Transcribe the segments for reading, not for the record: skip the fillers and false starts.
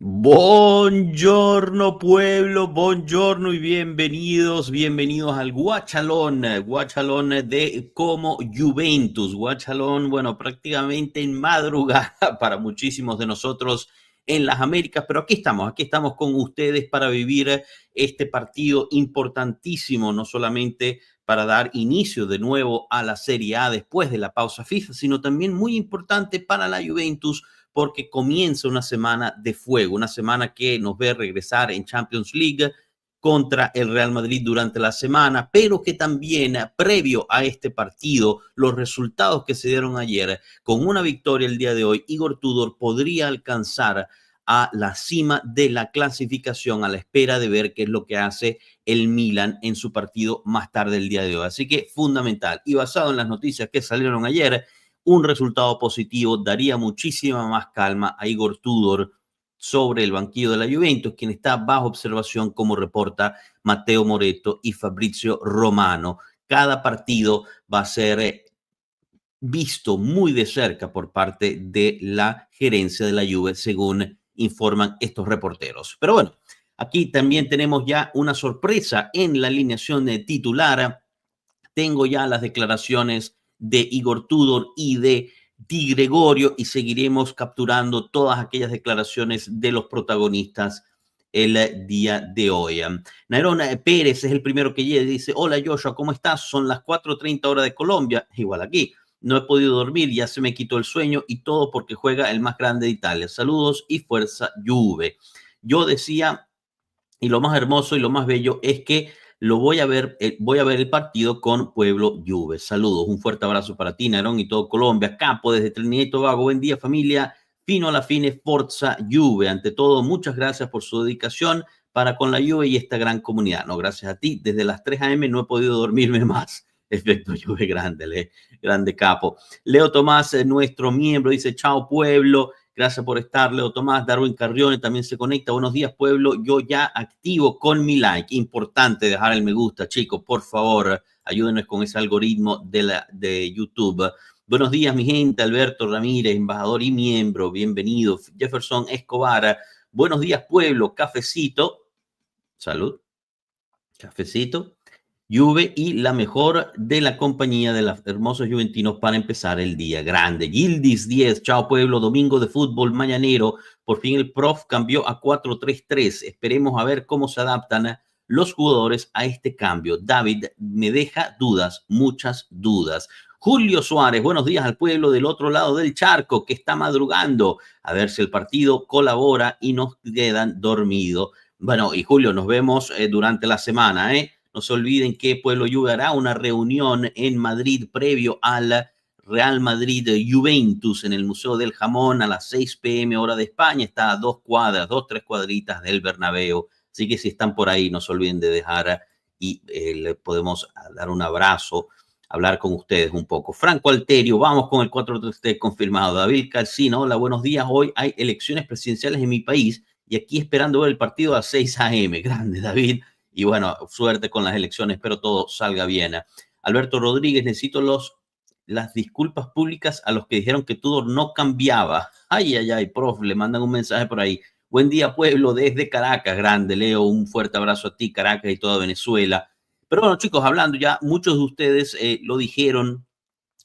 Buongiorno pueblo, buongiorno y bienvenidos al Guachalón de Como Juventus, Guachalón, bueno, prácticamente en madrugada para muchísimos de nosotros en las Américas, pero aquí estamos con ustedes para vivir este partido importantísimo, no solamente para dar inicio de nuevo a la Serie A después de la pausa FIFA, sino también muy importante para la Juventus porque comienza una semana de fuego, una semana que nos ve regresar en Champions League contra el Real Madrid durante la semana, pero que también previo a este partido, los resultados que se dieron ayer, con una victoria el día de hoy, Igor Tudor podría alcanzar a la cima de la clasificación a la espera de ver qué es lo que hace el Milan en su partido más tarde el día de hoy. Así que fundamental. Y basado en las noticias que salieron ayer, un resultado positivo daría muchísima más calma a Igor Tudor sobre el banquillo de la Juventus, quien está bajo observación, como reporta Matteo Moretto y Fabrizio Romano. Cada partido va a ser visto muy de cerca por parte de la gerencia de la Juve, según informan estos reporteros. Pero bueno, aquí también tenemos ya una sorpresa en la alineación titular. Tengo ya las declaraciones de Igor Tudor y de Di Gregorio y seguiremos capturando todas aquellas declaraciones de los protagonistas el día de hoy. Nairón Pérez es el primero que llega y dice: hola Joshua, ¿cómo estás? Son las 4:30 hora de Colombia, igual aquí. No he podido dormir, ya se me quitó el sueño y todo porque juega el más grande de Italia. Saludos y fuerza Juve. Yo decía, y lo más hermoso y lo más bello es que voy a ver el partido con Pueblo Juve. Saludos, un fuerte abrazo para ti, Narón, y todo Colombia. Capo desde Trinidad y Tobago. Buen día, familia. Fino a la fine, Forza Juve. Ante todo, muchas gracias por su dedicación para con la Juve y esta gran comunidad. No, gracias a ti. Desde las 3 a.m. no he podido dormirme más. Efecto Juve grande, grande capo. Leo Tomás, nuestro miembro, dice: chao, pueblo. Gracias por estar, Leo Tomás. Darwin Carrione también se conecta. Buenos días, pueblo. Yo ya activo con mi like. Importante dejar el me gusta, chicos. Por favor, ayúdenos con ese algoritmo de YouTube. Buenos días, mi gente. Alberto Ramírez, embajador y miembro. Bienvenido. Jefferson Escobar. Buenos días, pueblo. Cafecito. Salud. Cafecito. Juve y la mejor de la compañía de los hermosos juventinos para empezar el día grande. Gildis 10, chao pueblo, domingo de fútbol mañanero. Por fin el prof cambió a 4-3-3. Esperemos a ver cómo se adaptan los jugadores a este cambio. David me deja dudas, muchas dudas. Julio Suárez, buenos días al pueblo del otro lado del charco que está madrugando a ver si el partido colabora y nos quedan dormidos. Bueno, y Julio, nos vemos durante la semana, ¿eh? No se olviden que Pueblo Juve hará una reunión en Madrid previo al Real Madrid Juventus en el Museo del Jamón a las 6 p.m. hora de España. Está a 2, 3 cuadritas del Bernabéu. Así que si están por ahí, no se olviden de dejar y le podemos dar un abrazo, hablar con ustedes un poco. Franco Alterio, vamos con el 4-3 confirmado. David Calcino, hola, buenos días. Hoy hay elecciones presidenciales en mi país y aquí esperando ver el partido a 6 a.m. Grande, David. Y bueno, suerte con las elecciones, espero todo salga bien. Alberto Rodríguez, necesito las disculpas públicas a los que dijeron que Tudor no cambiaba. Ay, ay, ay, prof, le mandan un mensaje por ahí. Buen día, pueblo, desde Caracas, grande, Leo, un fuerte abrazo a ti, Caracas y toda Venezuela. Pero bueno, chicos, hablando ya, muchos de ustedes lo dijeron,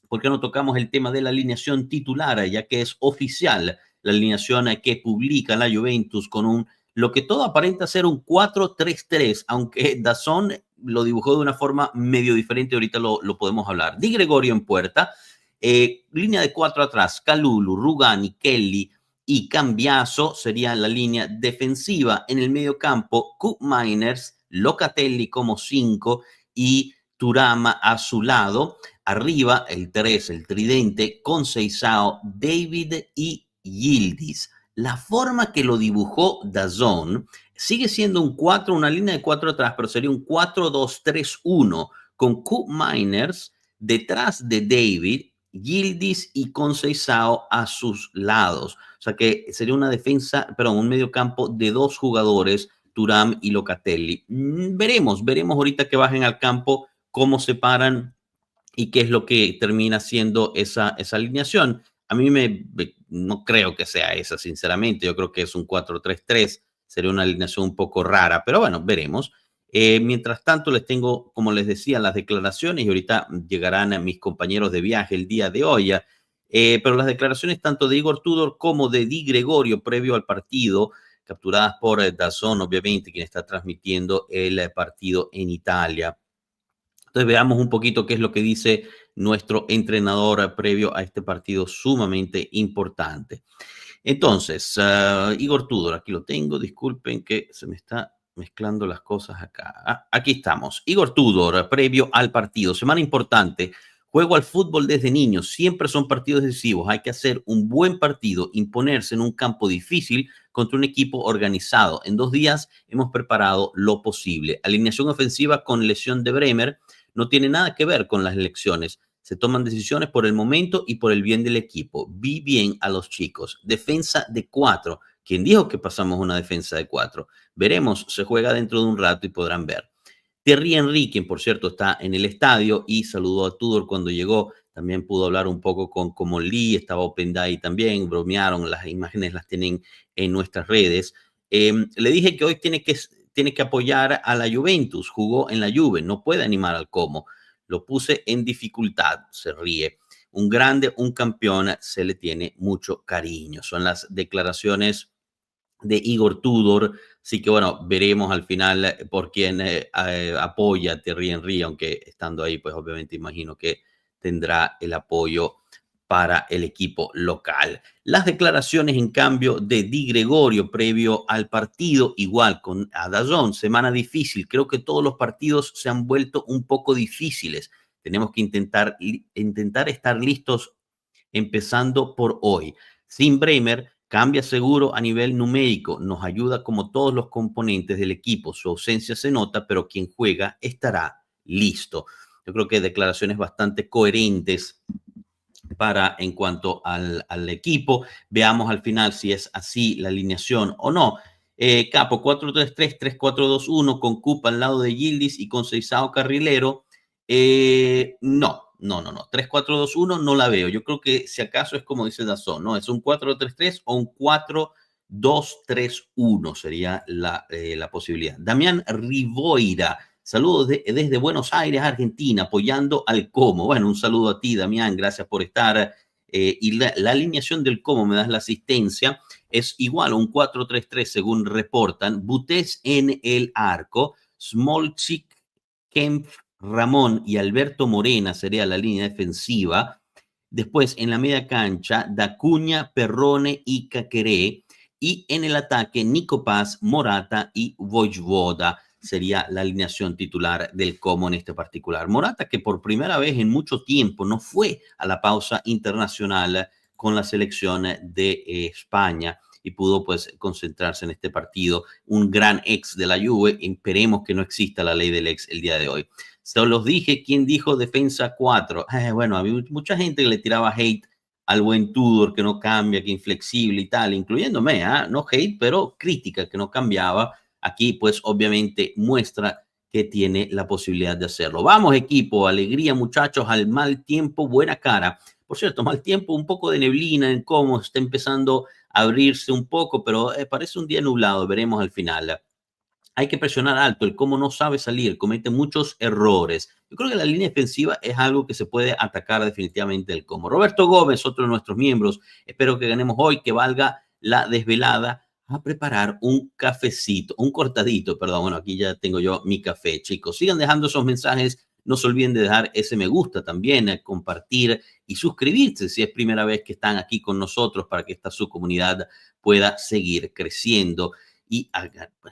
¿por qué no tocamos el tema de la alineación titular, ya que es oficial la alineación que publica la Juventus con lo que todo aparenta ser un 4-3-3, aunque DAZN lo dibujó de una forma medio diferente, ahorita lo podemos hablar. Di Gregorio en puerta, línea de 4 atrás, Kalulu, Rugani, Kelly y Cambiaso sería la línea defensiva. En el medio campo, Koop Miners, Locatelli como 5 y Turama a su lado. Arriba, el 3, el tridente, con Seisao, David y Yildiz. La forma que lo dibujó DAZN sigue siendo un 4, una línea de 4 atrás, pero sería un 4-2-3-1 con Koop Miners detrás de David, Yildiz y Conceição a sus lados. O sea que sería una defensa, perdón, un medio campo de 2 jugadores, Thuram y Locatelli. Veremos ahorita que bajen al campo cómo se paran y qué es lo que termina siendo esa alineación. A mí no creo que sea esa, sinceramente. Yo creo que es un 4-3-3, sería una alineación un poco rara, pero bueno, veremos. Mientras tanto, les tengo, como les decía, las declaraciones y ahorita llegarán a mis compañeros de viaje el día de hoy. Pero las declaraciones tanto de Igor Tudor como de Di Gregorio previo al partido, capturadas por DAZN, obviamente, quien está transmitiendo el partido en Italia. Entonces veamos un poquito qué es lo que dice nuestro entrenador previo a este partido sumamente importante. Entonces, Igor Tudor, aquí lo tengo, disculpen que se me está mezclando las cosas acá. Aquí estamos. Igor Tudor, previo al partido, semana importante. Juego al fútbol desde niños, siempre son partidos decisivos. Hay que hacer un buen partido, imponerse en un campo difícil contra un equipo organizado. En 2 días hemos preparado lo posible. Alineación ofensiva con lesión de Bremer no tiene nada que ver con las elecciones. Se toman decisiones por el momento y por el bien del equipo. Vi bien a los chicos. Defensa de 4. ¿Quién dijo que pasamos una defensa de 4? Veremos, se juega dentro de un rato y podrán ver. Thierry Henry, quien por cierto está en el estadio y saludó a Tudor cuando llegó, también pudo hablar un poco con Comon Lee, estaba Opendai también, bromearon, las imágenes las tienen en nuestras redes. Le dije que hoy tiene que apoyar a la Juventus, jugó en la Juve, no puede animar al Como. Lo puse en dificultad, se ríe. Un grande, un campeón, se le tiene mucho cariño. Son las declaraciones de Igor Tudor. Así que bueno, veremos al final por quién apoya a Thierry Henry, aunque estando ahí, pues obviamente imagino que tendrá el apoyo para el equipo local. Las declaraciones, en cambio, de Di Gregorio previo al partido, igual con DAZN, semana difícil. Creo que todos los partidos se han vuelto un poco difíciles. Tenemos que intentar estar listos empezando por hoy. Sin Bremer, cambia seguro a nivel numérico, nos ayuda como todos los componentes del equipo. Su ausencia se nota, pero quien juega estará listo. Yo creo que declaraciones bastante coherentes para en cuanto al equipo. Veamos al final si es así la alineación o no. Capo, 4-3-3, 3-4-2-1 con Cupa al lado de Yildiz y con Seisao Carrilero. No. 3-4-2-1 no la veo. Yo creo que si acaso es como dice DAZN, ¿no? Es un 4-3-3 o un 4-2-3-1 sería la posibilidad. Damián Riboira, saludos desde Buenos Aires, Argentina, apoyando al Como. Bueno, un saludo a ti, Damián, gracias por estar. Y la alineación del Como, me das la asistencia, es igual a un 4-3-3 según reportan. Butés en el arco, Smolchik, Kempf, Ramón y Alberto Morena sería la línea defensiva. Después, en la media cancha, Dacuña, Perrone y Caqueré. Y en el ataque, Nico Paz, Morata y Vojvoda sería la alineación titular del Como en este particular. Morata, que por primera vez en mucho tiempo no fue a la pausa internacional con la selección de España y pudo pues concentrarse en este partido. Un gran ex de la Juve, esperemos que no exista la ley del ex el día de hoy. Se los dije, ¿quién dijo defensa 4? Bueno, había mucha gente que le tiraba hate al buen Tudor, que no cambia, que inflexible y tal, incluyéndome, no hate, pero crítica, que no cambiaba. Aquí, pues, obviamente muestra que tiene la posibilidad de hacerlo. Vamos, equipo, alegría, muchachos, al mal tiempo, buena cara. Por cierto, mal tiempo, un poco de neblina en cómo está empezando a abrirse un poco, pero parece un día nublado, veremos al final. Hay que presionar alto, el Como no sabe salir, comete muchos errores. Yo creo que la línea defensiva es algo que se puede atacar definitivamente el Como. Roberto Gómez, otro de nuestros miembros, espero que ganemos hoy, que valga la desvelada a preparar un cafecito, un cortadito, perdón, bueno, aquí ya tengo yo mi café, chicos. Sigan dejando esos mensajes, no se olviden de dejar ese me gusta también, compartir y suscribirse si es primera vez que están aquí con nosotros para que esta subcomunidad pueda seguir creciendo y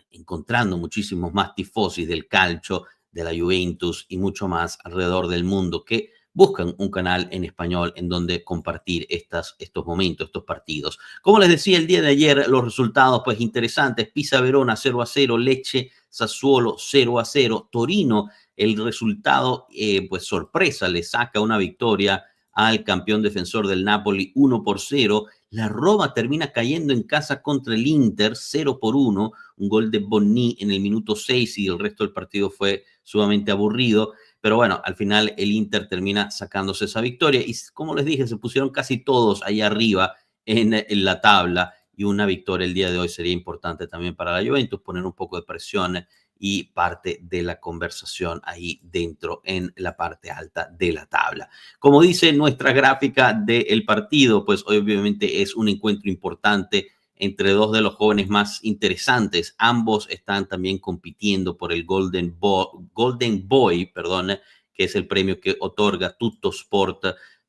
encontrando muchísimos más tifosis del calcio, de la Juventus y mucho más alrededor del mundo que buscan un canal en español en donde compartir estos momentos, estos partidos. Como les decía el día de ayer, los resultados pues interesantes: Pisa Verona 0-0, Lecce Sassuolo 0-0, Torino, el resultado pues sorpresa, le saca una victoria al campeón defensor del Napoli 1-0. La Roma termina cayendo en casa contra el Inter 0-1, un gol de Bonni en el minuto 6 y el resto del partido fue sumamente aburrido. Pero bueno, al final el Inter termina sacándose esa victoria y como les dije, se pusieron casi todos ahí arriba en la tabla, y una victoria el día de hoy sería importante también para la Juventus, poner un poco de presión y parte de la conversación ahí dentro en la parte alta de la tabla. Como dice nuestra gráfica del partido, pues obviamente es un encuentro importante entre dos de los jóvenes más interesantes. Ambos están también compitiendo por el Golden Boy, perdón, que es el premio que otorga Tuttosport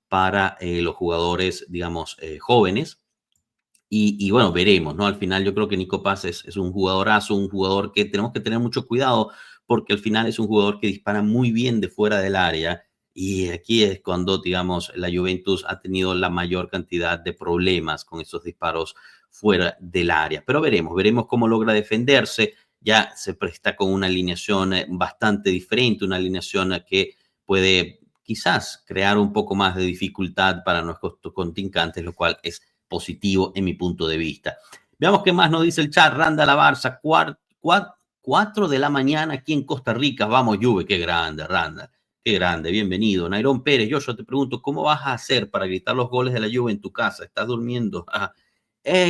para los jugadores, digamos, jóvenes. Y bueno, veremos, ¿no? Al final yo creo que Nico Paz es un jugadorazo, un jugador que tenemos que tener mucho cuidado porque al final es un jugador que dispara muy bien de fuera del área, y aquí es cuando, digamos, la Juventus ha tenido la mayor cantidad de problemas con esos disparos fuera del área. Pero veremos cómo logra defenderse. Ya se presta con una alineación bastante diferente, una alineación que puede quizás crear un poco más de dificultad para nuestros contrincantes, lo cual es positivo en mi punto de vista. Veamos qué más nos dice el chat. Randa La Barça, 4 de la mañana aquí en Costa Rica. Vamos, Juve, qué grande, Randa. Qué grande, bienvenido. Nairón Pérez, yo te pregunto, ¿cómo vas a hacer para gritar los goles de la Juve en tu casa? ¿Estás durmiendo?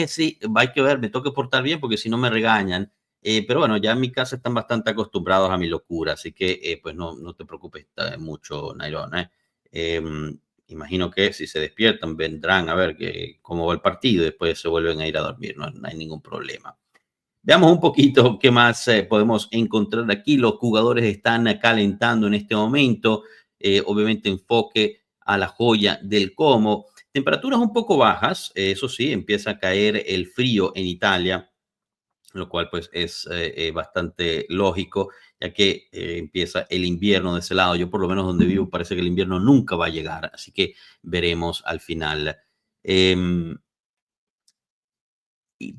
Sí, hay que ver, me tengo que portar bien porque si no me regañan. Pero bueno, ya en mi casa están bastante acostumbrados a mi locura, así que pues no te preocupes mucho, Nairón. Imagino que si se despiertan vendrán a ver cómo va el partido y después se vuelven a ir a dormir, no hay ningún problema. Veamos un poquito qué más podemos encontrar aquí. Los jugadores están calentando en este momento. Obviamente enfoque a la joya del Como. Temperaturas un poco bajas, eso sí, empieza a caer el frío en Italia, lo cual pues es bastante lógico, ya que empieza el invierno de ese lado. Yo por lo menos donde vivo parece que el invierno nunca va a llegar, así que veremos al final.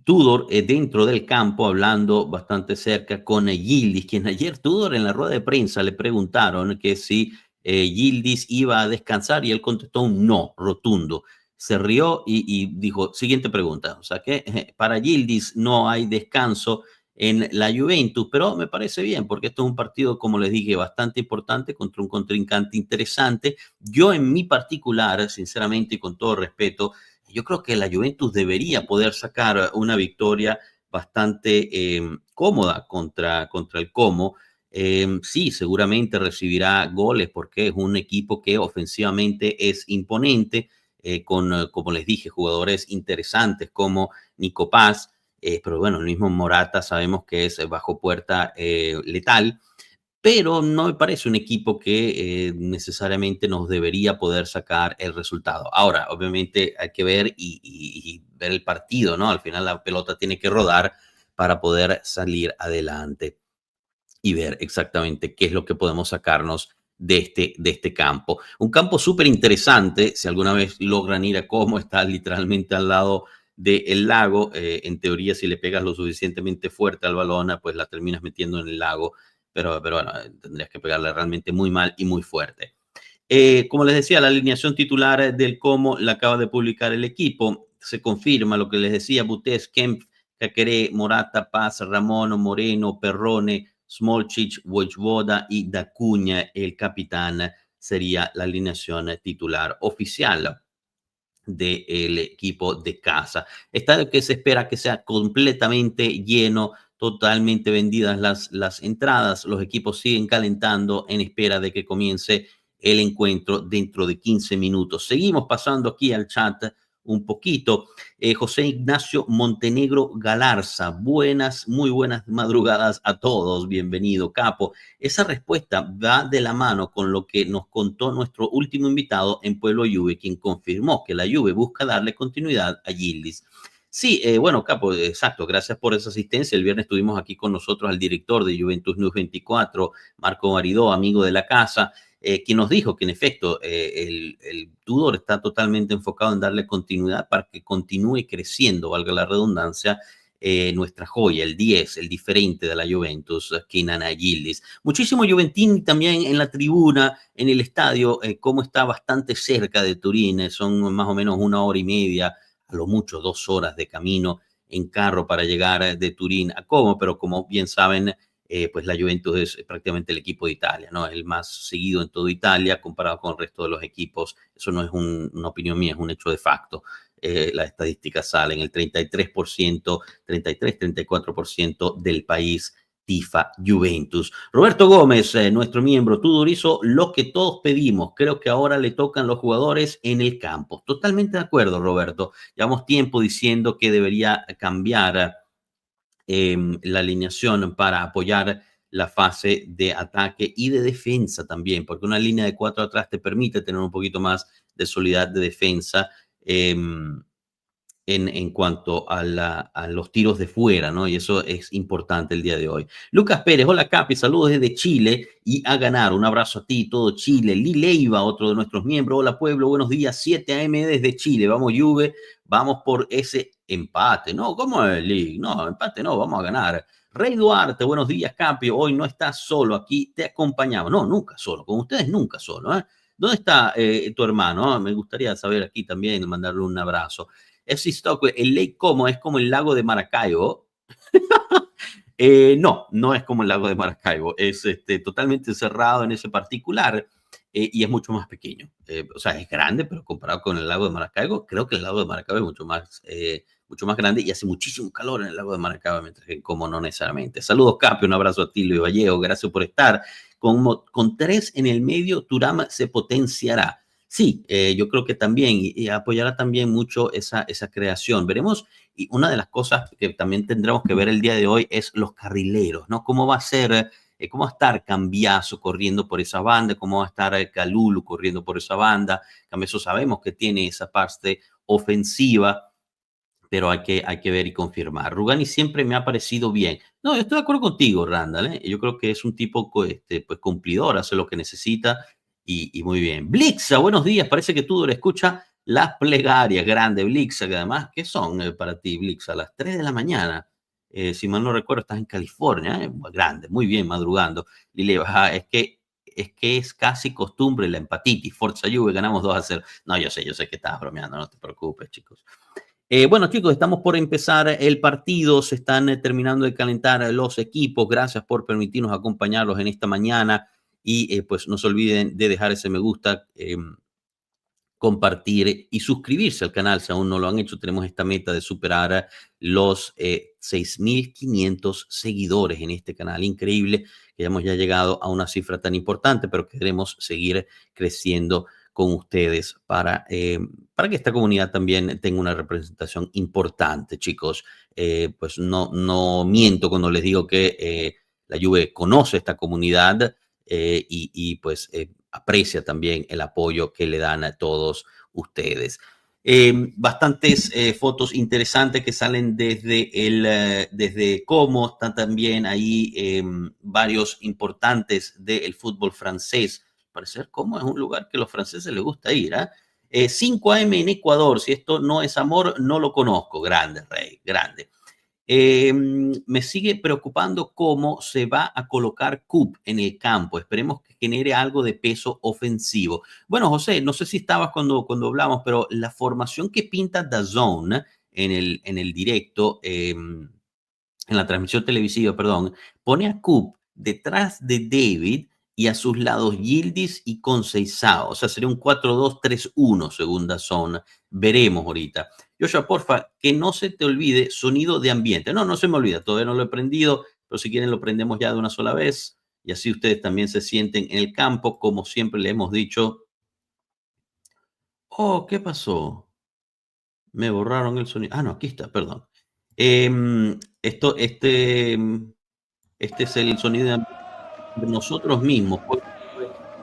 Tudor dentro del campo hablando bastante cerca con Yildiz, quien ayer Tudor en la rueda de prensa le preguntaron que si Yildiz iba a descansar y él contestó un no rotundo. Se rió y dijo, siguiente pregunta, o sea que para Yildiz no hay descanso en la Juventus, pero me parece bien porque esto es un partido, como les dije, bastante importante contra un contrincante interesante. Yo en mi particular, sinceramente y con todo respeto, yo creo que la Juventus debería poder sacar una victoria bastante cómoda contra el Como. Sí, seguramente recibirá goles porque es un equipo que ofensivamente es imponente, con, como les dije, jugadores interesantes como Nico Paz, pero bueno, el mismo Morata sabemos que es bajo puerta letal, pero no me parece un equipo que necesariamente nos debería poder sacar el resultado. Ahora, obviamente hay que ver y ver el partido, ¿no? Al final la pelota tiene que rodar para poder salir adelante y ver exactamente qué es lo que podemos sacarnos de este campo. Un campo súper interesante, si alguna vez logran ir a Como, está literalmente al lado del lago. En teoría, si le pegas lo suficientemente fuerte al balón, pues la terminas metiendo en el lago, pero bueno, tendrías que pegarle realmente muy mal y muy fuerte. Como les decía, la alineación titular del Como la acaba de publicar el equipo. Se confirma lo que les decía: Butés, Kemp, Caqueré, Morata, Paz, Ramón, Moreno, Perrone, Smolcic, Wojvoda y Dacuña, el capitán, sería la alineación titular oficial del equipo de casa. Estadio que se espera que sea completamente lleno, totalmente vendidas las entradas. Los equipos siguen calentando en espera de que comience el encuentro dentro de 15 minutos. Seguimos pasando aquí al chat un poquito. José Ignacio Montenegro Galarza, muy buenas madrugadas a todos, bienvenido, capo. Esa respuesta va de la mano con lo que nos contó nuestro último invitado en Pueblo Juve, quien confirmó que la Juve busca darle continuidad a Yildiz. Sí, bueno, capo, exacto, gracias por esa asistencia. El viernes tuvimos aquí con nosotros al director de Juventus News 24, Marco Maridó, amigo de la casa, quien nos dijo que en efecto el Tudor está totalmente enfocado en darle continuidad para que continúe creciendo, valga la redundancia, nuestra joya, el 10, el diferente de la Juventus, Kenan Yildiz. Muchísimo Juventini también en la tribuna, en el estadio, como está bastante cerca de Turín, son más o menos 1 hora y media, a lo mucho 2 horas de camino en carro para llegar de Turín a Como, pero como bien saben, pues la Juventus es prácticamente el equipo de Italia, ¿no? El más seguido en toda Italia comparado con el resto de los equipos. Eso no es una opinión mía, es un hecho de facto. las estadísticas salen, el 33%, 33-34% del país tifa Juventus. Roberto Gómez, nuestro miembro, tú Dorizo, lo que todos pedimos, creo que ahora le tocan los jugadores en el campo. Totalmente de acuerdo, Roberto. Llevamos tiempo diciendo que debería cambiar la alineación para apoyar la fase de ataque y de defensa también, porque una línea de 4 atrás te permite tener un poquito más de solidez de defensa. En cuanto a los tiros de fuera, ¿no? Y eso es importante el día de hoy. Lucas Pérez, hola Capi, saludos desde Chile y a ganar. Un abrazo a ti, todo Chile. Lee Leiva, otro de nuestros miembros. Hola pueblo, buenos días. 7 a.m. desde Chile. Vamos Juve, vamos por ese empate. No, ¿cómo es, Lee? No, empate no, vamos a ganar. Rey Duarte, buenos días, Capi. Hoy no estás solo, aquí te acompañamos. No, nunca solo, con ustedes nunca solo, ¿eh? ¿Dónde está tu hermano? Me gustaría saber aquí también, mandarle un abrazo. FC Stock, el Lake Como es como el lago de Maracaibo. No, no es como el lago de Maracaibo. Es totalmente cerrado en ese particular y es mucho más pequeño. O sea, es grande, pero comparado con el lago de Maracaibo, creo que el lago de Maracaibo es mucho más grande y hace muchísimo calor en el lago de Maracaibo, mientras que como no necesariamente. Saludos, Capi, un abrazo a ti, Luis Vallejo, gracias por estar. Con 3 en el medio, Turama se potenciará. Sí, yo creo que también y apoyará también mucho esa creación. Veremos, y una de las cosas que también tendremos que ver el día de hoy es los carrileros, ¿no? ¿Cómo va a ser, cómo va a estar Cambiaso corriendo por esa banda? ¿Cómo va a estar Calulu corriendo por esa banda? Cambiaso sabemos que tiene esa parte ofensiva, pero hay que ver y confirmar. Rugani siempre me ha parecido bien. No, yo estoy de acuerdo contigo, Randall, ¿eh? Yo creo que es un tipo pues cumplidor, hace lo que necesita y muy bien. Blixa, buenos días. Parece que tú le escuchas las plegarias. Grande, Blixa, que además, ¿qué son para ti, Blixa? A las 3 de la mañana. Si mal no recuerdo, estás en California. Grande, muy bien, madrugando. Lile, es casi costumbre la empatitis. Forza Juve, ganamos 2-0. No, yo sé que estás bromeando, no te preocupes, chicos. Bueno, chicos, estamos por empezar el partido. Se están terminando de calentar los equipos. Gracias por permitirnos acompañarlos en esta mañana. Y pues no se olviden de dejar ese me gusta, compartir y suscribirse al canal si aún no lo han hecho. Tenemos esta meta de superar los 6.500 seguidores en este canal. Increíble que hayamos ya llegado a una cifra tan importante, pero queremos seguir creciendo con ustedes para que esta comunidad también tenga una representación importante, chicos. Pues no miento cuando les digo que la Juve conoce esta comunidad y pues aprecia también el apoyo que le dan a todos ustedes. Bastantes fotos interesantes que salen desde Como. Están también ahí varios importantes del fútbol francés. Parecer Como es un lugar que a los franceses les gusta ir, ¿eh? 5 a.m. en Ecuador. Si esto no es amor, no lo conozco. Grande, Rey, grande. Me sigue preocupando cómo se va a colocar Coop en el campo. Esperemos que genere algo de peso ofensivo. Bueno, José, no sé si estabas cuando hablamos, pero la formación que pinta DAZN en el directo, en la transmisión televisiva, perdón, pone a Coop detrás de David y a sus lados Yildiz y Conceição. O sea, sería un 4-2-3-1 según DAZN. Veremos ahorita. Joshua, porfa, que no se te olvide sonido de ambiente. No se me olvida, todavía no lo he prendido, pero si quieren lo prendemos ya de una sola vez y así ustedes también se sienten en el campo, como siempre le hemos dicho. Oh, ¿qué pasó? Me borraron el sonido. No, aquí está, perdón. Este es el sonido de nosotros mismos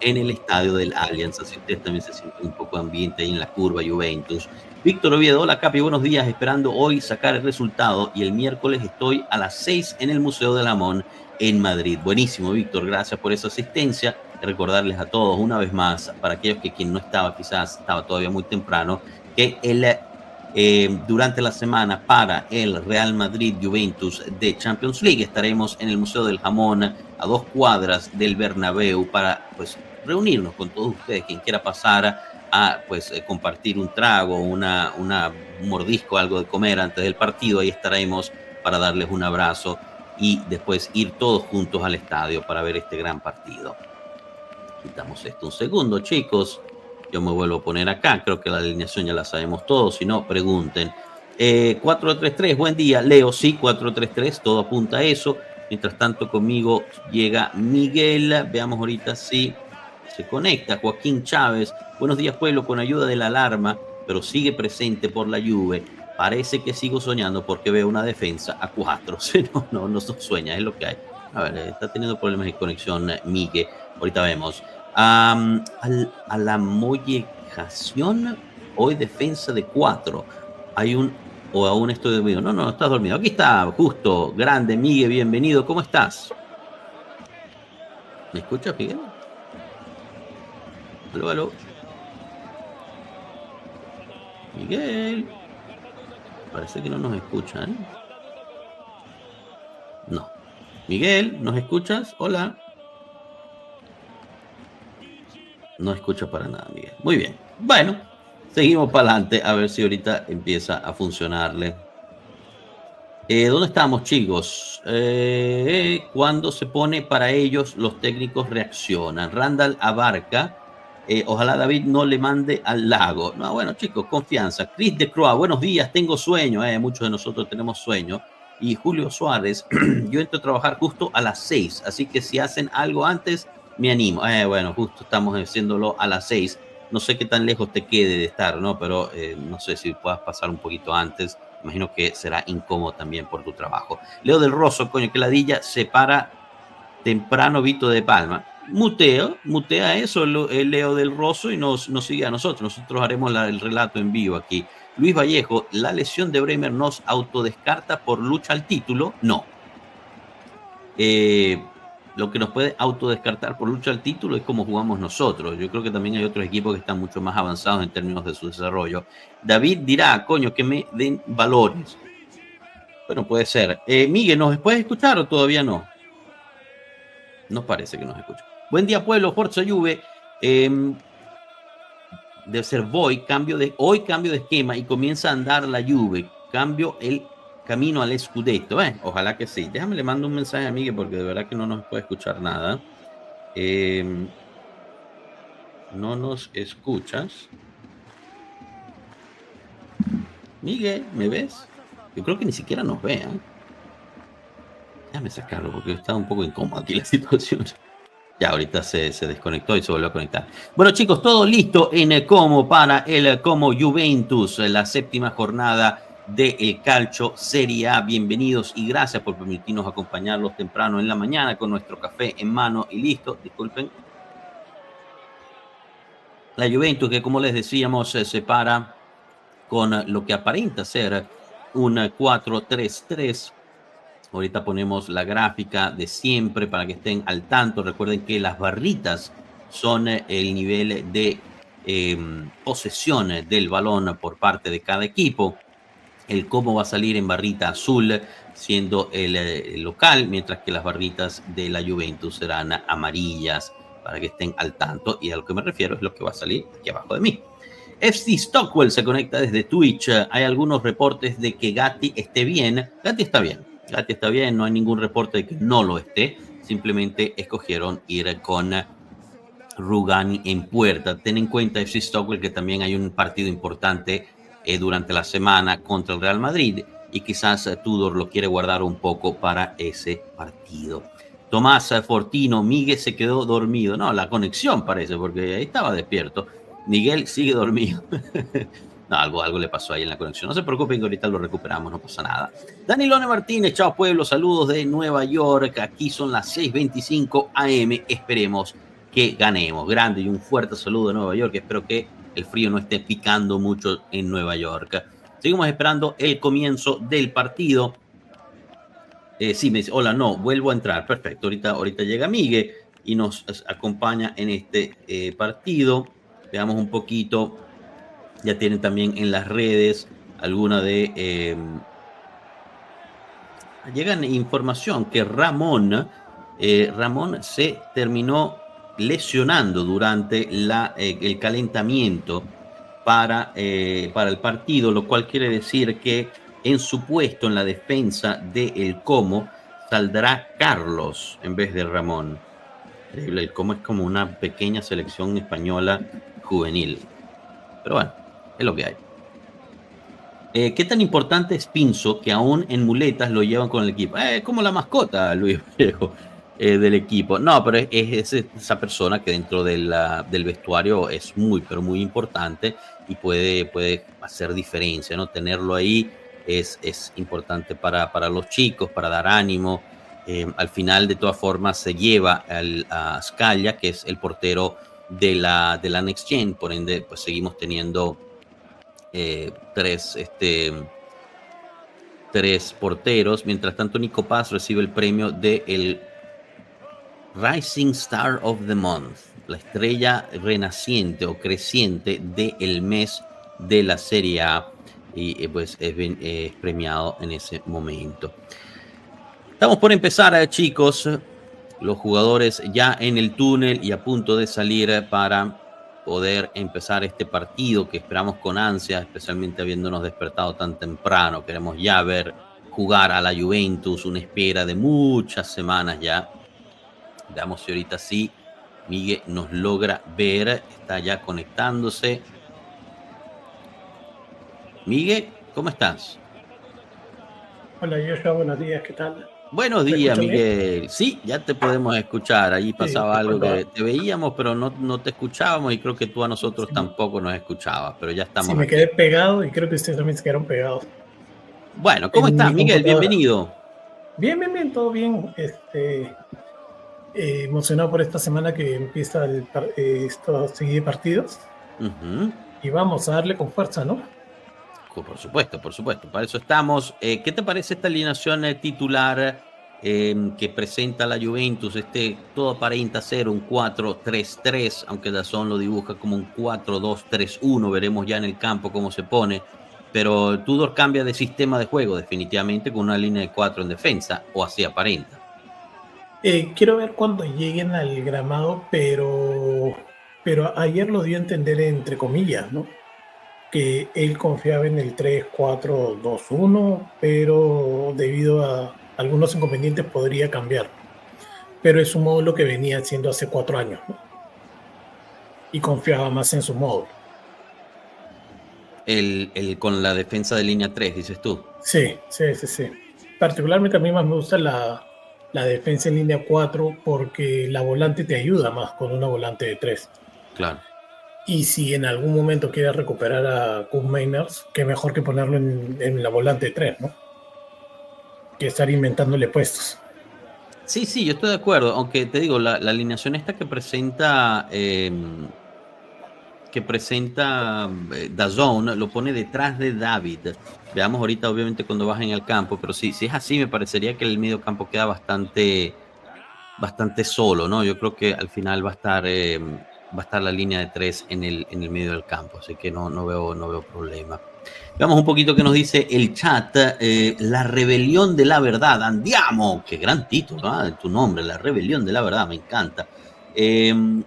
en el estadio del Allianz, así ustedes también se sienten un poco de ambiente ahí en la curva Juventus. Víctor Oviedo, hola Capi, buenos días, esperando hoy sacar el resultado y el miércoles estoy a las 6 en el Museo del Amón en Madrid. Buenísimo, Víctor, gracias por esa asistencia. Recordarles a todos una vez más, para aquellos que quien no estaba, quizás estaba todavía muy temprano, que durante la semana para el Real Madrid Juventus de Champions League estaremos en el Museo del Jamón a 2 cuadras del Bernabéu para pues reunirnos con todos ustedes, quien quiera pasar a pues compartir un trago, un mordisco, algo de comer antes del partido. Ahí estaremos para darles un abrazo y después ir todos juntos al estadio para ver este gran partido. Quitamos esto un segundo, chicos. Yo me vuelvo a poner acá. Creo que la alineación ya la sabemos todos. Si no, pregunten. 4-3-3, buen día. Leo, sí, 4-3-3. Todo apunta a eso. Mientras tanto, conmigo llega Miguel. Veamos ahorita si se conecta. Joaquín Chávez. Buenos días, pueblo. Con ayuda de la alarma, pero sigue presente por la lluvia. Parece que sigo soñando porque veo una defensa a 4. No sueña, es lo que hay. A ver, está teniendo problemas de conexión Miguel. Ahorita vemos. A la mollejación, hoy defensa de 4. Hay un, o aún estoy dormido. No, estás dormido. Aquí está, justo, grande, Miguel, bienvenido. ¿Cómo estás? ¿Me escuchas, Miguel? Aló, aló. Miguel. Parece que no nos escuchan. No. Miguel, ¿nos escuchas? Hola. No escucha para nada, Miguel. Muy bien. Bueno, seguimos para adelante a ver si ahorita empieza a funcionarle. ¿Dónde estamos, chicos? Cuando se pone para ellos, los técnicos reaccionan. Randall Abarca. Ojalá David no le mande al lago. No, bueno, chicos, confianza. Chris de Croix, buenos días, tengo sueño. Muchos de nosotros tenemos sueño. Y Julio Suárez, yo entro a trabajar justo a las 6, así que si hacen algo antes, me animo. Bueno, justo estamos haciéndolo a las 6. No sé qué tan lejos te quede de estar, ¿no? Pero no sé si puedas pasar un poquito antes. Imagino que será incómodo también por tu trabajo. Leo del Rosso, coño, que ladilla, se para temprano Vito de Palma. Mutea eso el Leo del Rosso y nos sigue a nosotros. Nosotros haremos el relato en vivo aquí. Luis Vallejo, ¿la lesión de Bremer nos autodescarta por lucha al título? No. Lo que nos puede autodescartar por lucha al título es cómo jugamos nosotros. Yo creo que también hay otros equipos que están mucho más avanzados en términos de su desarrollo. David dirá, coño, que me den valores. Bueno, puede ser. Miguel, ¿nos puedes escuchar o todavía no? No parece que nos escucha. Buen día, pueblo, Forza Juve. Debe ser hoy cambio de esquema y comienza a andar la Juve. Cambio el camino al Scudetto. Ojalá que sí. Déjame le mando un mensaje a Miguel porque de verdad que no nos puede escuchar nada. No nos escuchas. Miguel, ¿me ves? Yo creo que ni siquiera nos ve. Déjame sacarlo porque está un poco incómodo aquí la situación. Ya, ahorita se desconectó y se volvió a conectar. Bueno, chicos, todo listo en Como para el Como Juventus, la 7ª jornada del Calcio Serie A. Bienvenidos y gracias por permitirnos acompañarlos temprano en la mañana con nuestro café en mano y listo. Disculpen. La Juventus, que como les decíamos, se para con lo que aparenta ser un 4-3-3. Ahorita ponemos la gráfica de siempre para que estén al tanto. Recuerden que las barritas son el nivel de posesión del balón por parte de cada equipo. El Como va a salir en barrita azul, siendo el local, mientras que las barritas de la Juventus serán amarillas, para que estén al tanto. Y a lo que me refiero es lo que va a salir aquí abajo de mí. FC Stockwell se conecta desde Twitch. Hay algunos reportes de que Gatti esté bien. Gatti está bien. Gatti está bien, no hay ningún reporte de que no lo esté. Simplemente escogieron ir con Rugani en puerta. Ten en cuenta, FC Stockwell, que también hay un partido importante durante la semana contra el Real Madrid y quizás Tudor lo quiere guardar un poco para ese partido. Tomás Fortino, Miguel se quedó dormido. No, la conexión parece, porque ahí estaba despierto. Miguel sigue dormido. No, algo le pasó ahí en la conexión. No se preocupen que ahorita lo recuperamos, no pasa nada. Danilone Martínez, chao pueblo, saludos de Nueva York. Aquí son las 6:25 AM. Esperemos que ganemos. Grande y un fuerte saludo de Nueva York. Espero que el frío no esté picando mucho en Nueva York. Seguimos esperando el comienzo del partido. Sí, me dice, hola, no, vuelvo a entrar. Perfecto, ahorita llega Miguel y nos acompaña en este partido. Veamos un poquito. Ya tienen también en las redes alguna de... llegan información que Ramón se terminó lesionando durante el calentamiento para el partido, lo cual quiere decir que en su puesto en la defensa del Como saldrá Carlos en vez de Ramón. El Como es como una pequeña selección española juvenil. Pero bueno, es lo que hay. ¿Qué tan importante es Pinzo que aún en muletas lo llevan con el equipo? Es como la mascota, Luis Viejo, del equipo. No, pero es esa persona que dentro del vestuario es muy, pero muy importante y puede hacer diferencia, ¿no? Tenerlo ahí es importante para los chicos, para dar ánimo. Al final, de todas formas, se lleva a Scaglia, que es el portero de la Next Gen, por ende, pues seguimos teniendo tres porteros. Mientras tanto, Nico Paz recibe el premio de el Rising Star of the Month, la estrella renaciente o creciente del mes de la Serie A, y pues es premiado en ese momento. Estamos por empezar, chicos. Los jugadores ya en el túnel y a punto de salir para poder empezar este partido que esperamos con ansia, especialmente habiéndonos despertado tan temprano. Queremos ya ver jugar a la Juventus, una espera de muchas semanas ya. Veamos si ahorita sí Miguel nos logra ver, está ya conectándose. Miguel, ¿cómo estás? Hola Joshua, buenos días, ¿qué tal? Buenos ¿Me días, escucho bien? Miguel. Sí, ya te podemos escuchar. Ahí Sí, pasaba algo que te veíamos, pero no te escuchábamos y creo que tú a nosotros sí, tampoco nos escuchabas, pero ya sí, estamos me aquí. quedé pegado y creo que ustedes también se quedaron pegados Bueno, ¿cómo en estás, mi Miguel? computadora. Bienvenido. Bien, bien, bien, todo bien. Emocionado por esta semana que empieza esta serie de partidos Ujú. y vamos a darle con fuerza, ¿no? Por supuesto, por supuesto. Para eso estamos. ¿Qué te parece esta alineación titular que presenta la Juventus? Todo aparenta ser un 4-3-3, aunque Dazón lo dibuja como un 4-2-3-1. Veremos ya en el campo cómo se pone. Pero Tudor cambia de sistema de juego definitivamente con una línea de 4 en defensa, o así aparenta. Quiero ver cuando lleguen al gramado, pero ayer lo dio a entender entre comillas, ¿no? Que él confiaba en el 3-4-2-1, pero debido a algunos inconvenientes podría cambiar. Pero es un módulo que venía haciendo hace 4 años, ¿no? Y confiaba más en su módulo. Con la defensa de línea 3, dices tú. Sí, sí, sí, sí. Particularmente a mí más me gusta la defensa en línea 4 porque la volante te ayuda más con una volante de 3. Claro. Y si en algún momento quieres recuperar a Koop Mainers, qué mejor que ponerlo en la volante de 3, ¿no? Que estar inventándole puestos. Sí, sí, yo estoy de acuerdo, aunque te digo, la alineación esta que presenta DAZN lo pone detrás de David. Veamos ahorita, obviamente, cuando bajen al campo, pero sí, si es así, me parecería que el medio campo queda bastante solo, ¿no? Yo creo que al final va a estar la línea de 3 en el medio del campo, así que no veo problema. Veamos un poquito qué nos dice el chat. La rebelión de la verdad. Andiamo. Qué gran título, tu nombre, La rebelión de la verdad. Me encanta.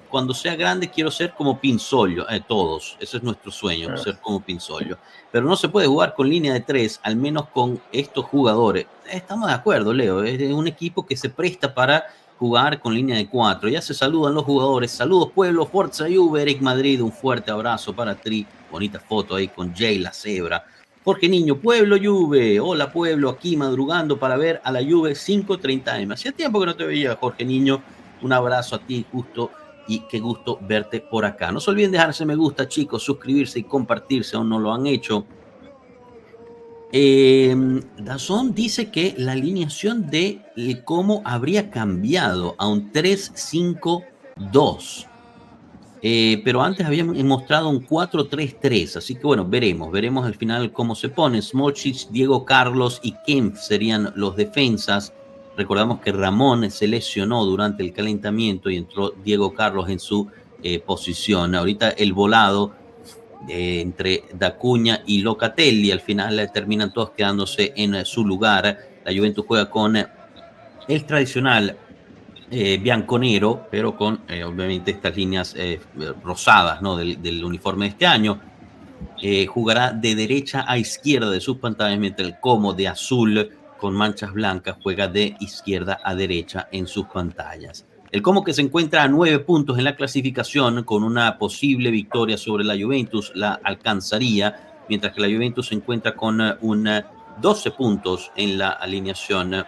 Cuando sea grande quiero ser como Pinzolio. Todos. Ese es nuestro sueño, ser como Pinzolio. Pero no se puede jugar con línea de 3, al menos con estos jugadores. Estamos de acuerdo, Leo. Es un equipo que se presta para jugar con línea de 4. Ya se saludan los jugadores. Saludos, pueblo. Forza Juve, Eric Madrid. Un fuerte abrazo para Tri. Bonita foto ahí con Jay la cebra. Jorge Niño, Pueblo Juve. Hola, Pueblo, aquí madrugando para ver a la Juve 5:30 AM. Hacía tiempo que no te veía, Jorge Niño. Un abrazo a ti, justo, y qué gusto verte por acá. No se olviden dejarse me gusta, chicos, suscribirse y compartirse, aún no lo han hecho. Dazón dice que la alineación de cómo habría cambiado a un 3-5-2. Pero antes habían mostrado un 4-3-3, así que bueno, veremos al final cómo se pone. Smolcic, Diego Carlos y Kempf serían los defensas. Recordamos que Ramón se lesionó durante el calentamiento y entró Diego Carlos en su posición. Ahorita el volado entre Dacuña y Locatelli, al final terminan todos quedándose en su lugar. La Juventus juega con el tradicional bianconero, pero con obviamente estas líneas rosadas, ¿no? del uniforme de este año. Jugará de derecha a izquierda de sus pantallas, mientras el Como de azul con manchas blancas juega de izquierda a derecha en sus pantallas. El Como, que se encuentra a 9 puntos en la clasificación, con una posible victoria sobre la Juventus, la alcanzaría, mientras que la Juventus se encuentra con 12 puntos en la alineación.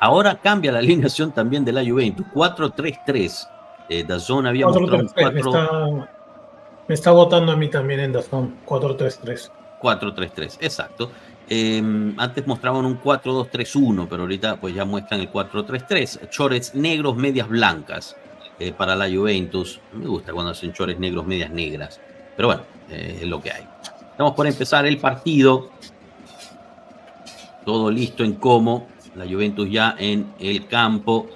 Ahora cambia la alineación también de la Juventus, 4-3-3. DAZN había mostrado un 4-3-3. Me está votando a mí también en DAZN, 4-3-3. 4-3-3, exacto. Antes mostraban un 4-2-3-1, pero ahorita pues ya muestran el 4-3-3. Chores negros, medias blancas para la Juventus. Me gusta cuando hacen chores negros, medias negras. Pero bueno, es lo que hay. Estamos por empezar el partido. Todo listo en Como. La Juventus ya en el campo.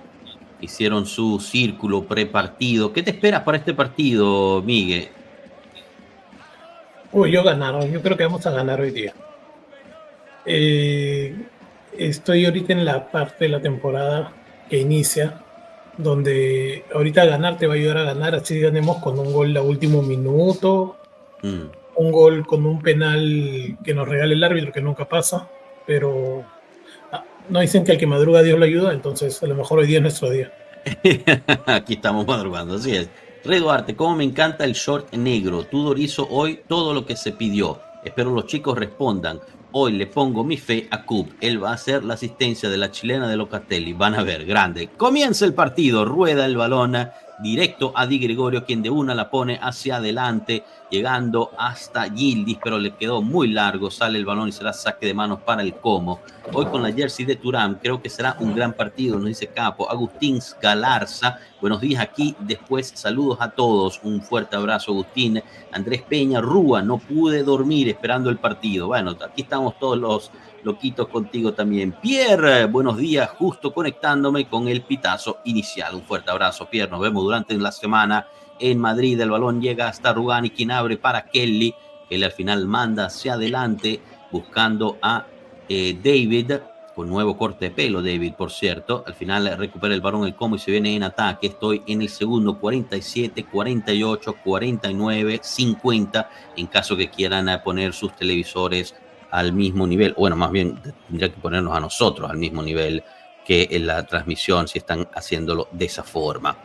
Hicieron su círculo prepartido. ¿Qué te esperas para este partido, Miguel? Yo ganaron. Yo creo que vamos a ganar hoy día. Estoy ahorita en la parte de la temporada que inicia, donde ahorita ganar te va a ayudar a ganar, así ganemos con un gol a último minuto, un gol con un penal que nos regale el árbitro, que nunca pasa, pero no dicen que al que madruga Dios lo ayuda, entonces a lo mejor hoy día es nuestro día. Aquí estamos madrugando, así es. Rey Duarte, cómo me encanta el short negro. Tudor hizo hoy todo lo que se pidió. Espero los chicos respondan. Hoy le pongo mi fe a Cup. Él va a hacer la asistencia de la chilena de Locatelli. Van a ver, grande. Comienza el partido. Rueda el balón directo a Di Gregorio, quien de una la pone hacia adelante, llegando hasta Yildiz, pero le quedó muy largo. Sale el balón y será saque de manos para el Como. Hoy con la jersey de Thuram, creo que será un gran partido, nos dice Capo. Agustín Galarza, buenos días aquí. Después, saludos a todos. Un fuerte abrazo, Agustín. Andrés Peña, Rúa, no pude dormir esperando el partido. Bueno, aquí estamos todos los loquitos contigo también. Pierre, buenos días, justo conectándome con el pitazo inicial. Un fuerte abrazo, Pierre. Nos vemos durante la semana en Madrid. El balón llega hasta Rugani, quien abre para Kelly. Kelly al final manda hacia adelante, buscando a David, con nuevo corte de pelo. David, por cierto, al final recupera el balón el Como y se viene en ataque. Estoy en el segundo, 47, 48, 49, 50, en caso que quieran poner sus televisores al mismo nivel. Bueno, más bien tendría que ponernos a nosotros al mismo nivel que en la transmisión, si están haciéndolo de esa forma.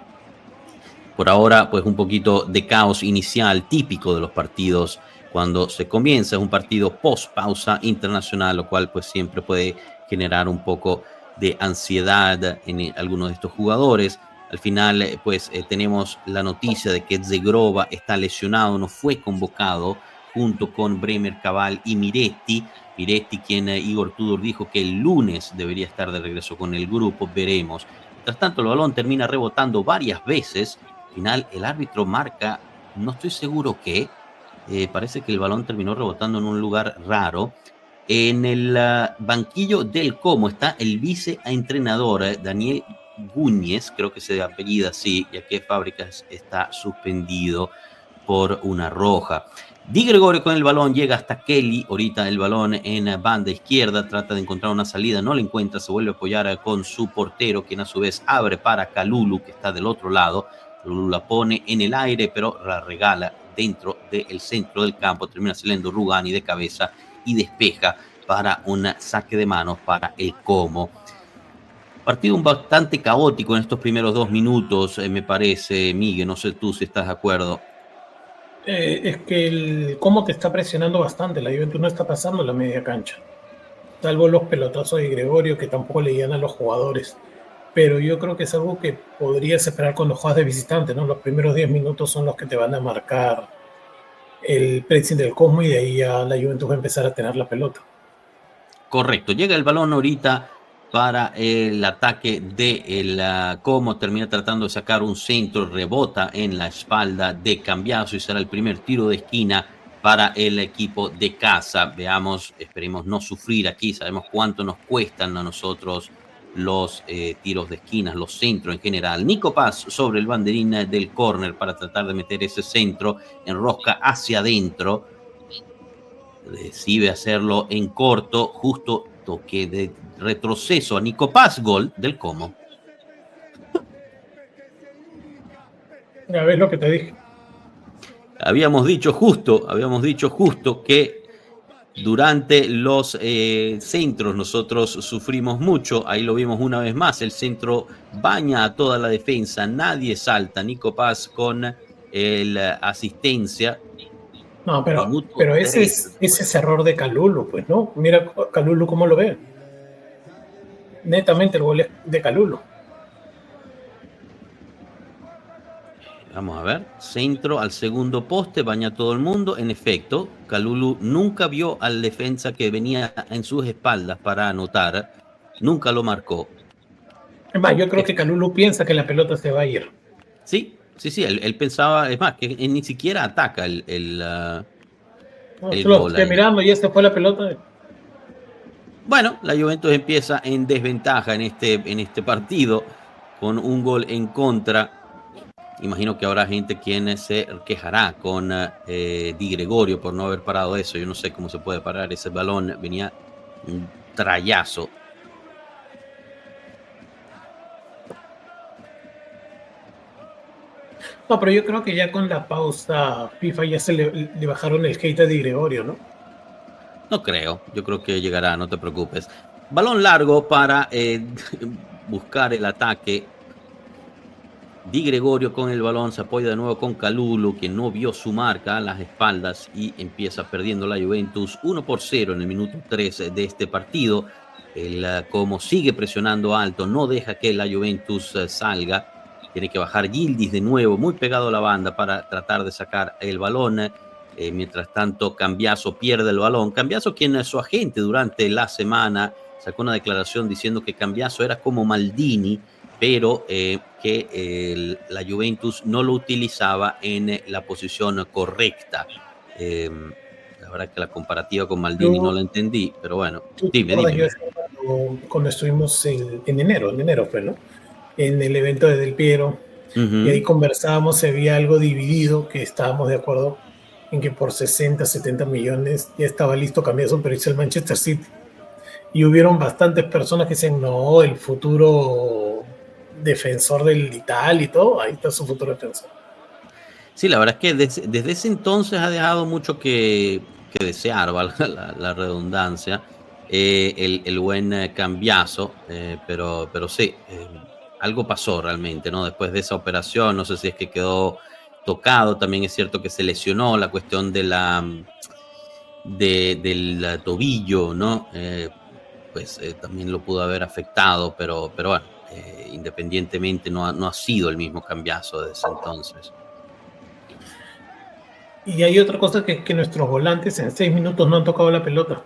Por ahora, pues un poquito de caos inicial típico de los partidos cuando se comienza. Es un partido post pausa internacional, lo cual pues siempre puede generar un poco de ansiedad en algunos de estos jugadores. Al final pues tenemos la noticia de que Zegrova está lesionado, no fue convocado junto con Bremer, Cabal y Miretti. Miretti, quien Igor Tudor dijo que el lunes debería estar de regreso con el grupo, veremos. Mientras tanto, el balón termina rebotando varias veces. Al final, el árbitro marca, no estoy seguro qué, parece que el balón terminó rebotando en un lugar raro. En el banquillo del Como está el viceentrenador Daniel Gúñez, creo que se apellida así, ya que Fábricas está suspendido por una roja. Di Gregorio con el balón llega hasta Kelly. Ahorita el balón en banda izquierda, trata de encontrar una salida, no la encuentra, se vuelve a apoyar con su portero, quien a su vez abre para Kalulu, que está del otro lado. Kalulu la pone en el aire, pero la regala dentro del centro del campo. Termina saliendo Rugani de cabeza y despeja para un saque de manos para el Como. Partido bastante caótico en estos primeros 2 minutos, me parece, Miguel. No sé tú si estás de acuerdo. Es que el Como te está presionando bastante. La Juventus no está pasando la media cancha, salvo los pelotazos de Gregorio, que tampoco le llegan a los jugadores. Pero yo creo que es algo que podrías esperar cuando juegas de visitante, ¿no? Los primeros 10 minutos son los que te van a marcar el pressing del Como, y de ahí ya la Juventus va a empezar a tener la pelota. Correcto, llega el balón ahorita para el ataque del Como, termina tratando de sacar un centro, rebota en la espalda de Cambiaso y será el primer tiro de esquina para el equipo de casa. Veamos, esperemos no sufrir aquí, sabemos cuánto nos cuestan a nosotros los tiros de esquinas, los centros en general. Nico Paz sobre el banderín del córner para tratar de meter ese centro, enrosca hacia adentro, decide hacerlo en corto, justo toque de retroceso a Nico Paz, gol del Como. Ya ves lo que te dije. Habíamos dicho justo que Durante los centros nosotros sufrimos mucho, ahí lo vimos una vez más, el centro baña a toda la defensa, nadie salta, Nico Paz con el asistencia, No, minuto pero 3 ese es después. error de Calulo, pues, ¿no? Mira Calulo cómo lo ve. Netamente el gol es de Calulo. Vamos a ver, centro al segundo poste, baña a todo el mundo. En efecto, Kalulu nunca vio al defensa que venía en sus espaldas para anotar, nunca lo marcó. Es más, yo creo Que que Calulo piensa que la pelota se va a ir. sí, sí, sí, él pensaba, es más, que él ni siquiera ataca No, el solo gol estoy ahí. mirando y ya se fue la pelota. Bueno, la Juventus empieza en desventaja en este partido con un gol en contra. Imagino que habrá gente quien se quejará con Di Gregorio por no haber parado eso. Yo no sé cómo se puede parar ese balón. Venía un trayazo. No, pero yo creo que ya con la pausa FIFA ya le bajaron el hate a Di Gregorio, ¿no? No creo. Yo creo que llegará, no te preocupes. Balón largo para buscar el ataque. Di Gregorio con el balón se apoya de nuevo con Kalulu, quien no vio su marca a las espaldas y empieza perdiendo la Juventus 1-0 en el minuto 3 de este partido. Como sigue presionando alto, no deja que la Juventus salga. Tiene que bajar Yildiz de nuevo, muy pegado a la banda para tratar de sacar el balón. Mientras tanto, Cambiaso pierde el balón. Cambiaso, quien es su agente durante la semana, sacó una declaración diciendo que Cambiaso era como Maldini, pero que la Juventus no lo utilizaba en la posición correcta. La verdad que la comparativa con Maldini no Yo, la entendí, pero bueno, ¿tú te dime, acuerdas dime. yo cuando estuvimos en enero fue, ¿no? En el evento de Del Piero, y ahí Ujú. conversábamos, se había algo dividido, que estábamos de acuerdo en que por 60, 70 millones ya estaba listo Cambiaso para irse al Manchester City. Y hubieron bastantes personas que dicen, no, el futuro defensor del Italia y todo, ahí está su futuro defensor. Sí, la verdad es que desde ese entonces ha dejado mucho que desear, valga la redundancia, el buen Cambiaso, pero sí, algo pasó realmente, ¿no? Después de esa operación, no sé si es que quedó tocado, también es cierto que se lesionó la cuestión del tobillo, ¿no? Pues también lo pudo haber afectado, pero bueno, independientemente no ha sido el mismo Cambiaso desde ese entonces. Y hay otra cosa que nuestros volantes en 6 minutos no han tocado la pelota.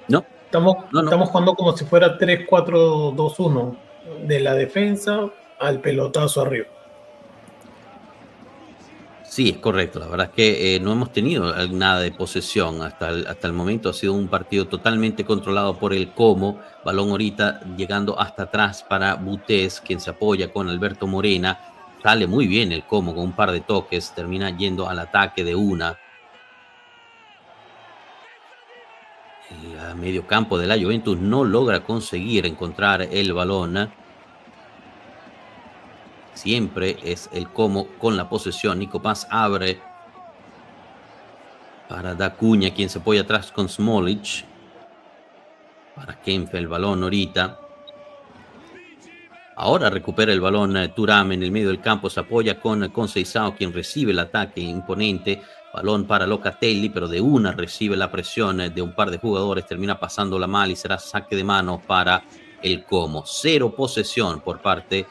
No, no. Estamos jugando como si fuera 3-4-2-1, de la defensa al pelotazo arriba. Sí, es correcto. La verdad es que no hemos tenido nada de posesión hasta el momento. Ha sido un partido totalmente controlado por el Como. Balón ahorita llegando hasta atrás para Butés, quien se apoya con Alberto Morena. Sale muy bien el Como con un par de toques. Termina yendo al ataque de una. El medio campo de la Juventus no logra conseguir encontrar el balón. Siempre es el Como con la posesión. Nico Paz abre para Dacuña, quien se apoya atrás con Smolic. Para Kenfe el balón ahorita. Ahora recupera el balón Thuram en el medio del campo. Se apoya con Conceição, quien recibe el ataque imponente. Balón para Locatelli, pero de una recibe la presión de un par de jugadores. Termina pasándola mal y será saque de mano para el Como. Cero posesión por parte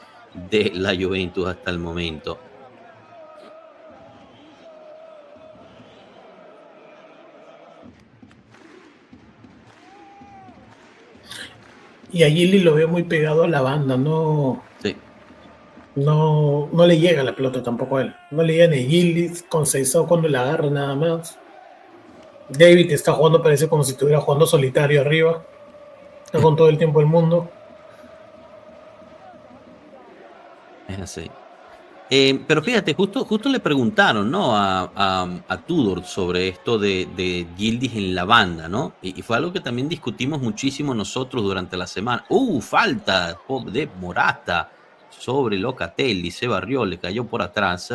de la Juventus hasta el momento. Y a Gili lo veo muy pegado a la banda, no, Sí. no le llega la pelota tampoco a él. No le llega ni Gili, Conceição cuando la agarra nada más. David está jugando, parece como si estuviera jugando solitario arriba. Está con todo el tiempo del mundo. Es así. Pero fíjate, justo le preguntaron, ¿no? A Tudor sobre esto de Gildis en la banda, ¿no? Y fue algo que también discutimos muchísimo nosotros durante la semana. Falta de Morata sobre Locatelli, se barrió, le cayó por atrás.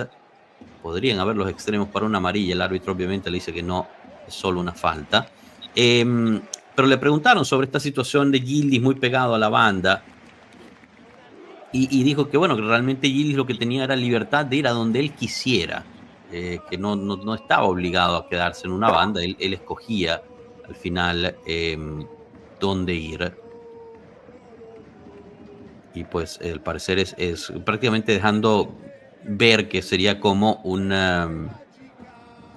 Podrían haber los extremos para una amarilla. El árbitro obviamente le dice que no, es solo una falta. Pero le preguntaron sobre esta situación de Yildiz muy pegado a la banda y dijo que, bueno, que realmente Yildiz lo que tenía era libertad de ir a donde él quisiera, que no estaba obligado a quedarse en una banda, él escogía al final dónde ir. Y pues al parecer es prácticamente dejando ver que sería como una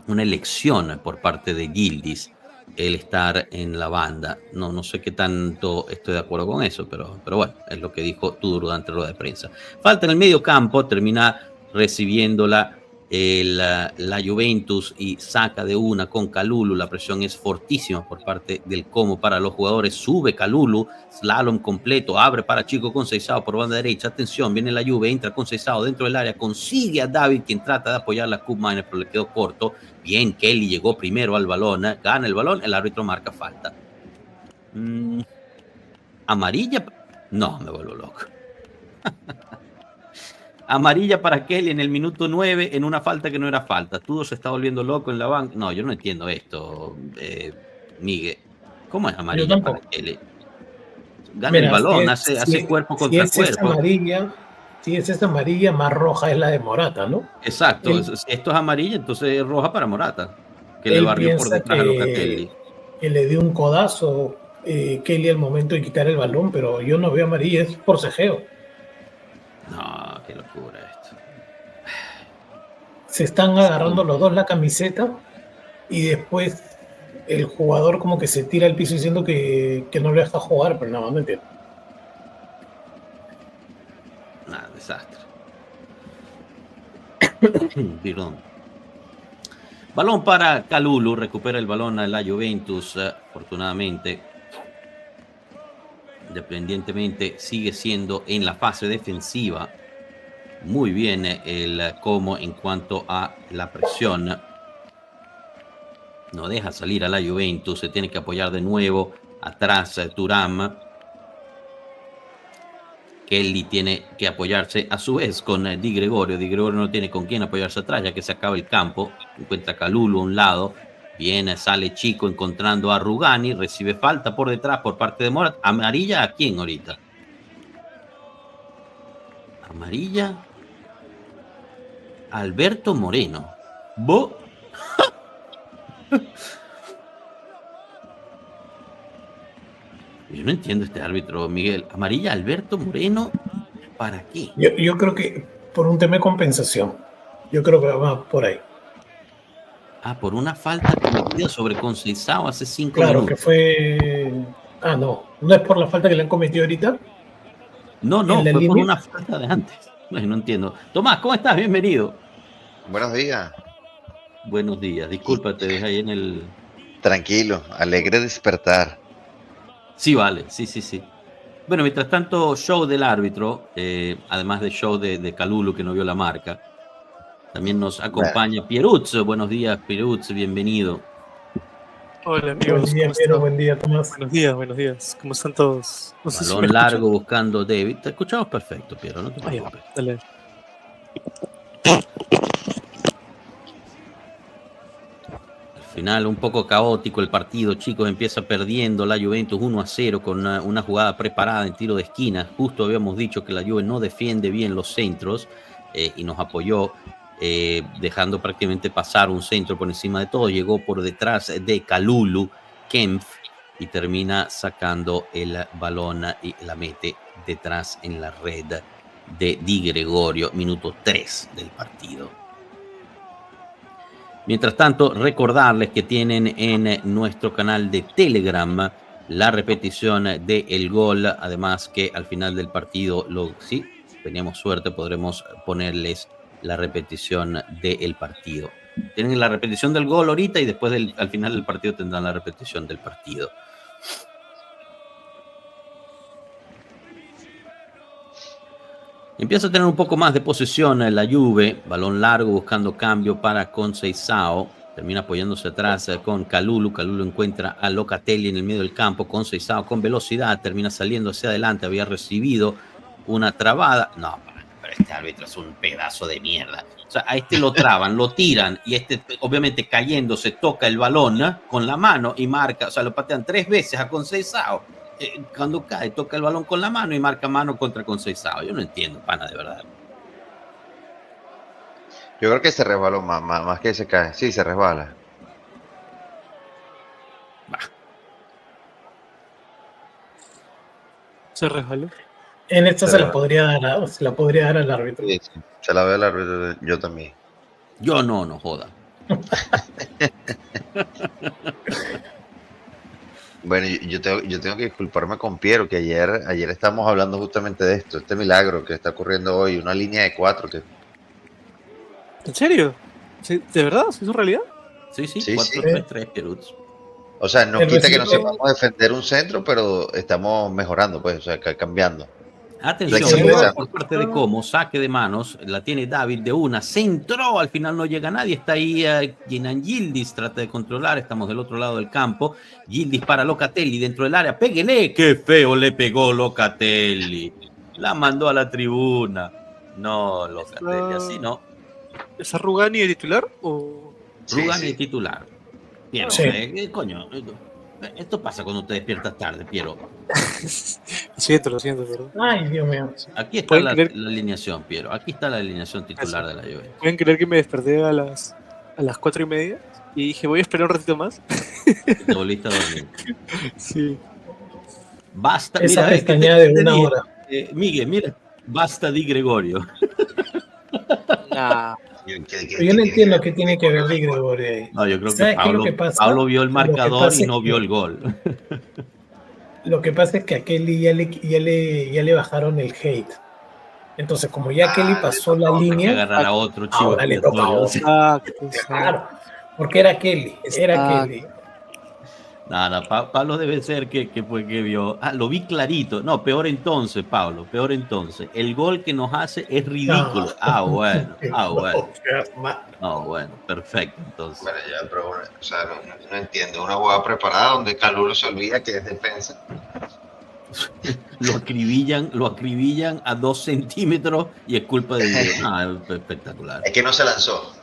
elección por parte de Yildiz el estar en la banda. No sé qué tanto estoy de acuerdo con eso, pero bueno, es lo que dijo Tudor durante la rueda de prensa. Falta en el medio campo, termina recibiéndola la Juventus y saca de una con Kalulu. La presión es fortísima por parte del Como para los jugadores. Sube Kalulu, slalom completo, abre para Chico Conceição por banda derecha. Atención, viene la Juve, entra Conceição dentro del área, consigue a David, quien trata de apoyar la Cup Miner, pero le quedó corto. Bien, Kelly llegó primero al balón, gana el balón, el árbitro marca falta. ¿Amarilla? No, me vuelvo loco. Amarilla para Kelly en el minuto 9 en una falta que no era falta. Todo se está volviendo loco en la banca. No, yo no entiendo esto, Miguel. ¿Cómo es amarilla para Kelly? Gana el balón, hace cuerpo contra cuerpo. Si es esa amarilla, más roja es la de Morata, ¿no? Exacto, si esto es amarilla, entonces es roja para Morata, que le barrió por detrás a Locatelli. Que le dio un codazo Kelly al momento de quitar el balón, pero yo no veo amarilla, es forcejeo. No, qué locura esto. Se están agarrando los dos la camiseta y después el jugador como que se tira al piso diciendo que no le deja jugar, pero no entiendo. Nada, desastre. Perdón. Balón para Kalulu, recupera el balón a la Juventus, afortunadamente. Independientemente, sigue siendo en la fase defensiva. Muy bien el Como en cuanto a la presión. No deja salir a la Juventus, se tiene que apoyar de nuevo. Atrás Thuram. Kelly tiene que apoyarse a su vez con Di Gregorio. Di Gregorio no tiene con quién apoyarse atrás ya que se acaba el campo. Encuentra Kalulu a un lado. Bien, sale Chico encontrando a Rugani. Recibe falta por detrás por parte de Morata. ¿Amarilla a quién ahorita? Amarilla. Alberto Moreno. Yo no entiendo este árbitro, Miguel. Amarilla Alberto Moreno, ¿para qué? Yo creo que por un tema de compensación. Yo creo que va por ahí. Por una falta cometida sobre Conceição hace 5 minutos. Claro que fue... no es por la falta que le han cometido ahorita. No, fue por una falta de antes. No entiendo. Tomás, ¿cómo estás? Bienvenido. Buenos días. Buenos días. Disculpa, te dejé ahí en el... Tranquilo, alegre despertar. Sí, vale, sí. Bueno, mientras tanto, show del árbitro, además del show de Kalulu, que no vio la marca. También nos acompaña Pierutz. Buenos días, Pierutz, bienvenido. Hola, amigos. Buen día, Piero, buen día, Tomás. Buenos días. ¿Cómo están todos? No sé balón si largo buscando David. Te escuchamos perfecto, Piero, no te preocupes. Dale. Al final, un poco caótico el partido, chicos. Empieza perdiendo la Juventus 1-0 con una jugada preparada en tiro de esquina. Justo habíamos dicho que la Juve no defiende bien los centros y nos apoyó. Dejando prácticamente pasar un centro por encima de todo, llegó por detrás de Kalulu, Kempf, y termina sacando el balón y la mete detrás en la red de Di Gregorio, minuto 3 del partido. Mientras tanto, recordarles que tienen en nuestro canal de Telegram la repetición del gol, además que al final del partido, si teníamos suerte, podremos ponerles la repetición del partido. Tienen la repetición del gol ahorita y después al final del partido tendrán la repetición del partido. Empieza a tener un poco más de posesión en la Juve. Balón largo buscando cambio para Conceição. Termina apoyándose atrás con Kalulu. Kalulu encuentra a Locatelli en el medio del campo. Conceição con velocidad termina saliendo hacia adelante. Había recibido una trabada. No, este árbitro es un pedazo de mierda. O sea, a este lo traban, lo tiran y este, obviamente cayéndose, toca el balón con la mano y marca, o sea, lo patean 3 veces a Conceição. Cuando cae, toca el balón con la mano y marca mano contra Conceição. Yo no entiendo, pana, de verdad. Yo creo que se resbaló más que se cae. Sí, se resbala. Bah. Se resbaló. En esta se la Pero- podría dar al árbitro. Sí, sí. Se la ve el árbitro, yo también. Yo no joda. Bueno, yo tengo que disculparme con Piero, que ayer estábamos hablando justamente de esto, este milagro que está ocurriendo hoy, una línea de 4 que ¿En serio? ¿Sí? ¿De verdad? ¿Sí es su realidad? Sí, Sí, 4-3-3, Pierutz. o sea, no El quita que no recibo- sepamos defender un centro, pero estamos mejorando, pues, o sea, cambiando. Atención, Flexibilidad. por parte de Como, saque de manos, la tiene David de una, centró, al final no llega nadie, está ahí Ginan Yildiz, trata de controlar, estamos del otro lado del campo, Yildiz para Locatelli dentro del área, péguele, qué feo le pegó Locatelli, la mandó a la tribuna, no Locatelli, así no, ¿Es Rugani de titular o...? Sí, Rugani sí. titular, Piero, Sí. coño, esto pasa cuando te despiertas tarde, Piero. Lo siento, perdón. Ay, Dios mío. Aquí está ¿Pueden la creer? alineación, Piero, aquí está la alineación titular de la Juventus. ¿Pueden creer que me desperté a las 4:30? Y dije, voy a esperar un ratito más. Te volviste a dormir. Sí. Basta, Esa mira, pestaña de una hora. Miguel, mira, basta di Gregorio. Nah. Pero yo no entiendo qué tiene que ver Di Gregorio ahí. No, yo creo que ¿Sabes qué es Pablo, lo que pasa? Pablo vio el Lo que marcador pasa y es no que- vio el gol. Lo que pasa es que a Kelly ya le bajaron el hate. Entonces, como ya Kelly pasó la Hay que línea, agarrar a otro chivo ahora le toca a expiatorio. otro. Exacto. Claro, porque era Kelly. Era Exacto. Kelly. Nada, Pablo debe ser que fue que vio. Ah, lo vi clarito. No, peor entonces, Pablo, peor entonces. El gol que nos hace es ridículo. No. Bueno. No seas mal. No, bueno, perfecto, entonces. Bueno, ya, pero bueno, o sea, no entiendo. Una jugada preparada donde Calulo se olvida que es defensa. Lo acribillan a 2 centímetros y es culpa de Dios. Ah, espectacular. Es que no se lanzó.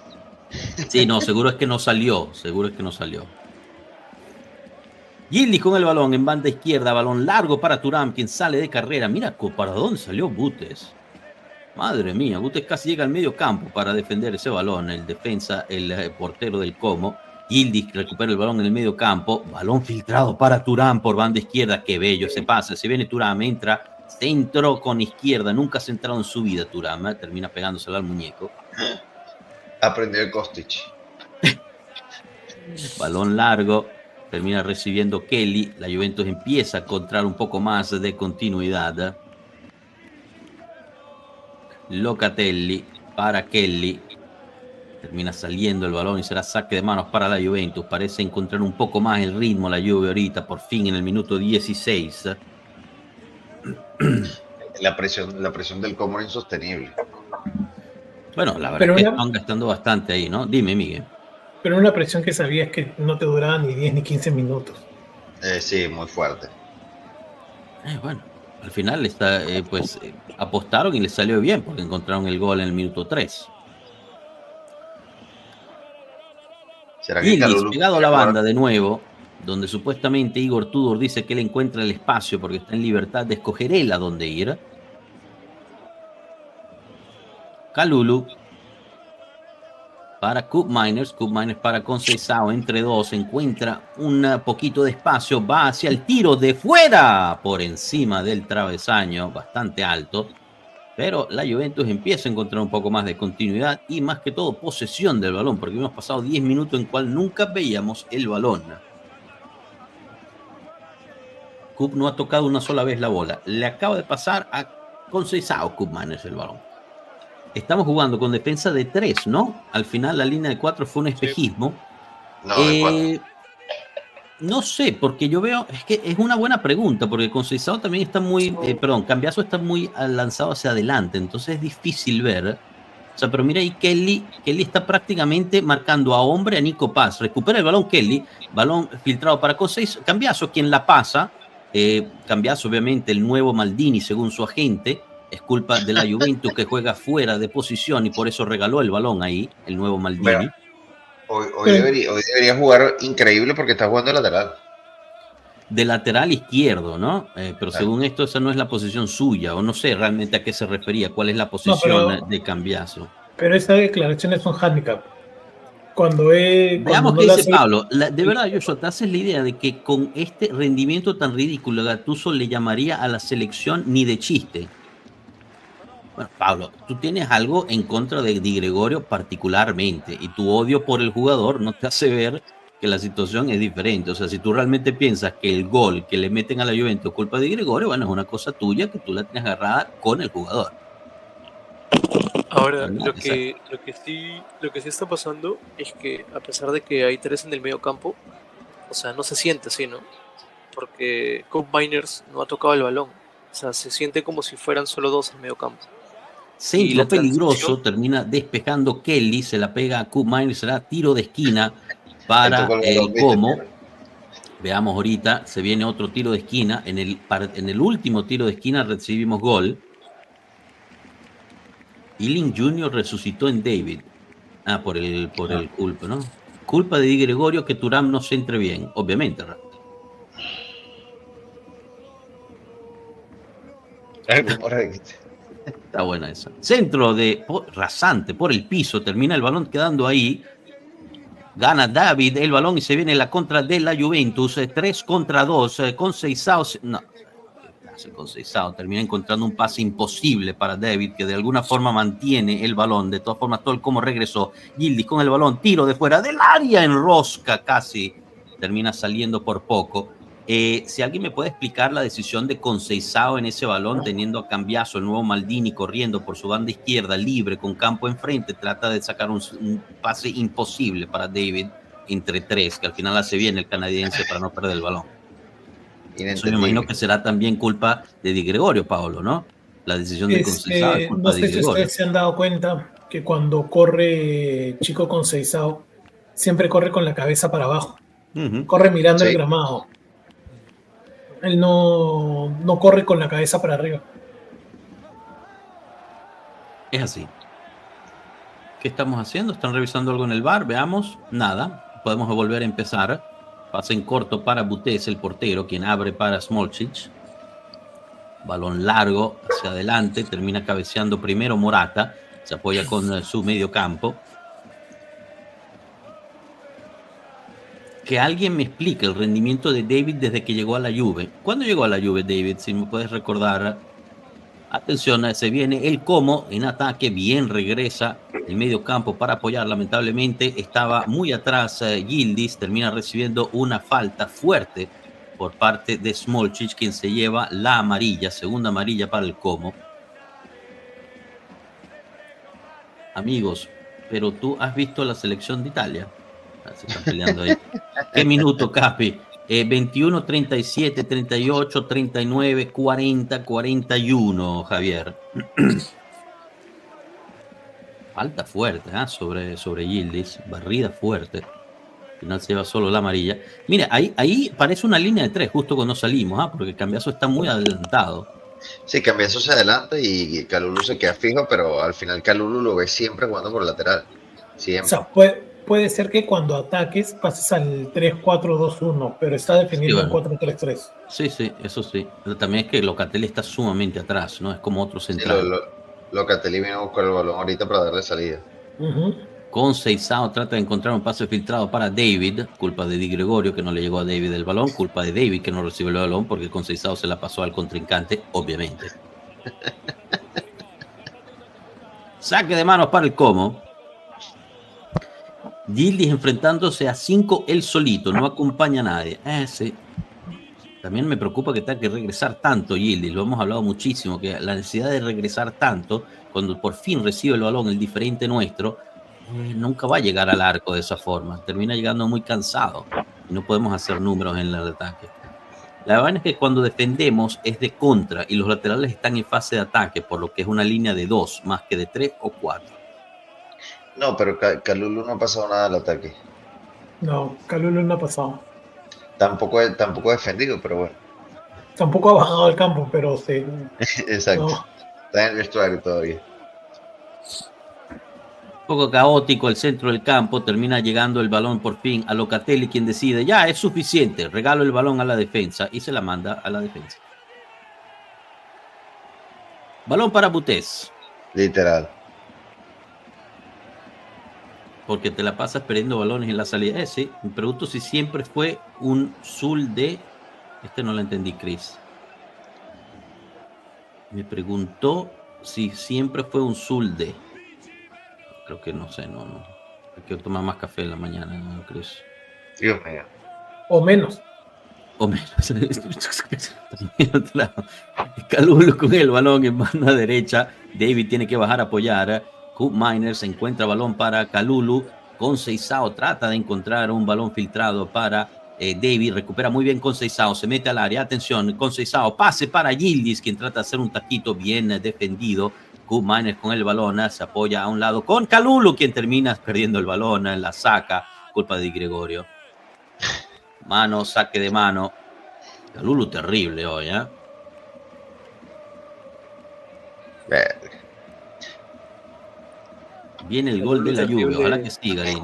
Sí, no, seguro es que no salió. Yildiz con el balón en banda izquierda, balón largo para Thuram, quien sale de carrera. Mira para dónde salió Butes. Madre mía, Butes casi llega al medio campo para defender ese balón. El defensa, el portero del Como. Yildiz recupera el balón en el medio campo. Balón filtrado para Thuram por banda izquierda. Qué bello ese pase. Se viene Thuram, entra, centro con izquierda. Nunca ha centrado en su vida Thuram. Termina pegándosela al muñeco. Aprendió el Kostic. Balón largo, termina recibiendo Kelly. La Juventus empieza a encontrar un poco más de continuidad. Locatelli para Kelly. Termina saliendo el balón y será saque de manos para la Juventus. Parece encontrar un poco más el ritmo la Juve ahorita, por fin en el minuto 16. La presión del Como era insostenible. Bueno, la verdad Pero es que una- están gastando bastante ahí, ¿no? Dime, Miguel. Pero una presión que sabías que no te duraba ni 10 ni 15 minutos. Sí, muy fuerte. Bueno, al final apostaron y les salió bien porque encontraron el gol en el minuto 3. ¿Será que Yildiz Calulo pegado a la banda de nuevo, donde supuestamente Igor Tudor dice que él encuentra el espacio porque está en libertad de escoger él a dónde ir. Kalulu para Cup Miners para Conceição, entre dos, encuentra un poquito de espacio, va hacia el tiro de fuera, por encima del travesaño, bastante alto, pero la Juventus empieza a encontrar un poco más de continuidad y más que todo posesión del balón, porque hemos pasado 10 minutos en cual nunca veíamos el balón. Cup no ha tocado una sola vez la bola, le acaba de pasar a Conceição Cup Miners el balón. Estamos jugando con defensa de 3, ¿no? Al final la línea de 4 fue un espejismo. No, de 4. No sé, porque yo veo, es que es una buena pregunta, porque Conceição también está muy, Cambiaso está muy lanzado hacia adelante, entonces es difícil ver. O sea, pero mira ahí Kelly está prácticamente marcando a hombre a Nico Paz. Recupera el balón Kelly, balón filtrado para Conceição, Cambiaso quien la pasa, Cambiaso obviamente el nuevo Maldini según su agente, Es culpa de la Juventus que juega fuera de posición y por eso regaló el balón ahí, el nuevo Maldini. Bueno, hoy debería jugar increíble porque está jugando lateral. De lateral izquierdo, ¿no? Pero según esto, esa no es la posición suya, o no sé realmente a qué se refería, cuál es la posición de Cambiaso. Pero esa declaración es un handicap. Veamos qué dice Pablo. De verdad, Joshua, te haces la idea de que con este rendimiento tan ridículo, Gattuso le llamaría a la selección ni de chiste. Bueno, Pablo, tú tienes algo en contra de Di Gregorio particularmente, y tu odio por el jugador no te hace ver que la situación es diferente. O sea, si tú realmente piensas que el gol que le meten a la Juventus es culpa de Di Gregorio, bueno, es una cosa tuya que tú la tienes agarrada con el jugador. Ahora, lo que sí está pasando es que a pesar de que hay 3 en el medio campo, o sea, no se siente así, ¿no? Porque Kobe Miners no ha tocado el balón. O sea, se siente como si fueran solo 2 en el medio campo. Centro peligroso, termina despejando Kelly, se la pega a Kobe Miners, será tiro de esquina para el Como. Veamos ahorita, se viene otro tiro de esquina. En el último tiro de esquina recibimos gol. Ealing Jr. resucitó en David. Por el culpa, ¿no? Culpa de Di Gregorio que Thuram no se entre bien, obviamente. Está buena esa. Centro rasante por el piso, termina el balón quedando ahí. Gana David el balón y se viene la contra de la Juventus. 3 contra 2. Conceição. No. Conceição termina encontrando un pase imposible para David, que de alguna forma mantiene el balón. De todas formas, todo el como regresó. Yildiz con el balón, tiro de fuera del área, en rosca casi. Termina saliendo por poco. Si alguien me puede explicar la decisión de Conceição en ese balón, teniendo a Cambiaso, el nuevo Maldini, corriendo por su banda izquierda, libre, con campo enfrente, trata de sacar un pase imposible para David entre 3, que al final hace bien el canadiense para no perder el balón. Eso me imagino que será también culpa de Di Gregorio, Paolo, ¿no? La decisión de Conceição es culpa no de sé Di si Gregorio. ustedes se han dado cuenta que cuando corre Chico Conceição, siempre corre con la cabeza para abajo. Corre mirando el gramado. Él no corre con la cabeza para arriba. Es así. ¿Qué estamos haciendo? ¿Están revisando algo en el VAR? Veamos. Nada. Podemos volver a empezar. Pase en corto para Butés, el portero, quien abre para Smolcic. Balón largo hacia adelante. Termina cabeceando primero Morata. Se apoya con su medio campo. Que alguien me explique el rendimiento de David desde que llegó a la Juve. ¿Cuándo llegó a la Juve, David? Si me puedes recordar. Atención, se viene el Como en ataque. Bien regresa el medio campo para apoyar. Lamentablemente estaba muy atrás Yildiz. Termina recibiendo una falta fuerte por parte de Smolcic, quien se lleva la amarilla. Segunda amarilla para el Como. Amigos, pero tú has visto la selección de Italia. Se están peleando ahí. ¿Qué minuto, Capi? 21, 37, 38, 39, 40, 41, Javier. Falta fuerte sobre Yildiz. Barrida fuerte. Al final se lleva solo la amarilla. Mira, ahí parece una línea de 3 justo cuando salimos, porque Cambiaso está muy adelantado. Sí, Cambiaso se adelanta y Kalulu se queda fijo, pero al final Kalulu lo ve siempre jugando por lateral. Siempre. O sea, puede ser que cuando ataques pases al 3-4-2-1, pero está definido en 4-3-3. Sí, eso sí. Pero también es que Locatelli está sumamente atrás, ¿no? Es como otro central. Sí, Locatelli viene a buscar el balón ahorita para darle salida. Conceição trata de encontrar un pase filtrado para David, culpa de Di Gregorio que no le llegó a David el balón, culpa de David que no recibe el balón porque Conceição se la pasó al contrincante, obviamente. Saque de manos para el Como. Yildiz enfrentándose a 5 él solito, no acompaña a nadie. Sí. También me preocupa que tenga que regresar tanto Yildiz, lo hemos hablado muchísimo, que la necesidad de regresar tanto, cuando por fin recibe el balón el diferente nuestro, nunca va a llegar al arco de esa forma, termina llegando muy cansado y no podemos hacer números en el ataque. La verdad es que cuando defendemos es de contra y los laterales están en fase de ataque, por lo que es una línea de 2 más que de 3 o 4. No, pero Kalulu no ha pasado nada al ataque. No, Kalulu no ha pasado. Tampoco defendido, pero bueno. Tampoco ha bajado al campo, pero sí. Exacto. No. Está en el vestuario todavía. Un poco caótico el centro del campo, termina llegando el balón por fin a Locatelli, quien decide, ya es suficiente, regalo el balón a la defensa y se la manda a la defensa. Balón para Butés. Literal. Porque te la pasas perdiendo balones en la salida. Sí, me pregunto si siempre fue un Zul de... Este no lo entendí, Chris. Me preguntó si siempre fue un Zul de... Creo que no sé, no. Quiero tomar más café en la mañana, ¿no, Chris? Dios mío. O menos. O menos. Kalulu con el balón en banda derecha. David tiene que bajar a apoyar. Koop Miners encuentra balón para Kalulu. Conceição trata de encontrar un balón filtrado para David. Recupera muy bien Conceição. Se mete al área. Atención, Conceição. Pase para Yildiz, quien trata de hacer un taquito bien defendido. Koop Miners con el balón. Se apoya a un lado con Kalulu, quien termina perdiendo el balón. La saca. Culpa de Di Gregorio. Mano, saque de mano. Kalulu terrible hoy, ¿eh? Verga. Viene el gol de la Juve, ojalá que siga ahí.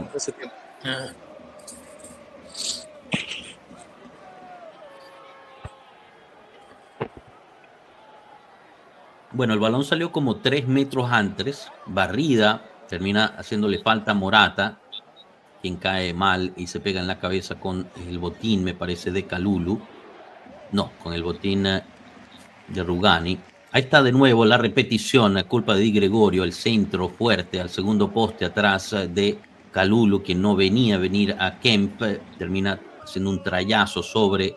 Bueno, el balón salió como 3 metros antes, barrida, termina haciéndole falta a Morata, quien cae mal y se pega en la cabeza con el botín, me parece, de Kalulu. No, con el botín de Rugani. Ahí está de nuevo la repetición, la culpa de Di Gregorio, el centro fuerte al segundo poste atrás de Kalulu, quien no venía a venir a Kemp, termina haciendo un trayazo sobre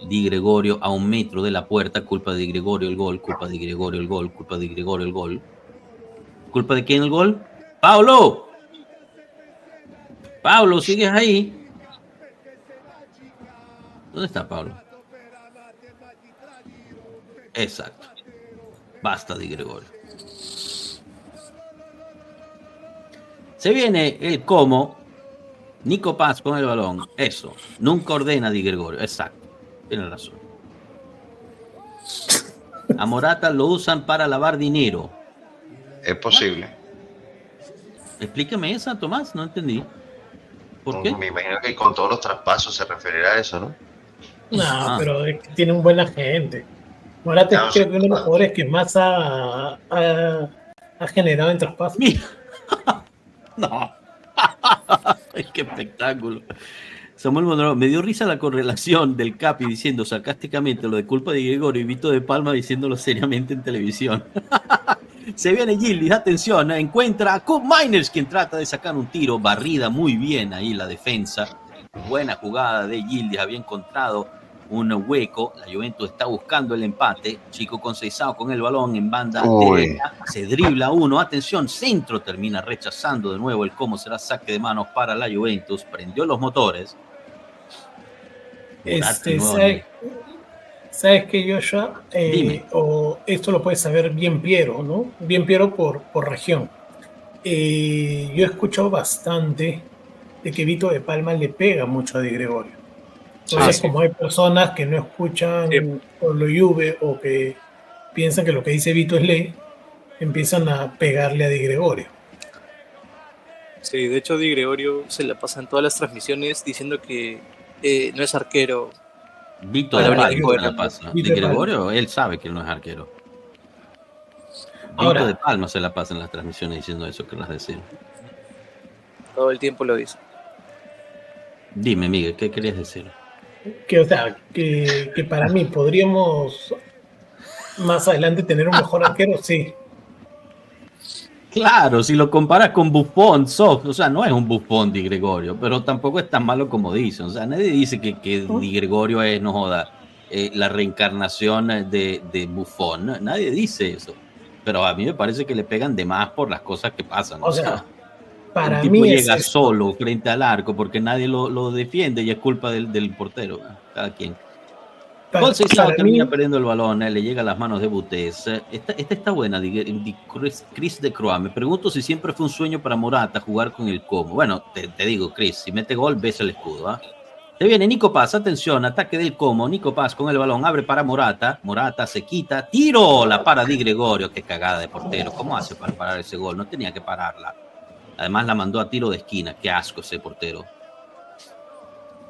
Di Gregorio a 1 metro de la puerta, culpa de Di Gregorio el gol, culpa de Di Gregorio el gol, culpa de Di Gregorio el gol. ¿Culpa de quién el gol? ¡Paulo! Pablo, ¿sigues ahí? ¿Dónde está Pablo? Exacto. Basta Di Gregorio. Se viene el Como. Nico Paz con el balón. Eso. Nunca ordena Di Gregorio. Exacto. Tiene razón. A Morata lo usan para lavar dinero. Es posible. Explícame esa, Tomás. No entendí. ¿Por qué? Me imagino que con todos los traspasos se referirá a eso, ¿no? No, pero es que tiene un buen agente. Morata No, creo que uno de los jugadores que más ha generado en traspasos. Mira. No. Qué espectáculo. Samuel Monroe, me dio risa la correlación del Capi diciendo sarcásticamente lo de culpa de Gregorio y Vito de Palma diciéndolo seriamente en televisión. Se viene Yildiz, atención, encuentra a Koop Miners, quien trata de sacar un tiro, barrida muy bien ahí la defensa. Buena jugada de Yildiz, había encontrado un hueco. La Juventus está buscando el empate. Chico Conceição con el balón en banda derecha. Se dribla uno. Atención, centro. Termina rechazando de nuevo el Como. Será saque de manos para la Juventus. Prendió los motores. ¿Sabes qué, Joshua? O esto lo puede saber bien Piero, ¿no? Bien Piero por región. Yo he escuchado bastante de que Vito de Palma le pega mucho a Di Gregorio. Entonces, como hay personas que no escuchan por lo Juve o que piensan que lo que dice Vito es ley, empiezan a pegarle a Di Gregorio. Sí, de hecho Di Gregorio se la pasa en todas las transmisiones diciendo que no es arquero. Vito de Palma se la pasa. Di Gregorio, él sabe que él no es arquero. Vito de Palma se la pasa en las transmisiones diciendo eso, que las decir. Todo el tiempo lo dice. Dime, Miguel, ¿qué querías decir? Que para mí podríamos más adelante tener un mejor arquero, sí. Claro, si lo comparas con Buffon, o sea, no es un Buffon Di Gregorio, pero tampoco es tan malo como dicen. O sea, nadie dice que Di Gregorio es, no joda, la reencarnación de Buffon. Nadie dice eso. Pero a mí me parece que le pegan de más por las cosas que pasan. O sea, para el tipo mí llega solo frente al arco porque nadie lo defiende y es culpa del portero. Cada quien. Conceição termina perdiendo el balón, le llega a las manos de Butés. Esta está buena, Chris de Croix. Me pregunto si siempre fue un sueño para Morata jugar con el Como. Bueno, te digo, Chris, si mete gol, ves el escudo. Se viene Nico Paz, atención, ataque del Como, Nico Paz con el balón, abre para Morata, Morata se quita, tiro, la para Di Gregorio, qué cagada de portero, ¿cómo hace para parar ese gol? No tenía que pararla, además la mandó a tiro de esquina, qué asco ese portero.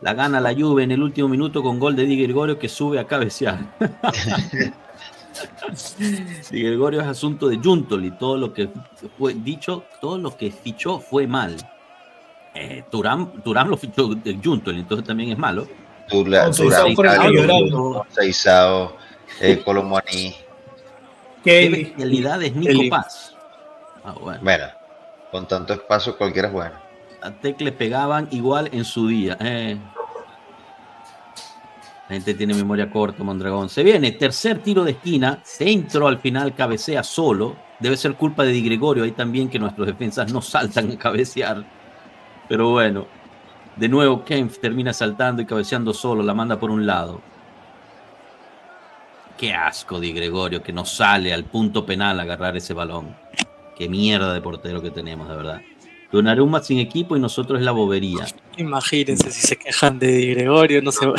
La gana la Juve en el último minuto con gol de Di Gregorio que sube a cabecear. Di Gregorio es asunto de Giuntoli, todo lo que fue dicho, todo lo que fichó fue mal. Thuram lo fichó de Giuntoli, entonces también es malo. Seisao por el que lloraba. Seisao, Colomani. Qué bestialidad es Nico Paz. Bueno, con tanto espacio cualquiera es bueno. A Tec le pegaban igual en su día. La gente tiene memoria corta, Mondragón. Se viene, tercer tiro de esquina, centro al final, cabecea solo. Debe ser culpa de Di Gregorio ahí también que nuestros defensas no saltan a cabecear. Pero bueno, de nuevo Kempf termina saltando y cabeceando solo, la manda por un lado. Qué asco Di Gregorio que no sale al punto penal a agarrar ese balón. Qué mierda de portero que tenemos, de verdad. Donnarumma sin equipo y nosotros es la bobería. Imagínense si se quejan de Di Gregorio, no se va.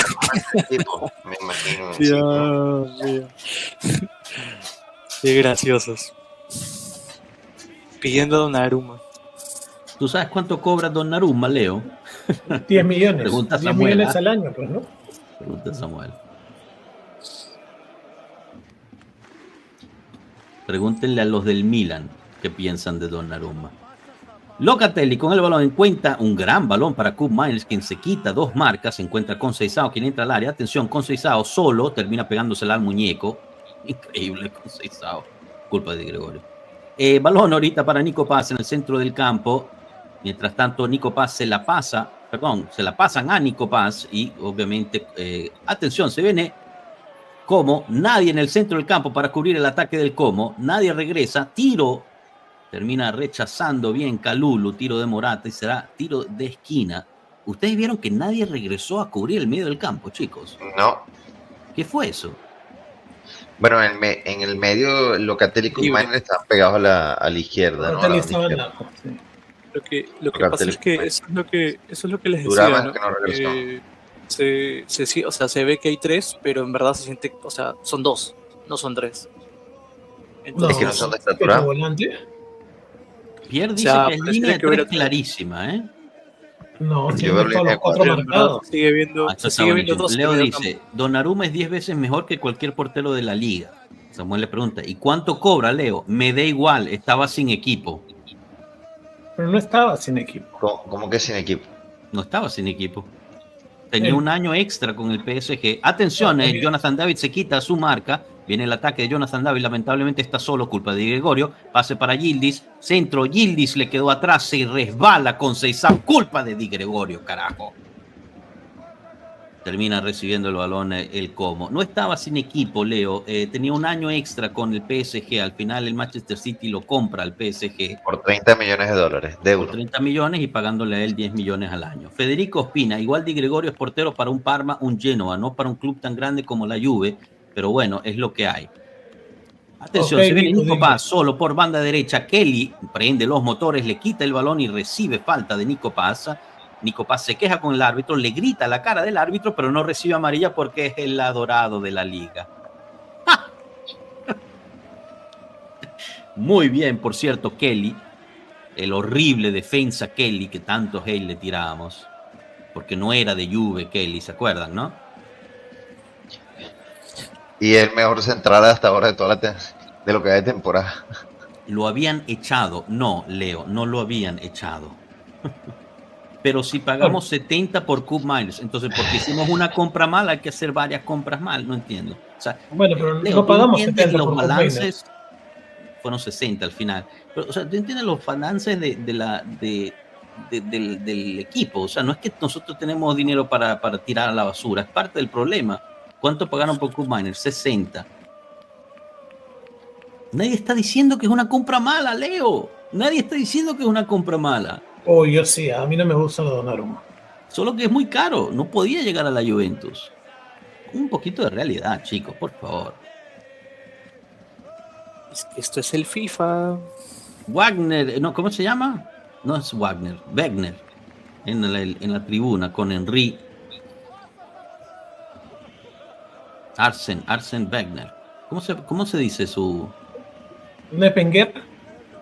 Me imagino. Dios mío. Qué graciosos. Pidiendo a Donnarumma. ¿Tú sabes cuánto cobra Donnarumma, Leo? 10 millones. Pregunta 10 Samuel, millones al año, pues, ¿no? Pregunta Samuel. Pregúntenle a los del Milan qué piensan de Donnarumma. Locatelli con el balón encuentra un gran balón para Koop Miners, quien se quita dos marcas, se encuentra con Seisao, quien entra al área. Atención, con Seisao solo, termina pegándosela al muñeco. Increíble con Seisao. Culpa de Di Gregorio. Balón ahorita para Nico Paz en el centro del campo. Mientras tanto, Nico Paz se la pasan a Nico Paz y obviamente, atención, se viene Como, nadie en el centro del campo para cubrir el ataque del Como, nadie regresa, tiro, termina rechazando bien Kalulu, tiro de Morata y será tiro de esquina. ¿Ustedes vieron que nadie regresó a cubrir el medio del campo, chicos? No. ¿Qué fue eso? Bueno, en el medio Locatelli y Koop Miners estaban pegados a la izquierda, ¿no? Sí. Lo que pasa es que eso es lo que les decía, ¿no? Que no regresó. Se ve que hay tres, pero en verdad se siente, o sea, son dos, no son tres. Entonces, es que no son de estatura. Pierre dice que es línea 3 clarísima, ¿eh? No, yo veo todos los cuatro marcados. Sigue viendo dos. Leo dice, Donnarumma es 10 veces mejor que cualquier portero de la liga. Samuel le pregunta, ¿y cuánto cobra, Leo? Me da igual, estaba sin equipo. Pero no estaba sin equipo. ¿Cómo que sin equipo? No estaba sin equipo. Tenía un año extra con el PSG. Atención, Jonathan David se quita su marca. Viene el ataque de Jonathan David. Lamentablemente está solo, culpa de Di Gregorio. Pase para Yildiz. Centro, Yildiz le quedó atrás. Se resbala con Seisao. Culpa de Di Gregorio, carajo. Termina recibiendo el balón el Como. No estaba sin equipo, Leo. Tenía un año extra con el PSG. Al final el Manchester City lo compra al PSG. Por 30 millones de dólares, de euros. Por 30 millones y pagándole a él 10 millones al año. Federico Ospina, igual Di Gregorio es portero para un Parma, un Genoa, no para un club tan grande como la Juve, pero bueno, es lo que hay. Atención, se viene Nico Paz solo por banda derecha. Kelly prende los motores, le quita el balón y recibe falta de Nico Paz. Nico Paz se queja con el árbitro, le grita a la cara del árbitro, pero no recibe amarilla porque es el adorado de la liga. ¡Ja! Muy bien, por cierto, Kelly, el horrible defensa Kelly que tanto hate le tirábamos, porque no era de Juve Kelly, ¿se acuerdan, no? Y el mejor central hasta ahora de lo que hay de temporada. Lo habían echado. No, Leo, no lo habían echado. Pero si pagamos 70 por Koop Miners, entonces porque hicimos una compra mal hay que hacer varias compras mal, no entiendo. O sea, bueno, pero Leo, no pagamos 70 los balances fueron 60 al final. Pero, o sea, tú entiendes los balances del equipo. O sea, no es que nosotros tenemos dinero para tirar a la basura, es parte del problema. ¿Cuánto pagaron por Koop Miners? 60. Nadie está diciendo que es una compra mala, Leo. Nadie está diciendo que es una compra mala. Oh, yo sí, a mí no me gusta Donnarumma. Solo que es muy caro, no podía llegar a la Juventus. Un poquito de realidad, chicos, por favor. Es que esto es el FIFA. Wagner, no, ¿cómo se llama? No es Wagner, Wegner. En la tribuna con Henry. Arsen Wegener. ¿Cómo se dice su...? Neppenger.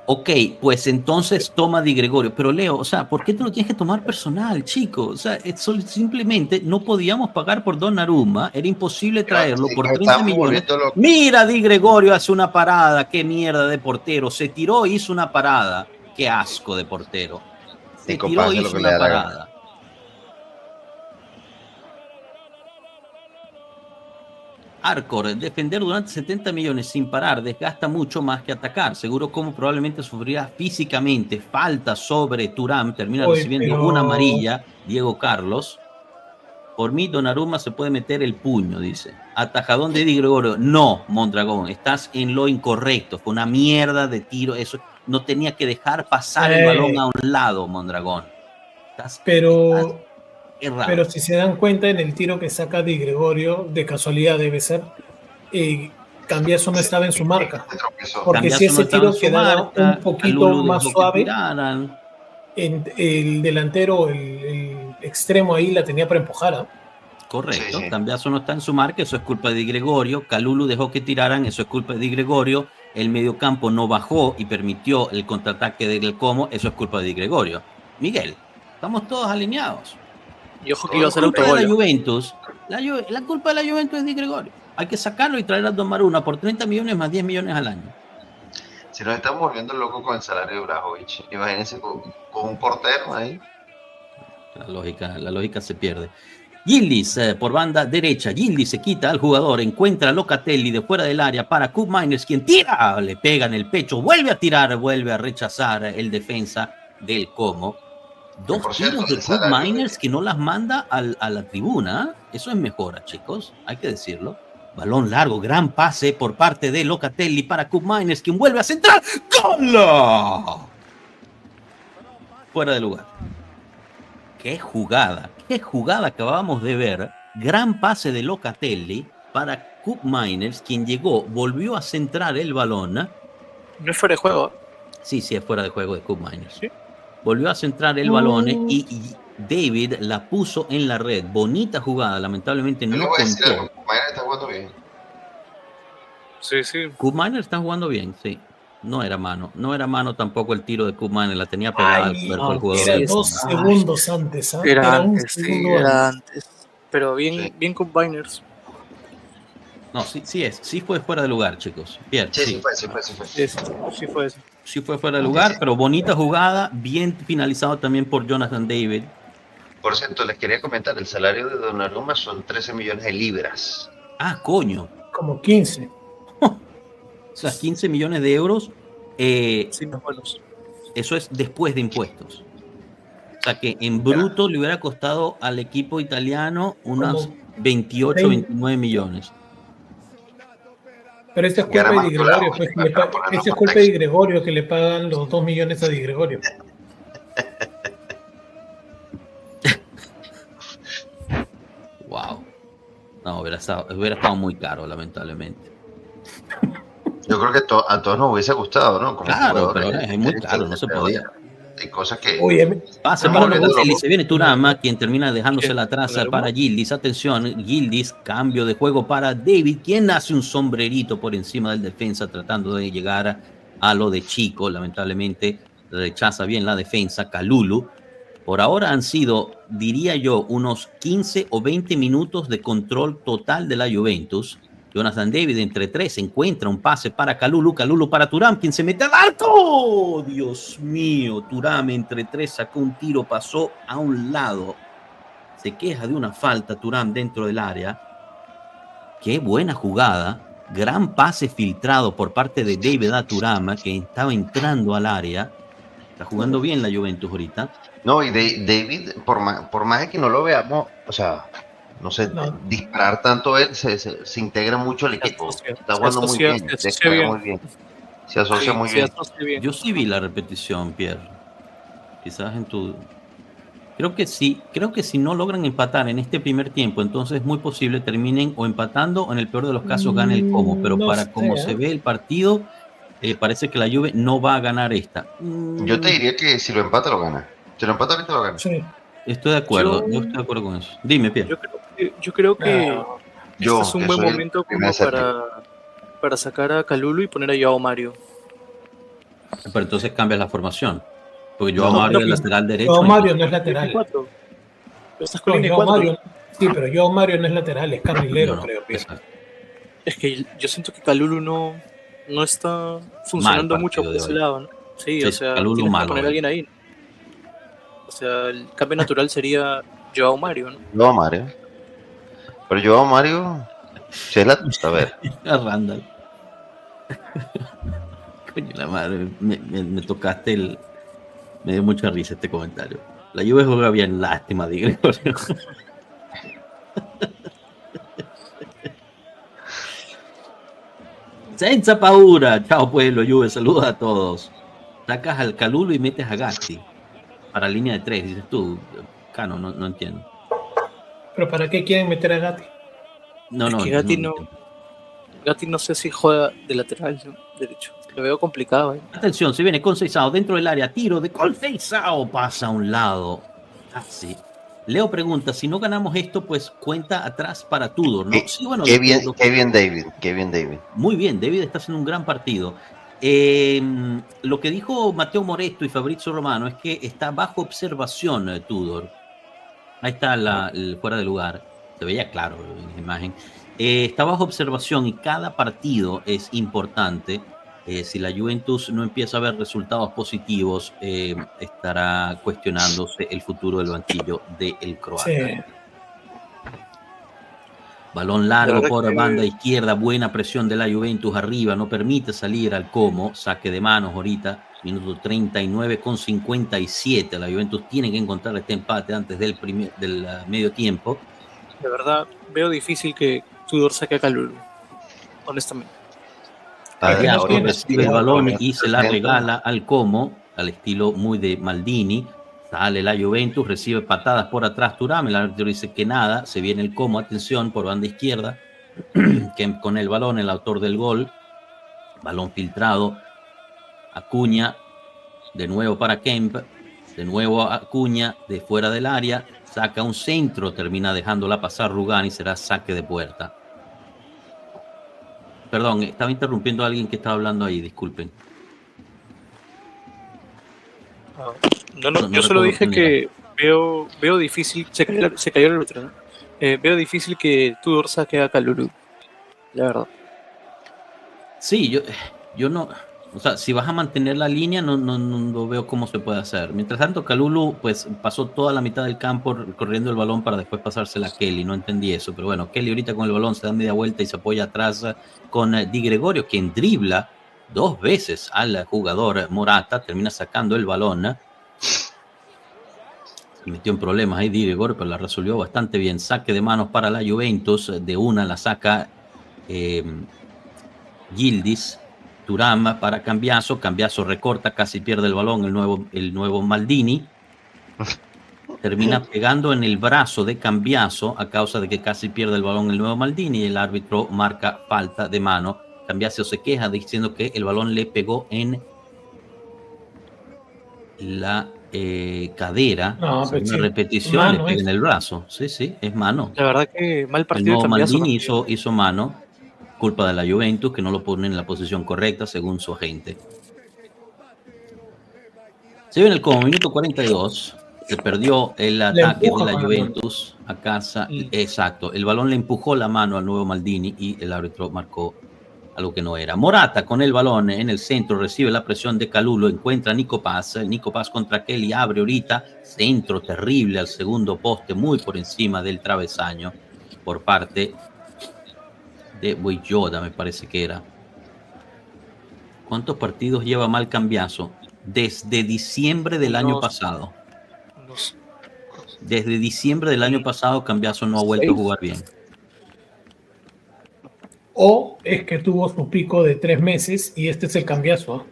Ok, pues entonces toma Di Gregorio. Pero Leo, o sea, ¿por qué te lo tienes que tomar personal, chico? O sea, simplemente no podíamos pagar por Donnarumma, era imposible traerlo por 30 millones. Mira, Di Gregorio hace una parada, qué mierda de portero. Se tiró, hizo una parada. Qué asco de portero. Se tiró, hizo una parada. Arcor, defender durante 70 millones sin parar desgasta mucho más que atacar. Seguro como probablemente sufrirá físicamente. Falta sobre Thuram, termina recibiendo una amarilla. Diego Carlos. Por mí, Donnarumma se puede meter el puño, dice. Atajadón de Di Gregorio. No, Mondragón, estás en lo incorrecto. Fue una mierda de tiro. Eso no tenía que dejar pasar el balón a un lado, Mondragón. Pero si se dan cuenta, en el tiro que saca Di Gregorio, de casualidad debe ser, Cambiaso no estaba en su marca. Porque Cambiaso si ese no tiro quedaba un poquito más suave, el delantero, el extremo ahí la tenía para empujar. Correcto, sí. Cambiaso no está en su marca, eso es culpa de Di Gregorio. Kalulu dejó que tiraran, eso es culpa de Di Gregorio. El mediocampo no bajó y permitió el contraataque del Como, eso es culpa de Di Gregorio. Miguel, estamos todos alineados. Y ojo que iba a ser la culpa de la Juventus, la culpa de la Juventus es Di Gregorio. Hay que sacarlo y traer a Donnarumma por 30 millones más 10 millones al año. Si nos estamos volviendo locos con el salario de Vlahovic, imagínense con un portero ahí. La lógica se pierde. Yildiz por banda derecha. Yildiz se quita al jugador, encuentra a Locatelli de fuera del área para Koop Meiners, quien tira, le pega en el pecho, vuelve a tirar, vuelve a rechazar el defensa del Como. Dos tiros de Koop Meiners que no las manda a la tribuna. Eso es mejora, chicos, hay que decirlo. Balón largo, gran pase por parte de Locatelli para Koop Meiners, quien vuelve a centrar. ¡Gol! Fuera de lugar. Qué jugada acabamos de ver. Gran pase de Locatelli para Koop Meiners, quien llegó, volvió a centrar el balón. No es fuera de juego. Sí, es fuera de juego de Koop Meiners. ¿Sí? Volvió a centrar el balón y David la puso en la red. Bonita jugada, lamentablemente no contó. Koop Meiners está jugando bien. Sí. Koop Meiners está jugando bien, sí. No era mano tampoco el tiro de Koop Meiners, la tenía pegada al cuerpo del jugador. Era 2 segundos antes, ¿eh? Era antes. Pero bien con Meiners. No, sí fue fuera de lugar, chicos. Pierre, sí fue. Sí fue fuera de lugar, pero bonita jugada, bien finalizado también por Jonathan David. Por cierto, les quería comentar, el salario de Donnarumma son 13 millones de libras. Ah, coño. Como 15. O sea, 15 millones de euros. Sí, más buenos. Eso es después de impuestos. O sea que en bruto le hubiera costado al equipo italiano unos 28, 29 millones. Pero esta es culpa de Di Gregorio. Esta es culpa de Di Gregorio, que le pagan los 2 millones a Di Gregorio. Wow. No, hubiera estado muy caro, lamentablemente. Yo creo que a todos nos hubiese gustado, ¿no? Como claro, pero es muy caro, no se podía. Hay cosas que... Pase para Locatelli, se viene Thuram, quien termina dejándose la traza para Yildiz. Atención, Yildiz, cambio de juego para David, quien hace un sombrerito por encima del defensa tratando de llegar a lo de Chico. Lamentablemente rechaza bien la defensa, Kalulu. Por ahora han sido, diría yo, unos 15 o 20 minutos de control total de la Juventus. Jonathan David entre tres encuentra un pase para Kalulu para Thuram, quien se mete al arco. Dios mío, Thuram entre tres sacó un tiro, pasó a un lado. Se queja de una falta Thuram dentro del área. Qué buena jugada. Gran pase filtrado por parte de David a Thuram, que estaba entrando al área. Está jugando bien la Juventus ahorita. No, y David, por más de que no lo veamos, o sea... No sé, disparar tanto él, se integra mucho al equipo. Está jugando muy bien, se asocia muy bien. Yo sí vi la repetición, Pierre. Quizás en tu... Creo que si no logran empatar en este primer tiempo, entonces es muy posible terminen o empatando o en el peor de los casos gane el Como. Pero como se ve el partido, parece que la Juve no va a ganar esta. Yo te diría que si lo empata, lo gana. Si lo empata, ahorita lo gana. Sí. Estoy de acuerdo, yo estoy de acuerdo con eso. Dime, Pierre. Yo creo que Este es un buen momento como para sacar a Kalulu y poner a Joao Mario. Pero entonces cambias la formación. Porque Joao Mario es lateral derecho. Joao Mario no es lateral. Estás con línea 4. Mario, sí, pero Joao Mario no es lateral, es carrilero, creo. Es que yo siento que Kalulu no está funcionando mucho por ese lado, ¿no? Sí, o sea, Kalulu tienes malo, que poner a alguien ahí. O sea, el cambio natural sería Joao Mario, ¿no? Joao Mario. Pero Joao Mario... a ver. A Randall. Coño, la madre, me tocaste me dio mucha risa este comentario. La Juve juega bien, lástima, Di Gregorio. Senza paura. Chao pueblo, Juve, saludos a todos. Sacas al Kalulu y metes a Gatti para línea de 3, dices tú. Cano, no entiendo. ¿Pero para qué quieren meter a Gatti? Es que Gatti no sé si juega de lateral, ¿no? Derecho. Lo veo complicado. Atención, se viene Conceição dentro del área. Tiro de Conceição. Pasa a un lado. Casi. Leo pregunta, si no ganamos esto, pues cuenta atrás para Tudor, ¿no? Sí, bueno, qué bien David. Muy bien, David está haciendo un gran partido. Lo que dijo Mateo Moretto y Fabrizio Romano es que está bajo observación Tudor. Ahí está el fuera de lugar. Se veía claro en la imagen. Está bajo observación y cada partido es importante. Si la Juventus no empieza a ver resultados positivos, estará cuestionándose el futuro del banquillo del croata. Sí. Balón largo por banda izquierda, buena presión de la Juventus arriba, no permite salir al Como, saque de manos ahorita, minuto 39 con 57. La Juventus tiene que encontrar este empate antes del medio tiempo. De verdad, veo difícil que Tudor saque a Kalulu, honestamente. Ahora recibe el balón y se la regala al Como, al estilo muy de Maldini. Sale la Juventus, recibe patadas por atrás Thuram, el árbitro dice que nada, se viene el Como, atención, por banda izquierda, que con el balón, el autor del gol, balón filtrado, Acuña, de nuevo para Kemp, de nuevo Acuña, de fuera del área, saca un centro, termina dejándola pasar Rugani, será saque de puerta. Perdón, estaba interrumpiendo a alguien que estaba hablando ahí, disculpen. Yo solo dije que veo difícil, se cayó el otro, ¿no? Veo difícil que Tudor saque a Kalulu, la verdad. Sí, yo no, o sea, si vas a mantener la línea, no veo cómo se puede hacer. Mientras tanto, Kalulu pues pasó toda la mitad del campo corriendo el balón para después pasársela a Kelly, no entendí eso, pero bueno, Kelly ahorita con el balón se da media vuelta y se apoya atrás con Di Gregorio, quien dribla 2 veces al jugador Morata, termina sacando el balón. Se metió en problemas ahí Di Gregorio, pero la resolvió bastante bien. Saque de manos para la Juventus, de una la saca Yildiz. Thuram para Cambiaso recorta, casi pierde el balón el nuevo Maldini. Termina pegando en el brazo de Cambiaso a causa de que casi pierde el balón el nuevo Maldini y el árbitro marca falta de mano. Cambiaso se queja diciendo que el balón le pegó en la cadera. Una repetición, le pega en el brazo. Sí, es mano. La verdad que mal partido. El nuevo Maldini hizo mano. Culpa de la Juventus, que no lo ponen en la posición correcta según su agente. Se viene el Como, minuto 42. Se perdió el ataque de la Juventus a casa. Exacto, el balón le empujó la mano al nuevo Maldini y el árbitro marcó algo que no era. Morata con el balón en el centro, recibe la presión de Kalulu, encuentra a Nico Paz contra Kelly, abre ahorita, centro terrible al segundo poste, muy por encima del travesaño por parte de Boyoda, me parece que era. ¿Cuántos partidos lleva mal Cambiaso? Desde diciembre del año pasado. Desde diciembre del año pasado Cambiaso no ha vuelto a jugar bien. O es que tuvo su pico de 3 meses y este es el Cambiaso.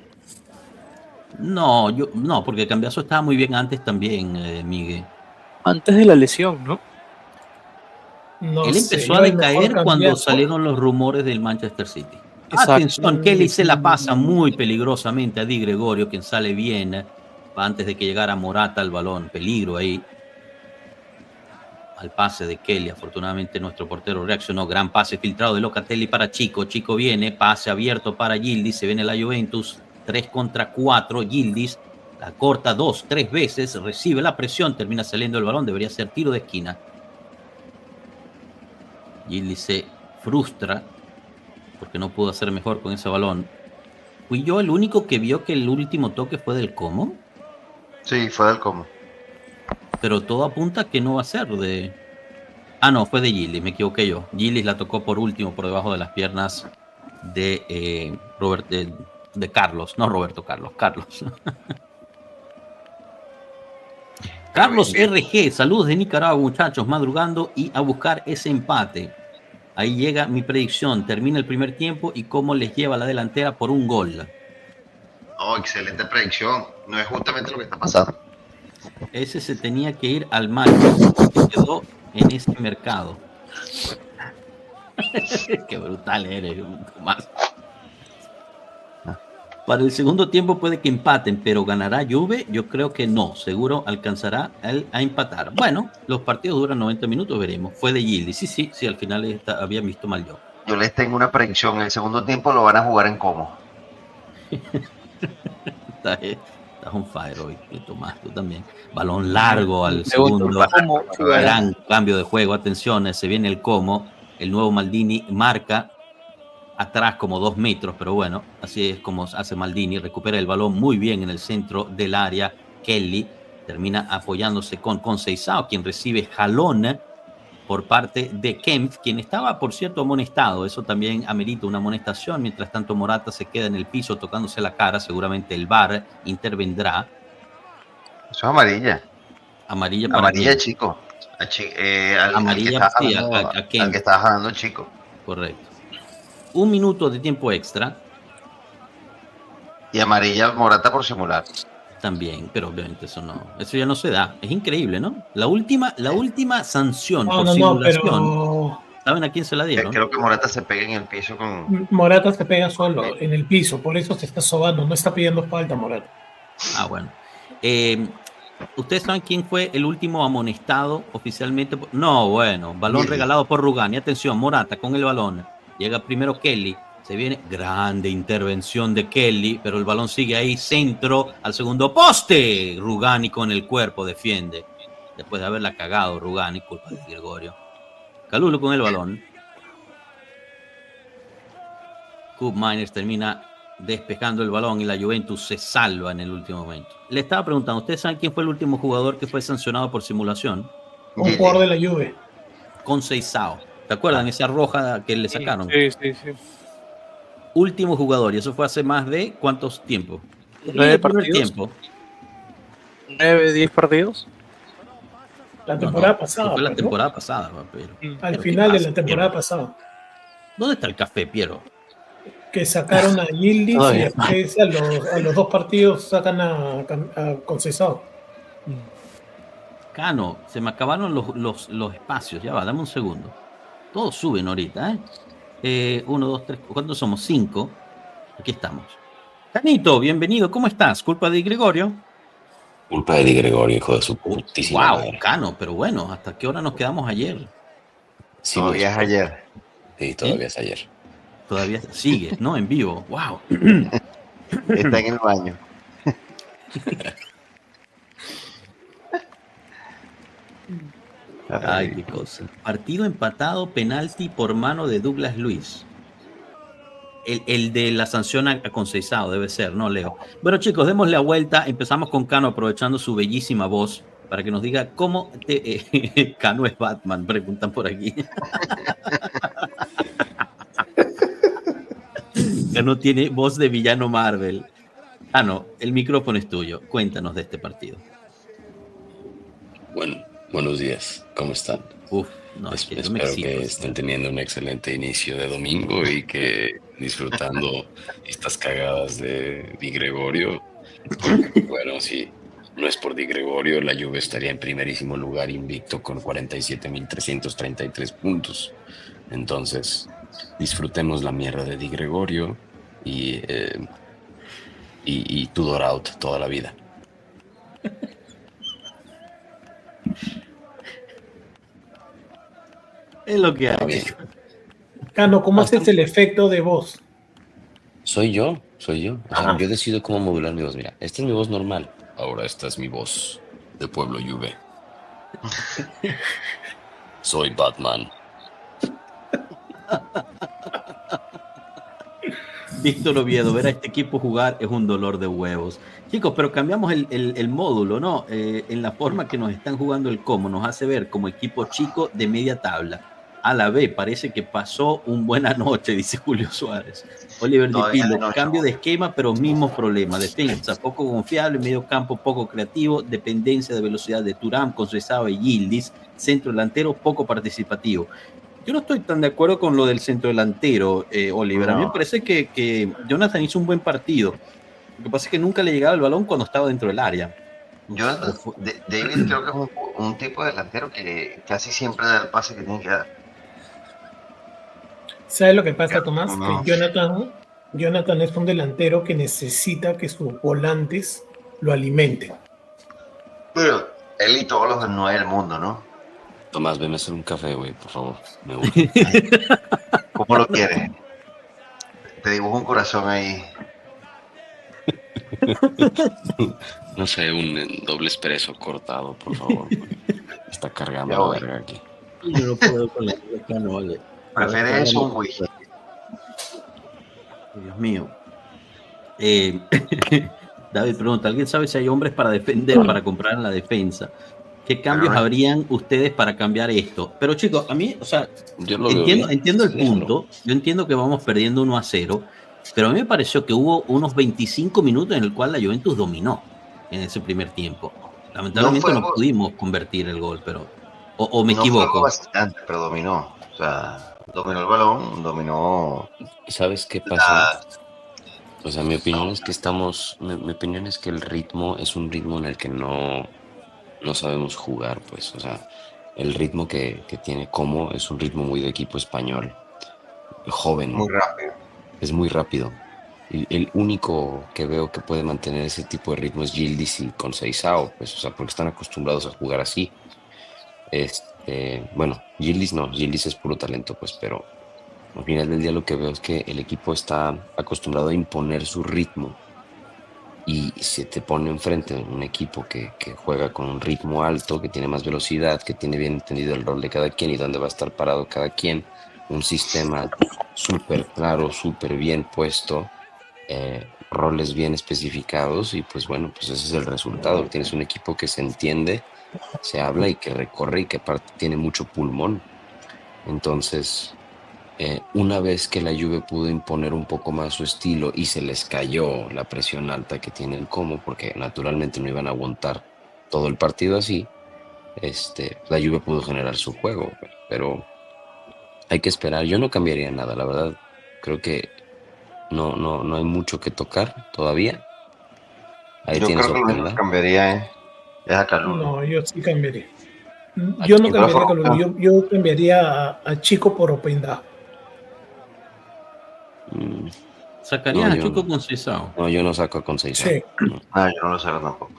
No, porque Cambiaso estaba muy bien antes también, Miguel. Antes de la lesión, ¿no? Él empezó a decaer cuando salieron los rumores del Manchester City. Exacto. Atención, Kelly se la pasa muy peligrosamente a Di Gregorio, quien sale bien antes de que llegara Morata al balón. Peligro ahí. al pase de Kelly. Afortunadamente nuestro portero reaccionó. Gran pase filtrado de Locatelli para Chico. Chico viene, pase abierto para Yildiz. Se viene la Juventus. 3 contra 4. Yildiz la corta 2, 3 veces. Recibe la presión. Termina saliendo el balón. Debería ser tiro de esquina. Yildiz se frustra porque no pudo hacer mejor con ese balón. ¿Fui yo el único que vio que el último toque fue del Como? Sí, fue del Como. Pero todo apunta a que no va a ser de... Ah, no, fue de Yildiz, me equivoqué yo. Yildiz la tocó por último, por debajo de las piernas de de Carlos. No Roberto Carlos, Carlos. Carlos RG, saludos de Nicaragua, muchachos, madrugando y a buscar ese empate. Ahí llega mi predicción. Termina el primer tiempo y cómo les lleva la delantera por un gol. Oh, excelente predicción. No es justamente lo que está pasando. Ese se tenía que ir al mal. Quedó en ese mercado. Qué brutal eres, Tomás. Para el segundo tiempo puede que empaten, pero ¿ganará Juve? Yo creo que no. Seguro alcanzará él a empatar. Bueno, los partidos duran 90 minutos, veremos. Fue de Yildiz. Sí, al final había visto mal yo. Yo les tengo una predicción. El segundo tiempo lo van a jugar en Como. Estás on fire hoy, Tomás, tú también. Balón largo al segundo. Gran cambio de juego. Atención, se viene el Como. El nuevo Maldini marca atrás como 2 metros, pero bueno, así es como hace Maldini. Recupera el balón muy bien en el centro del área. Kelly termina apoyándose con Conceição, quien recibe jalón por parte de Kempf, quien estaba, por cierto, amonestado. Eso también amerita una amonestación. Mientras tanto, Morata se queda en el piso tocándose la cara. Seguramente el VAR intervendrá. Eso es amarilla. Amarilla para amarilla, chico. Amarilla, sí, al que estaba jalando el chico. Correcto. 1 minuto de tiempo extra. Y amarilla Morata por simular. También, pero obviamente eso ya no se da. Es increíble, ¿no? La última sanción por simulación. Pero... ¿Saben a quién se la dieron? Creo que Morata se pega en el piso con... Morata se pega solo en el piso, por eso se está sobando, no está pidiendo falta Morata. Ah, bueno. ¿Ustedes saben quién fue el último amonestado oficialmente? No, bueno, balón regalado por Rugani. Atención, Morata con el balón. Llega primero Kelly. Se viene grande intervención de Kelly, pero el balón sigue ahí, centro al segundo poste. Rugani con el cuerpo defiende. Después de haberla cagado Rugani, culpa de Gregorio. Kalulu con el balón. Koop Miners termina despejando el balón y la Juventus se salva en el último momento. Le estaba preguntando, ¿ustedes saben quién fue el último jugador que fue sancionado por simulación? Un jugador de la Juve. Conceição. ¿Te acuerdan esa roja que le sacaron? Sí. Último jugador, y eso fue hace más de ¿cuántos tiempos? 9 partidos. 9, 10 partidos. La temporada pasada. Fue la temporada pasada, Piero. Al final de la temporada pasada. ¿Dónde está el café, Piero? Que sacaron a Yildiz y después a los 2 partidos sacan a Conceição. Cano, se me acabaron los espacios. Ya va, dame un segundo. Todos suben ahorita, 1, 2, 3, ¿cuántos somos? 5. Aquí estamos. Canito, bienvenido, ¿cómo estás? ¿Culpa de Gregorio? Culpa de Di Gregorio, hijo de su putísima wow, madre. Cano, pero bueno, ¿hasta qué hora nos quedamos ayer? Sí, todavía es ayer. Sí, todavía es ayer. Todavía sigue, ¿no? En vivo, wow. Está en el baño. Ay, qué cosa. Partido empatado, penalti por mano de Douglas Luiz. El de la sanción a Conceição debe ser, ¿no, Leo? Bueno, chicos, démosle la vuelta. Empezamos con Cano, aprovechando su bellísima voz, para que nos diga cómo Cano es Batman, preguntan por aquí. Cano tiene voz de villano Marvel. Cano, el micrófono es tuyo. Cuéntanos de este partido. Bueno, buenos días. ¿Cómo están? Espero que estén teniendo un excelente inicio de domingo y que disfrutando estas cagadas de Di Gregorio. Bueno, si no es por Di Gregorio, la Juve estaría en primerísimo lugar invicto con 47.333 puntos. Entonces, disfrutemos la mierda de Di Gregorio y Tudor out toda la vida. Es lo que hay. Cano, ¿cómo haces el efecto de voz? Soy yo. O sea, yo decido cómo modular mi voz. Mira, esta es mi voz normal. Ahora esta es mi voz de Pueblo Juve. Soy Batman. Víctor Oviedo, ver a este equipo jugar es un dolor de huevos. Chicos, pero cambiamos el módulo, ¿no? En la forma que nos están jugando el Como, nos hace ver como equipo chico de media tabla. A la B, parece que pasó un buena noche, dice Julio Suárez. Oliver Di Pilo, cambio de esquema, pero mismos problemas. Defensa, poco confiable, medio campo, poco creativo, dependencia de velocidad de Thuram, Conceição y Yildiz, centro delantero, poco participativo. Yo no estoy tan de acuerdo con lo del centro delantero, Oliver. A mí me parece que Jonathan hizo un buen partido. Lo que pasa es que nunca le llegaba el balón cuando estaba dentro del área. David creo que es un tipo de delantero que casi siempre da el pase que tiene que dar. ¿Sabes lo que pasa, Tomás? Que Jonathan es un delantero que necesita que sus volantes lo alimenten. Pero él y todos los 9 del mundo, ¿no? Tomás, ven a hacer un café, güey, por favor. Me ¿Cómo lo quieres? Te dibujo un corazón ahí. No sé, un doble expreso cortado, por favor. Está cargando la verga aquí. Yo no puedo con la no. ¿Prefieres eso, güey? Dios mío. David pregunta, ¿alguien sabe si hay hombres para defender, para comprar en la defensa? ¿Qué cambios habrían ustedes para cambiar esto? Pero chicos, a mí, o sea, entiendo el punto. Yo entiendo que vamos perdiendo 1-0, pero a mí me pareció que hubo unos 25 minutos en el cual la Juventus dominó en ese primer tiempo. Lamentablemente no pudimos convertir el gol, pero o me equivoco. Fue bastante, pero dominó. O sea, dominó el balón, dominó. ¿Sabes qué pasa? O sea, mi opinión es que el ritmo es un ritmo en el que no sabemos jugar, pues. O sea, el ritmo que tiene Como es un ritmo muy de equipo español, joven. Muy rápido. Es muy rápido. Y el único que veo que puede mantener ese tipo de ritmo es Yildiz y Conceição, pues, o sea, porque están acostumbrados a jugar así. Bueno, Yildiz es puro talento, pues, pero al final del día lo que veo es que el equipo está acostumbrado a imponer su ritmo. Y se te pone enfrente un equipo que juega con un ritmo alto, que tiene más velocidad, que tiene bien entendido el rol de cada quien y dónde va a estar parado cada quien, un sistema súper claro, súper bien puesto, roles bien especificados y pues bueno, pues ese es el resultado. Tienes un equipo que se entiende, se habla y que recorre y que aparte tiene mucho pulmón. Entonces, una vez que la Juve pudo imponer un poco más su estilo y se les cayó la presión alta que tiene el Como, porque naturalmente no iban a aguantar todo el partido así, la Juve pudo generar su juego, pero hay que esperar. Yo no cambiaría nada, la verdad. Creo que no hay mucho que tocar todavía. Ahí yo tienes creo que lo único que cambiaría es a Kalulu. No, yo sí cambiaría. Yo no cambiaría a Kalulu, yo cambiaría a Chico por Openda. ¿Sacarías a Chico Conceição? No, yo no saco a Conceição. Sí. Yo no lo saco tampoco.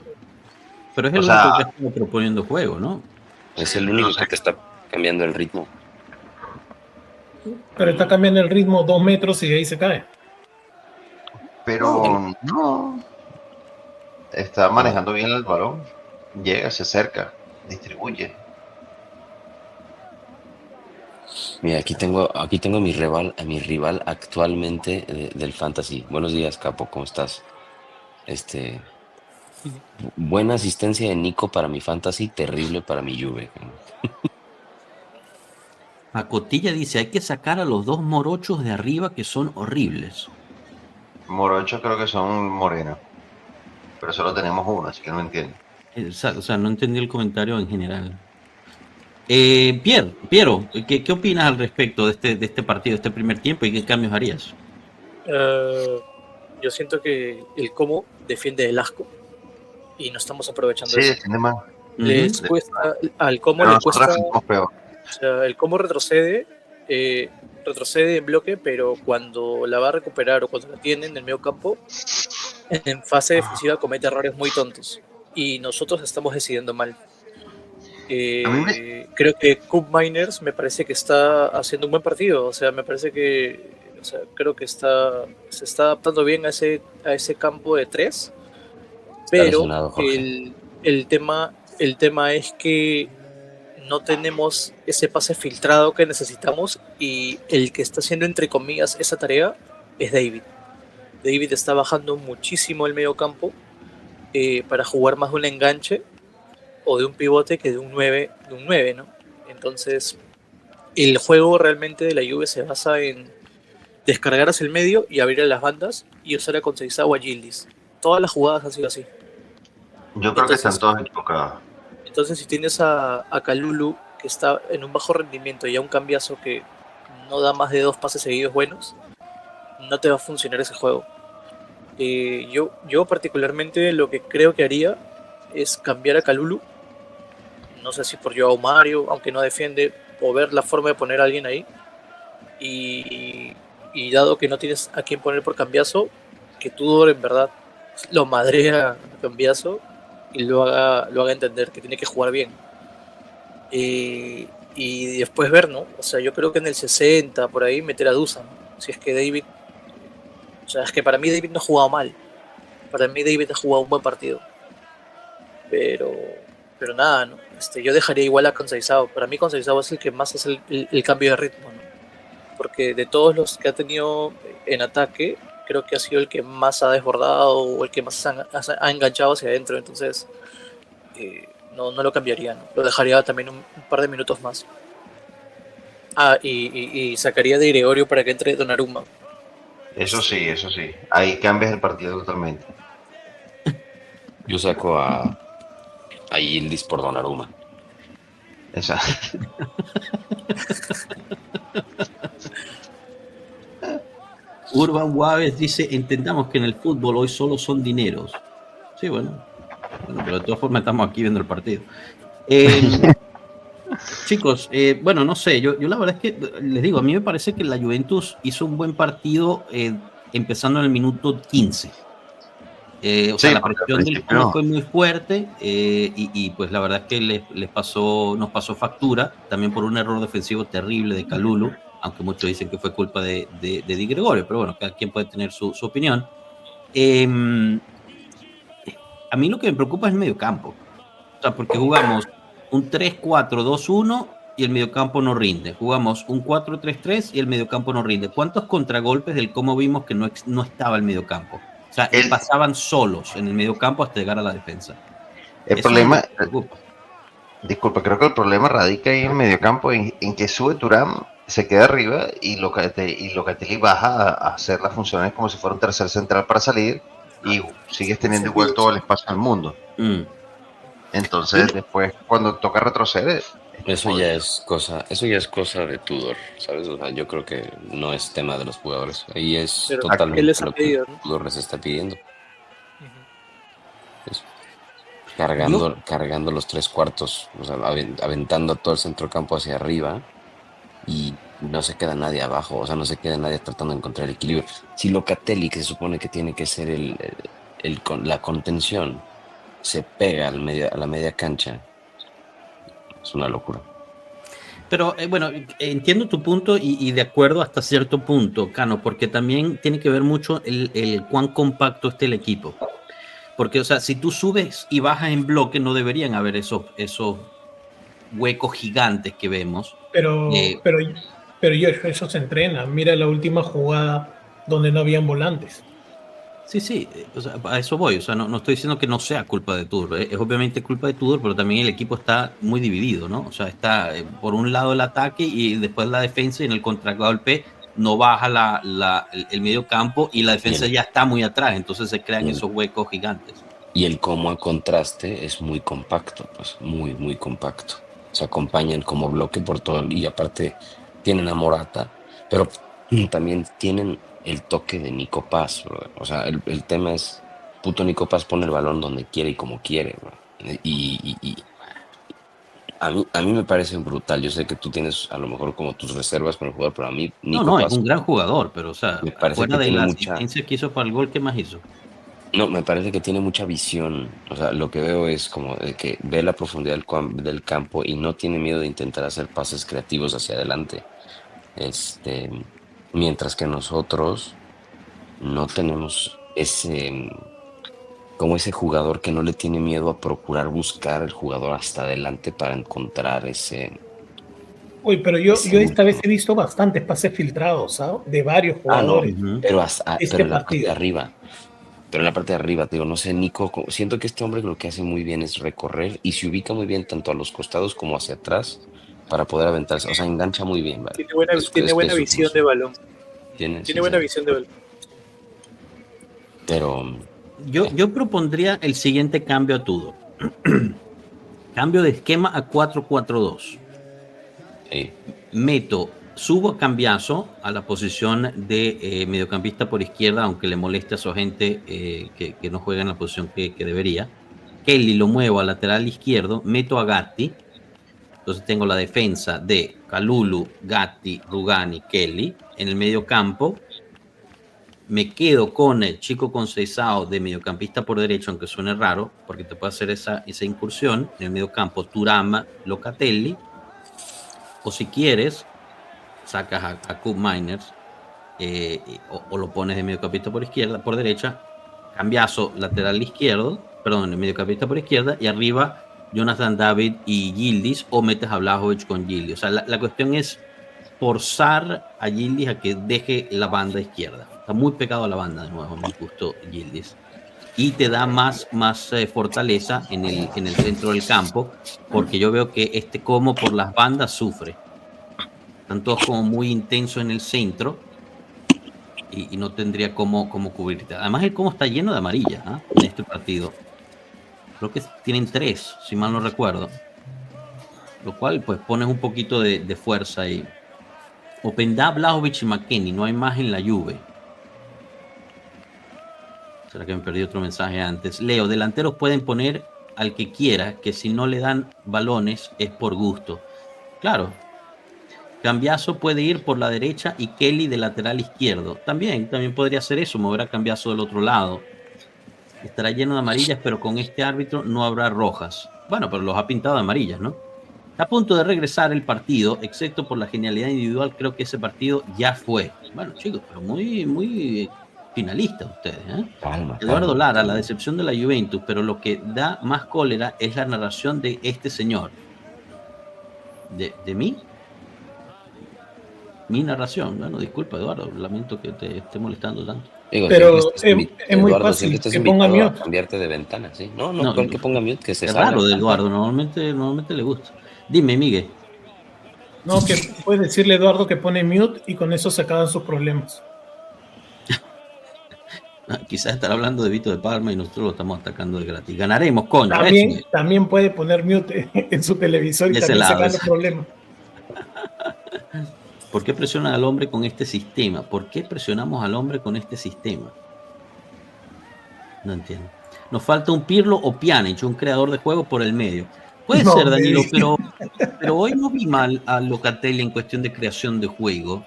Pero es el único que está proponiendo juego, ¿no? Es el único que te está cambiando el ritmo. Pero está cambiando el ritmo 2 metros y ahí se cae. Pero no. Está manejando bien el balón. Llega, se acerca, distribuye. Mira, aquí tengo a mi rival actualmente del Fantasy. Buenos días, Capo, ¿cómo estás? Buena asistencia de Nico para mi Fantasy, terrible para mi Juve. Pacotilla dice, hay que sacar a los 2 morochos de arriba que son horribles. Morochos creo que son morenos. Pero solo tenemos uno, así que no entiendo. O sea, no entendí el comentario en general. Piero, ¿qué opinas al respecto de este partido, de este primer tiempo y qué cambios harías? Yo siento que el Como defiende el asco y no estamos aprovechando eso. Sí, defiende más. Al Como le cuesta. O sea, el Como retrocede en bloque, pero cuando la va a recuperar o cuando la tiene en el medio campo, en fase defensiva comete errores muy tontos y nosotros estamos decidiendo mal. Creo que Cup Miners me parece que está haciendo un buen partido. O sea, me parece que, o sea, creo que se está adaptando bien a ese campo de 3. Pero el tema es que no tenemos ese pase filtrado que necesitamos, y el que está haciendo, entre comillas, esa tarea es David. David está bajando muchísimo el medio campo para jugar más de un enganche o de un pivote que de un 9, ¿no? Entonces, el juego realmente de la Juve se basa en descargar hacia el medio y abrir a las bandas y usar a Conceição o a Yildiz. Todas las jugadas han sido así. Yo creo que están todos equivocados. Entonces, si tienes a Kalulu, que está en un bajo rendimiento, y a un cambiazo que no da más de 2 pases seguidos buenos, no te va a funcionar ese juego. Yo particularmente lo que creo que haría es cambiar a Kalulu. No sé si por Joao Mario, aunque no defiende, o ver la forma de poner a alguien ahí. Y dado que no tienes a quién poner por cambiazo, que Tudor en verdad lo madrea a cambiazo y lo haga entender que tiene que jugar bien. Y después ver, ¿no? O sea, yo creo que en el 60, por ahí, meter a Dusan. Si es que David... O sea, es que para mí David no ha jugado mal. Para mí David ha jugado un buen partido. Pero nada, ¿no? Yo dejaría igual a Conceição. Para mí Conceição es el que más hace el cambio de ritmo, ¿no? Porque de todos los que ha tenido en ataque, creo que ha sido el que más ha desbordado o el que más ha enganchado hacia adentro. Entonces, no lo cambiaría, ¿no? Lo dejaría también un par de minutos más. Y sacaría de Gregorio para que entre Donnarumma. Eso sí. Ahí cambias el partido totalmente. Yo saco a Yildiz por Donnarumma. Exacto. Urban Waves dice: entendamos que en el fútbol hoy solo son dineros. Sí, bueno, pero de todas formas estamos aquí viendo el partido. Chicos, bueno, no sé, yo la verdad es que les digo, a mí me parece que la Juventus hizo un buen partido empezando en el minuto 15. O sea, la presión del Como fue muy fuerte y pues la verdad es que nos pasó factura, también por un error defensivo terrible de Kalulu, aunque muchos dicen que fue culpa de Di Gregorio, pero bueno, cada quien puede tener su opinión. A mí lo que me preocupa es el mediocampo, o sea, porque jugamos un 3-4-2-1 y el mediocampo no rinde, jugamos un 4-3-3 y el mediocampo no rinde. ¿Cuántos contragolpes del Como vimos que no estaba el mediocampo? O sea, pasaban solos en el mediocampo hasta llegar a la defensa. El problema, disculpa, creo que el problema radica ahí en el mediocampo, en que sube Thuram, se queda arriba y Locatelli baja a hacer las funciones como si fuera un tercer central para salir, y sigues teniendo igual todo el espacio al mundo. Entonces, después, cuando toca retroceder, eso ya es cosa de Tudor, ¿sabes? O sea, yo creo que no es tema de los jugadores. Ahí es totalmente lo que Tudor les está pidiendo. Cargando los 3/4, o sea, aventando todo el centrocampo hacia arriba, y no se queda nadie abajo, o sea, no se queda nadie tratando de encontrar el equilibrio. Si Locatelli, que se supone que tiene que ser la contención, se pega a la media cancha, es una locura. Pero bueno, entiendo tu punto y de acuerdo hasta cierto punto, Cano, porque también tiene que ver mucho el cuán compacto esté el equipo. Porque, o sea, si tú subes y bajas en bloque, no deberían haber esos huecos gigantes que vemos. Pero eso se entrena. Mira la última jugada donde no habían volantes. Sí, o sea, a eso voy. O sea, no estoy diciendo que no sea culpa de Tudor. Es obviamente culpa de Tudor, pero también el equipo está muy dividido, ¿no? O sea, está por un lado el ataque y después la defensa, y en el contragolpe no baja el medio campo y la defensa ya está muy atrás, entonces se crean esos huecos gigantes. Y el Como a contraste es muy compacto, pues muy, muy compacto. Se acompañan como bloque por todo, y aparte tienen a Morata, pero también tienen el toque de Nico Paz, bro. O sea, el tema es, puto Nico Paz pone el balón donde quiere y como quiere, bro. Y a mí me parece brutal. Yo sé que tú tienes a lo mejor como tus reservas con el jugador, pero a mí Nico Paz es un gran jugador, pero o sea, fuera de la asistencia que hizo para el gol, ¿qué más hizo? No, me parece que tiene mucha visión. O sea, lo que veo es como de que ve la profundidad del campo y no tiene miedo de intentar hacer pases creativos hacia adelante. Este, mientras que nosotros no tenemos como ese jugador que no le tiene miedo a procurar buscar el jugador hasta adelante para encontrar ese. Uy, pero yo esta vez he visto bastantes pases filtrados, ¿sabes? De varios jugadores. No, pero en la parte de arriba. Pero en la parte de arriba, te digo, no sé, Nico, siento que este hombre lo que hace muy bien es recorrer y se ubica muy bien tanto a los costados como hacia atrás para poder aventarse. O sea, engancha muy bien, ¿vale? Tiene buena visión de balón. Tiene buena visión de balón. Pero yo propondría el siguiente cambio a Tudor. Cambio de esquema a 4-4-2. sí. Subo a Cambiaso a la posición de mediocampista por izquierda, aunque le moleste a su gente que no juega en la posición que debería. Kelly lo muevo a lateral izquierdo, meto a Gatti. Entonces tengo la defensa de Kalulu, Gatti, Rugani, Kelly. En el medio campo me quedo con el Chico Conceição de mediocampista por derecho, aunque suene raro, porque te puede hacer esa incursión. En el medio campo Thuram, Locatelli. O si quieres, sacas a Koop Meiners o lo pones de mediocampista por izquierda, por derecha, Cambiaso lateral izquierdo, perdón, de mediocampista por izquierda, y arriba Jonathan David y Yildiz, o metes a Blažević con Yildiz. O sea, la cuestión es forzar a Yildiz a que deje la banda izquierda. Está muy pegado a la banda, de nuevo, me gustó Yildiz. Y te da más fortaleza en el centro del campo, porque yo veo que Como por las bandas sufre. Están todos como muy intensos en el centro y no tendría cómo cubrirte. Además, el Como está lleno de amarillas en este partido. Creo que tienen 3, si mal no recuerdo. Lo cual, pues, pones un poquito de fuerza ahí. Openda, Blažević y McKennie. No hay más en la Juve. ¿Será que me perdí otro mensaje antes? Leo, delanteros pueden poner al que quiera, que si no le dan balones es por gusto. Claro. Cambiaso puede ir por la derecha y Kelly de lateral izquierdo. También podría hacer eso, mover a Cambiaso del otro lado. Estará lleno de amarillas, pero con este árbitro no habrá rojas. Bueno, pero los ha pintado de amarillas, ¿no? Está a punto de regresar el partido, excepto por la genialidad individual. Creo que ese partido ya fue. Bueno, chicos, pero muy finalistas ustedes, ¿eh? Calma, Eduardo Lara, la decepción de la Juventus, pero lo que da más cólera es la narración de este señor. ¿De mí? Mi narración. Bueno, disculpa, Eduardo, lamento que te esté molestando tanto. Digo, pero es muy fácil que ponga mute. Cambiarte de ventana, ¿sí? No, que ponga mute, que se es raro de Eduardo, normalmente le gusta. Dime, Miguel. No, que puedes decirle a Eduardo que pone mute y con eso se acaban sus problemas. Quizás estará hablando de Vito de Parma y nosotros lo estamos atacando de gratis. Ganaremos, coño. También puede poner mute en su televisor y también se acaban los problemas. ¿Por qué presionan al hombre con este sistema? ¿Por qué presionamos al hombre con este sistema? No entiendo. Nos falta un Pirlo o Pjanic, un creador de juego por el medio. Puede ser, Danilo, pero hoy no vi mal a Locatelli en cuestión de creación de juego.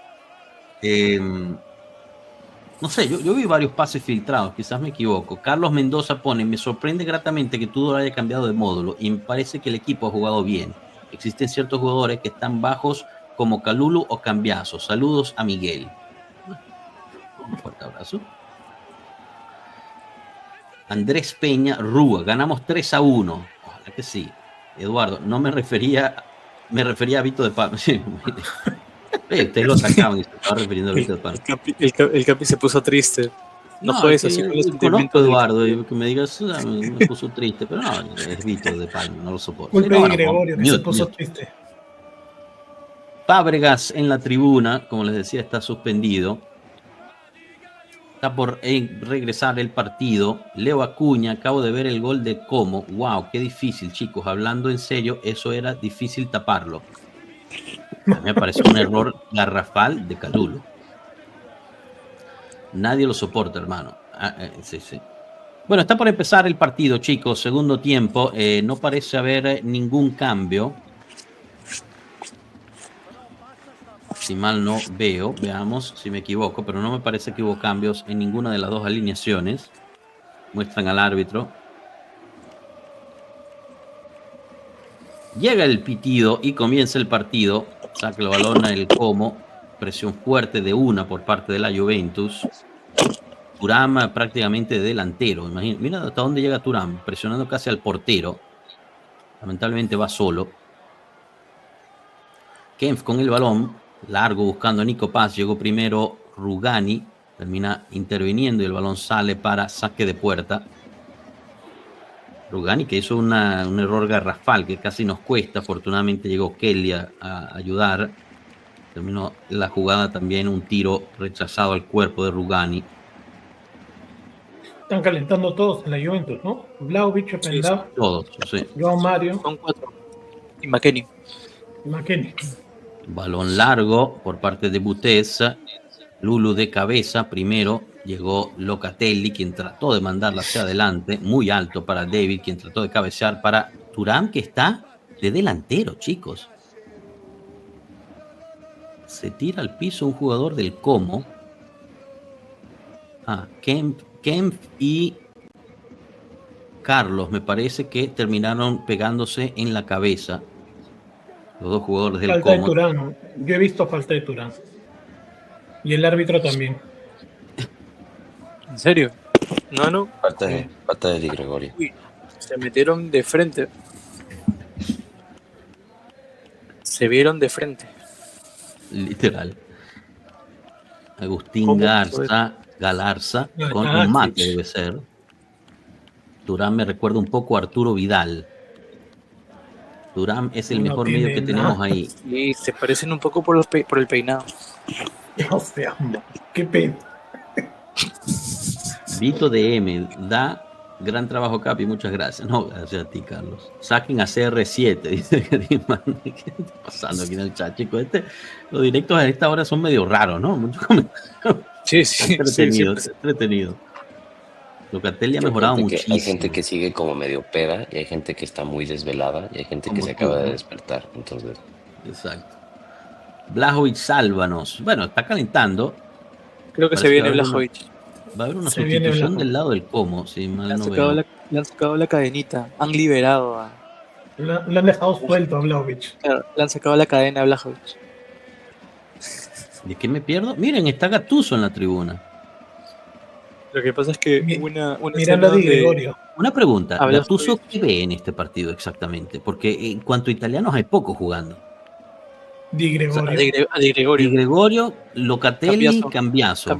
No sé, yo vi varios pases filtrados, quizás me equivoco. Carlos Mendoza pone, me sorprende gratamente que Tudor haya cambiado de módulo y me parece que el equipo ha jugado bien. Existen ciertos jugadores que están bajos como Kalulu o Cambiaso. Saludos a Miguel. Un fuerte abrazo. Andrés Peña, Rúa. Ganamos 3-1. Ojalá que sí. Eduardo, no me refería a Vito de Palma. Sí, ustedes lo sacaban y se estaba refiriendo a Vito de Palma. El Capi se puso triste. No juegues así con los sentimientos de Eduardo, y que me digas, me puso triste, pero no, es Vito de Palma, no lo soporto. Culpa de Gregorio, que se puso triste. Fábregas en la tribuna, como les decía, está suspendido. Está por regresar el partido. Leo Acuña, acabo de ver el gol de Como. Wow, qué difícil, chicos. Hablando en serio, eso era difícil taparlo. A mí me pareció un error garrafal de Kalulu. Nadie lo soporta, hermano. Sí. Bueno, está por empezar el partido, chicos. Segundo tiempo. No parece haber ningún cambio. Si mal no veo, veamos si me equivoco, pero no me parece que hubo cambios en ninguna de las dos alineaciones. Muestran al árbitro. Llega el pitido y comienza el partido. Saca el balón el Como. Presión fuerte de una por parte de la Juventus. Thuram prácticamente delantero. Mira hasta dónde llega Thuram, presionando casi al portero. Lamentablemente va solo. Kempf con el balón, largo buscando a Nico Paz. Llegó primero Rugani, termina interviniendo y el balón sale para saque de puerta. Rugani que hizo un error garrafal que casi nos cuesta. Afortunadamente llegó Kelly a ayudar. Terminó la jugada también un tiro rechazado al cuerpo de Rugani. Están calentando todos en la Juventus, ¿no? Vlahovic, Pendá, todos, sí. Joao Mario. Son 4. Y McKennie. Balón largo por parte de Butes. Lulu de cabeza primero. Llegó Locatelli, quien trató de mandarla hacia adelante. Muy alto para David, quien trató de cabecear para Thuram, que está de delantero, chicos. Se tira al piso un jugador del Como. Kempf y Carlos, me parece que terminaron pegándose en la cabeza. Los dos jugadores del Falta Como. De Thuram. Yo he visto falta de Thuram. Y el árbitro también. ¿En serio? No. Falta de Di Gregorio. Uy, se metieron de frente. Se vieron de frente. Literal. Agustín Galarza con un mate debe ser. Thuram me recuerda un poco a Arturo Vidal. Thuram es el mejor medio que tenemos ahí. Sí, se parecen un poco por el peinado. O sea, qué pena. Vito DM da gran trabajo, Capi, muchas gracias. No, gracias a ti, Carlos. Saquen a CR7, dice Grimman. ¿Qué está pasando aquí en el chat, chicos? Los directos a esta hora son medio raros, ¿no? Muchos comentarios. Sí. Entretenido. Locatelli ha mejorado muchísimo. Hay gente que sigue como medio peda y hay gente que está muy desvelada y hay gente que se acaba de despertar. Entonces. Exacto. Vlahovic, sálvanos. Bueno, está calentando. Creo que se viene Vlahovic. Va a haber una sustitución del lado del Como, si mal no veo. Le han sacado la cadenita. Han liberado a... Le han dejado suelto a Vlahovic. Claro, le han sacado la cadena a Vlahovic. ¿De qué me pierdo? Miren, está Gattuso en la tribuna. Lo que pasa es que mirando a Di Gregorio. Una pregunta, Gattuso, ¿qué ve en este partido exactamente? Porque en cuanto a italianos hay pocos jugando. Di Gregorio. A Di Gregorio. Di Gregorio, Locatelli, Cambiaso.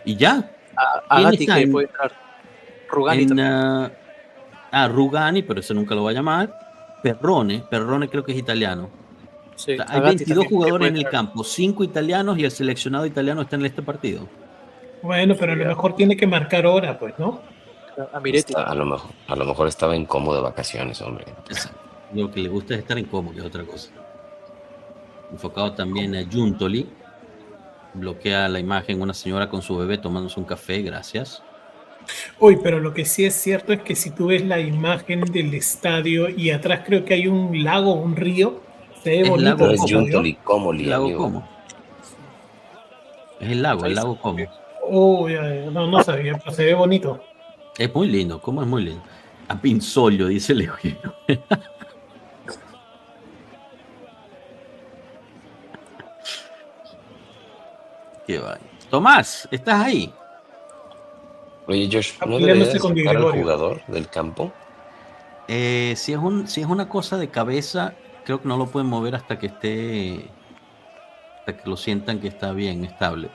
¿Y ya? A Gatti que puede entrar. Rugani también. Rugani, pero ese nunca lo va a llamar. Perrone creo que es italiano. Sí, o sea, hay 22 jugadores en el campo, 5 italianos y el seleccionado italiano está en este partido. Bueno, pero a lo mejor tiene que marcar hora, pues, ¿no? A Miretti. A lo mejor estaba incómodo de vacaciones, hombre. Exacto. Lo que le gusta es estar incómodo, que es otra cosa. Enfocado también a Giuntoli. Bloquea la imagen una señora con su bebé tomándose un café, gracias. Uy, pero lo que sí es cierto es que si tú ves la imagen del estadio y atrás creo que hay un lago, un río, se ve bonito. Es Giuntoli, Comoli, el lago amigo. Como. Es el lago Como. Uy, no sabía, pero se ve bonito. Es muy lindo, Como es muy lindo. A Pinzolio, dice Leo. Qué va. Tomás, ¿estás ahí? Oye, Josh, ¿no deberías sacar al jugador del campo? Si es una cosa de cabeza, creo que no lo pueden mover hasta que lo sientan que está bien, estable.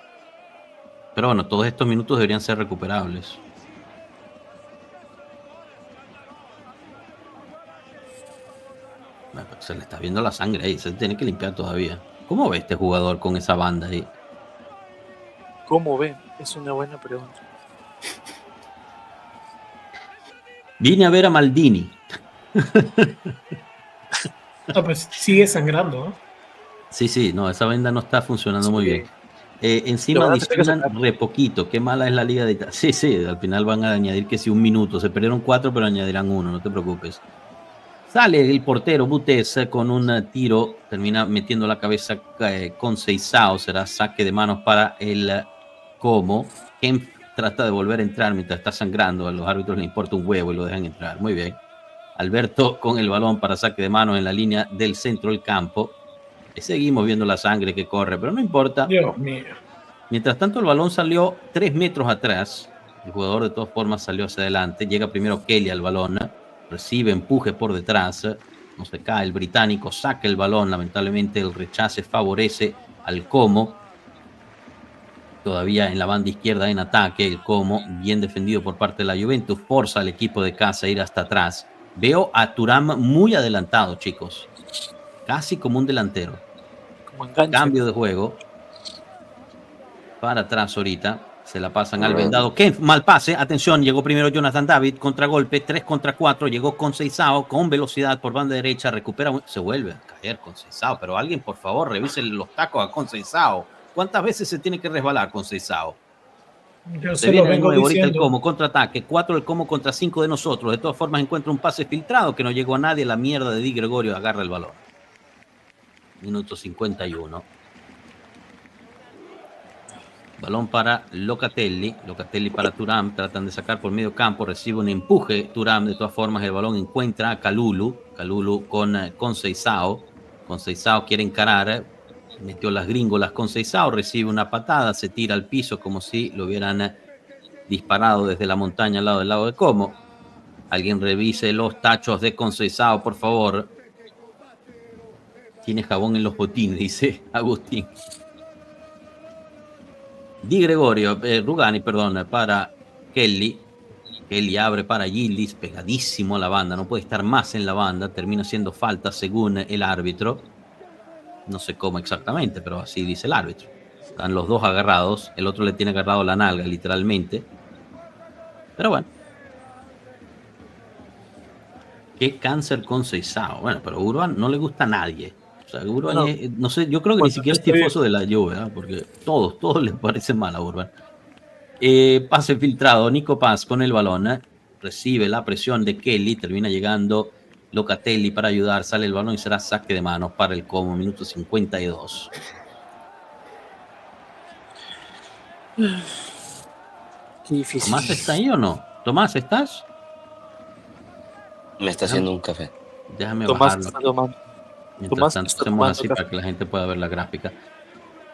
Pero bueno, todos estos minutos deberían ser recuperables. Bueno, se le está viendo la sangre ahí, se tiene que limpiar todavía. ¿Cómo ve este jugador con esa banda ahí? ¿Cómo ve? Es una buena pregunta. Vine a ver a Maldini. Pues sigue sangrando, ¿no? Sí, no, esa venda no está funcionando muy bien. Encima adicionan re poquito. Qué mala es la Liga de Italia. Sí, al final van a añadir que sí 1 minuto. Se perdieron 4, pero añadirán 1, no te preocupes. Sale el portero Butes con un tiro, termina metiendo la cabeza con Seisao. Será saque de manos para el Como. Kempf trata de volver a entrar mientras está sangrando. A los árbitros les importa un huevo y lo dejan entrar. Muy bien. Alberto con el balón para saque de manos en la línea del centro del campo. Y seguimos viendo la sangre que corre, pero no importa. Dios mío. Mientras tanto, el balón salió 3 metros atrás. El jugador de todas formas salió hacia adelante. Llega primero Kelly al balón. Recibe empuje por detrás. No se cae el británico. Saca el balón. Lamentablemente el rechace favorece al Como. Todavía en la banda izquierda en ataque. El Como, bien defendido por parte de la Juventus, forza al equipo de casa a ir hasta atrás. Veo a Thuram muy adelantado, chicos. Casi como un delantero. Como enganche. Cambio de juego. Para atrás ahorita. Se la pasan al vendado. Kempf, mal pase. Atención, llegó primero Jonathan David. Contragolpe, 3 contra 4. Llegó Conceição con velocidad por banda derecha. Recupera. Se vuelve a caer Conceição. Pero alguien, por favor, revise los tacos a Conceição. ¿Cuántas veces se tiene que resbalar Conceição? Yo Se viene lo vengo ahorita diciendo. el Como, contraataque. 4 el Como contra 5 de nosotros. De todas formas, encuentra un pase filtrado que no llegó a nadie. La mierda de Di Gregorio agarra el balón. Minuto 51. Balón para Locatelli. Locatelli para Thuram. Tratan de sacar por medio campo. Recibe un empuje. Thuram, de todas formas, el balón encuentra a Kalulu. Kalulu con Conceição. Conceição quiere encarar. Metió las gringolas Conceição. Recibe una patada. Se tira al piso como si lo hubieran disparado desde la montaña al lado del lago de Como. Alguien revise los tachos de Conceição, por favor. Tiene jabón en los botines, dice Agustín. Di Gregorio, Rugani, perdón, para Kelly. Kelly abre para Yildiz, pegadísimo a la banda, no puede estar más en la banda, termina siendo falta según el árbitro. No sé cómo exactamente, pero así dice el árbitro. Están los dos agarrados, el otro le tiene agarrado la nalga, literalmente. Pero bueno. Qué cáncer Conceição. Bueno, pero Urban no le gusta a nadie. O sea, Urban no, no sé, yo creo que ni siquiera es tifoso de la Juve, ¿eh? Porque todos les parecen mal a Urban. Pase filtrado, Nico Paz con el balón, recibe la presión de Kelly, termina llegando Locatelli para ayudar, sale el balón y será saque de manos para el Como, minuto 52. Qué difícil. ¿Tomás está ahí o no? Tomás, ¿estás? Me está haciendo un café. Déjame Tomás bajarlo. está tomando. Mientras Tomás tanto está hacemos tomando así café. para que la gente pueda ver la gráfica.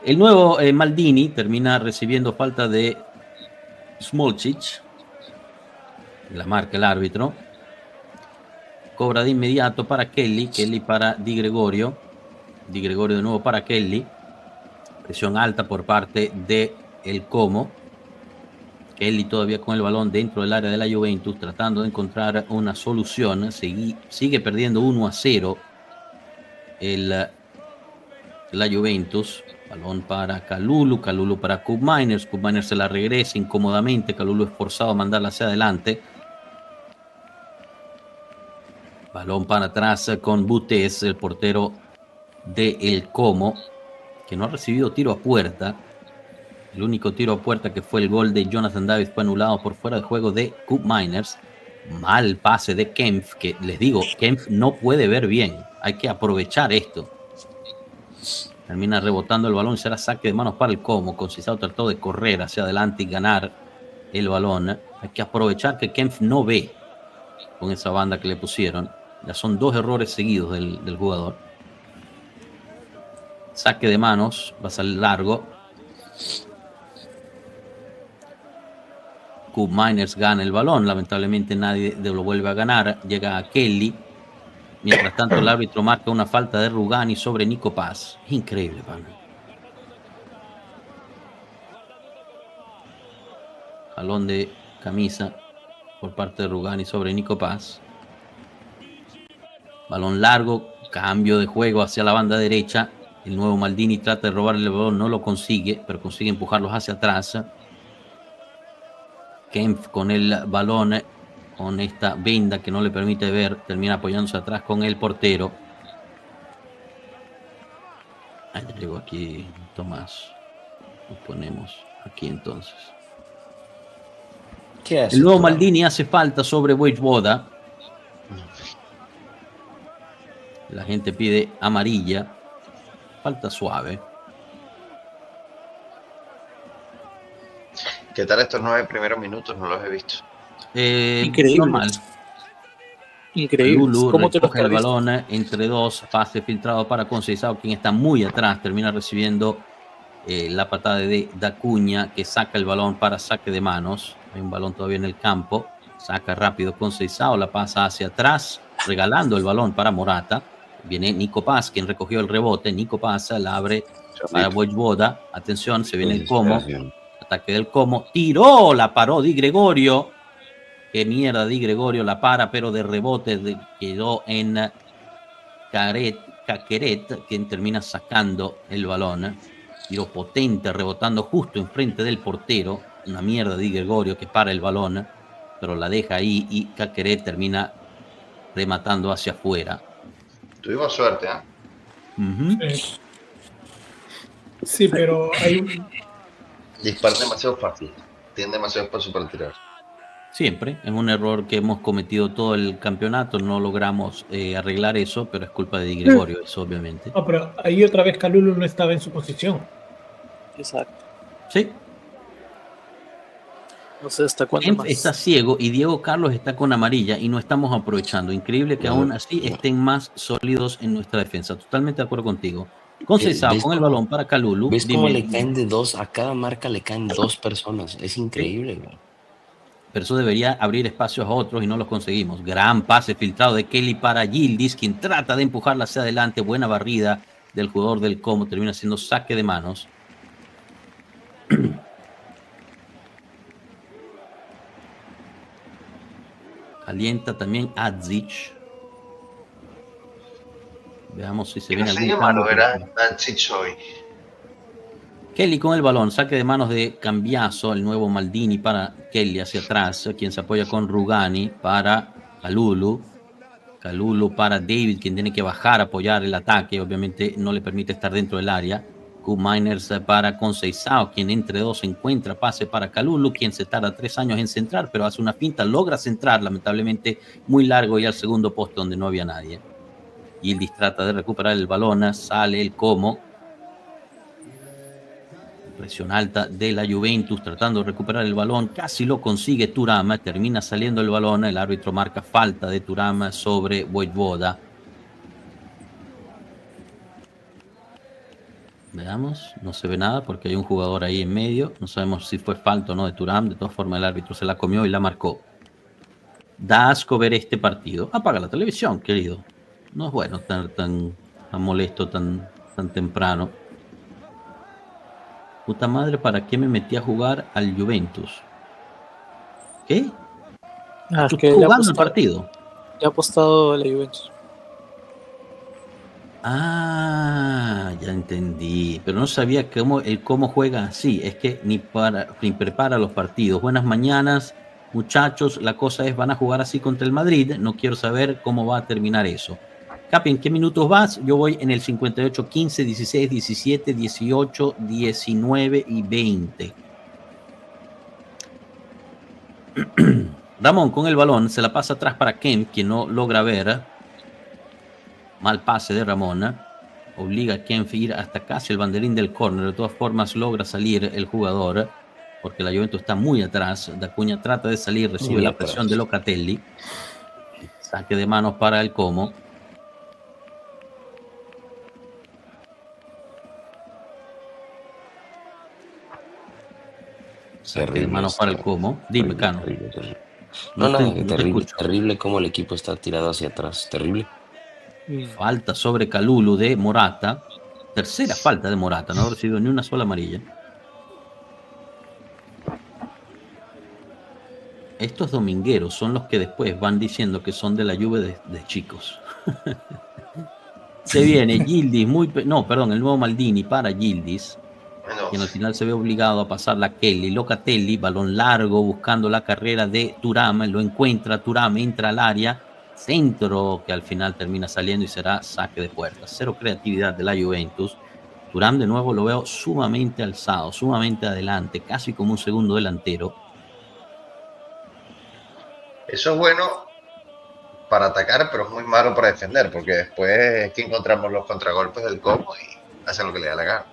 El nuevo Maldini termina recibiendo falta de Smolcic. La marca el árbitro. Cobra de inmediato para Kelly. Kelly para Di Gregorio. Di Gregorio de nuevo para Kelly. Presión alta por parte de el Como. Kelly todavía con el balón dentro del área de la Juventus, tratando de encontrar una solución. Sigue perdiendo 1-0 la Juventus. Balón para Kalulu, Kalulu para Koop Meiners. Koop Meiners se la regresa incómodamente. Kalulu es forzado a mandarla hacia adelante. Balón para atrás con Butes, el portero de el Como, que no ha recibido tiro a puerta. El único tiro a puerta que fue el gol de Jonathan David fue anulado por fuera de juego de Koop Meiners. Mal pase de Kempf, que les digo, Kempf no puede ver bien. Hay que aprovechar esto. Termina rebotando el balón y será saque de manos para el Como. Conceição trató de correr hacia adelante y ganar el balón. Hay que aprovechar que Kempf no ve con esa banda que le pusieron. Ya son 2 errores seguidos del jugador. Saque de manos, va a salir largo. Koop Meiners gana el balón, lamentablemente nadie lo vuelve a ganar. Llega a Kelly. Mientras tanto el árbitro marca una falta de Rugani sobre Nico Paz. Es increíble, pana. Jalón de camisa por parte de Rugani sobre Nico Paz. Balón largo, cambio de juego hacia la banda derecha. El nuevo Maldini trata de robarle el balón, no lo consigue, pero consigue empujarlos hacia atrás. Kempf con el balón, con esta venda que no le permite ver, termina apoyándose atrás con el portero. Ahí llegó aquí Tomás. Lo ponemos aquí entonces. ¿Qué hace? El nuevo Maldini hace falta sobre Vojvoda. La gente pide amarilla. Falta suave. ¿Qué tal estos 9 primeros minutos? No los he visto. Increíble. Normal. Increíble. Lulu recoge el balón entre dos, pase filtrado para Conceição, quien está muy atrás, termina recibiendo la patada de Dacuña, que saca el balón para saque de manos. Hay un balón todavía en el campo, saca rápido Conceição, la pasa hacia atrás, regalando el balón para Morata. Viene Nico Paz, quien recogió el rebote. Nico Paz la abre para Vojvoda. Atención, se viene el Como. Ataque del Como. Tiró, la paró Di Gregorio. Qué mierda, Di Gregorio la para, pero de rebote quedó en Caqueret, quien termina sacando el balón. Tiro potente, rebotando justo enfrente del portero. Una mierda Di Gregorio que para el balón, pero la deja ahí y Caqueret termina rematando hacia afuera. Tuvimos suerte, ¿eh? Sí, pero hay un... Dispara demasiado fácil. Tiene demasiado espacio para tirar. Siempre, es un error que hemos cometido todo el campeonato, no logramos arreglar eso, pero es culpa de Di Gregorio, eso obviamente. No, pero ahí otra vez Kalulu no estaba en su posición. Exacto. Sí. No sé hasta cuándo más. Está ciego y Diego Carlos está con amarilla y no estamos aprovechando. Increíble que aún así estén más sólidos en nuestra defensa. Totalmente de acuerdo contigo. Conceição con el balón para Kalulu. ¿Ves cómo le caen de dos? A cada marca le caen 2 personas. Es increíble, güey. Pero eso debería abrir espacios a otros y no los conseguimos. Gran pase filtrado de Kelly para Yildiz, quien trata de empujarla hacia adelante. Buena barrida del jugador del Como. Termina siendo saque de manos. Calienta también Adzic. Veamos si se viene algún cambio. Kelly con el balón, saque de manos de Cambiaso, el nuevo Maldini para Kelly hacia atrás, quien se apoya con Rugani para Kalulu. Kalulu para David, quien tiene que bajar, apoyar el ataque, obviamente no le permite estar dentro del área. Q-Miners para Conceição, quien entre dos encuentra pase para Kalulu, quien se tarda 3 años en centrar, pero hace una finta, logra centrar, lamentablemente muy largo y al segundo poste donde no había nadie. Yildiz trata de recuperar el balón, sale el Como. Presión alta de la Juventus tratando de recuperar el balón, casi lo consigue Thuram, termina saliendo el balón, el árbitro marca falta de Thuram sobre Vojvoda. Veamos, no se ve nada porque hay un jugador ahí en medio, no sabemos si fue falta o no de Thuram, de todas formas el árbitro se la comió y la marcó. Da asco ver este partido. Apaga la televisión, querido. No es bueno estar tan molesto tan temprano. Puta madre, ¿para qué me metí a jugar al Juventus? ¿Qué? ¿Estás jugando el partido? Ya ha apostado a la Juventus. Ah, ya entendí. Pero no sabía cómo juega así. Es que ni prepara los partidos. Buenas mañanas, muchachos. La cosa es, van a jugar así contra el Madrid. No quiero saber cómo va a terminar eso. Capi, ¿en qué minutos vas? Yo voy en el 58, 15, 16, 17, 18, 19 y 20. Ramón con el balón se la pasa atrás para Kemp, quien no logra ver. Mal pase de Ramón. Obliga a Kemp a ir hasta casi el banderín del córner. De todas formas logra salir el jugador, porque la Juventus está muy atrás. Dacuña trata de salir, recibe la presión de Locatelli. Saque de manos para el Como. Saque de manos para el Como. Dime, Cano. Terrible cómo el equipo está tirado hacia atrás. Terrible. Falta sobre Kalulu de Morata. Tercera falta de Morata. No ha recibido ni una sola amarilla. Estos domingueros son los que después van diciendo que son de la Juve de chicos. Se viene Yildiz, el nuevo Maldini para Yildiz, quien al final se ve obligado a pasar la Kelly. Locatelli, balón largo, buscando la carrera de Thuram, lo encuentra, Thuram entra al área, centro que al final termina saliendo y será saque de puerta. Cero creatividad de la Juventus. Thuram de nuevo lo veo sumamente alzado, sumamente adelante, casi como un segundo delantero. Eso es bueno para atacar, pero es muy malo para defender, porque después es que encontramos los contragolpes del Como y hace lo que le da la gana.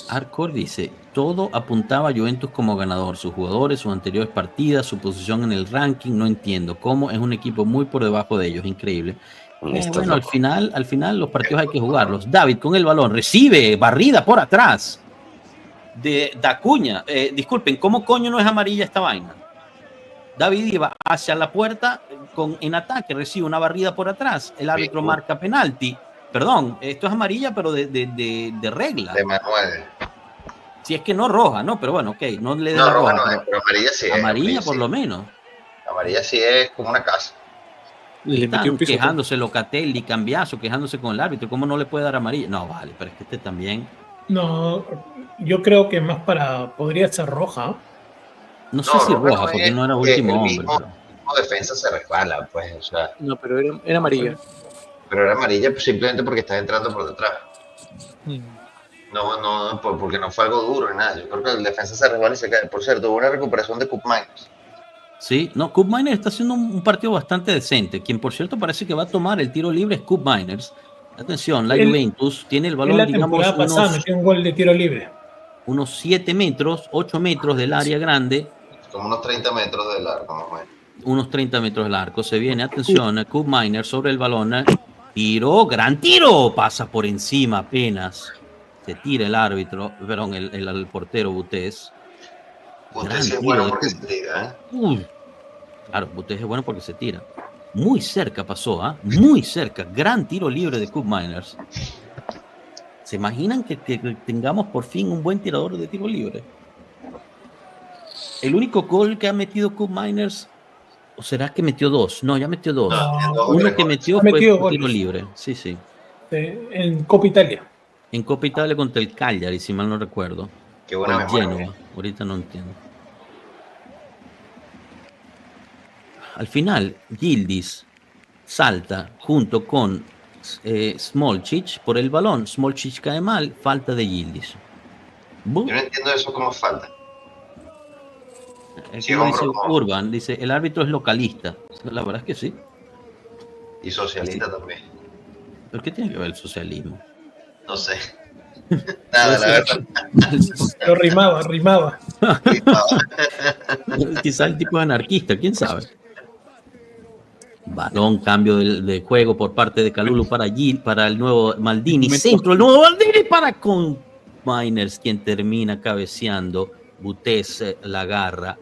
Arcor dice, todo apuntaba a Juventus como ganador, sus jugadores, sus anteriores partidas, su posición en el ranking, no entiendo cómo es un equipo muy por debajo de ellos, increíble. Bueno, al final los partidos hay que jugarlos. David con el balón, recibe, barrida por atrás de Dacuña. Disculpen, ¿cómo coño no es amarilla esta vaina? David iba hacia la puerta en ataque, recibe una barrida por atrás, el árbitro marca penalti. Perdón, esto es amarilla, pero de regla. De Manuel. Si es que no roja, ¿no? Pero bueno, ok, no le dé no, la roja. No, pero amarilla sí es. Amarilla por lo menos. Amarilla sí es como una casa. Le están quejándose Locatelli, Cambiaso, quejándose con el árbitro. ¿Cómo no le puede dar amarilla? No, vale, pero es que este también. No, yo creo que más podría ser roja. No sé si roja, porque no era último hombre. Mismo defensa se resbala, pues, o sea. No, pero era amarilla. Pero era amarilla simplemente porque estás entrando por detrás. No, porque no fue algo duro ni nada. Yo creo que el defensa se resbala y se cae. Por cierto, hubo una recuperación de Koopmeiners. Sí, no, Koopmeiners está haciendo un partido bastante decente. Quien, por cierto, parece que va a tomar el tiro libre es Koopmeiners. Atención, la Juventus tiene el balón, digamos, pasada metió un gol de tiro libre. Unos 7 metros, 8 metros del área grande. Como unos 30 metros del arco, más o menos. Unos 30 metros del arco. Se viene, atención, Koopmeiners sobre el balón. Tiro, gran tiro. Pasa por encima apenas. Se tira el árbitro, perdón, el portero Butés. Butés es bueno porque se tira, Claro, Butés es bueno porque se tira. Muy cerca pasó, muy cerca. Gran tiro libre de Koopmeiners. ¿Se imaginan que tengamos por fin un buen tirador de tiro libre? El único gol que ha metido Koopmeiners, ¿o será que metió dos? No, ya metió dos. Uno que metió fue tiro libre. Sí, sí. En Copa Italia. En Copa Italia contra el Cagliari, si mal no recuerdo. Qué buena memoria. Ahorita no entiendo. Al final, Yildiz salta junto con Smolcic por el balón. Smolcic cae mal, falta de Yildiz. Yo no entiendo eso como falta. Dice Urban, dice, el árbitro es localista. La verdad es que sí. Y socialista también. ¿Pero qué tiene que ver el socialismo? No sé. Nada, la verdad. Pero rimaba. Quizá el tipo es anarquista, quién sabe. Balón, cambio de juego por parte de Kalulu para el nuevo Maldini. Centro, el nuevo Maldini para Koopmeiners, quien termina cabeceando. Butés la agarra.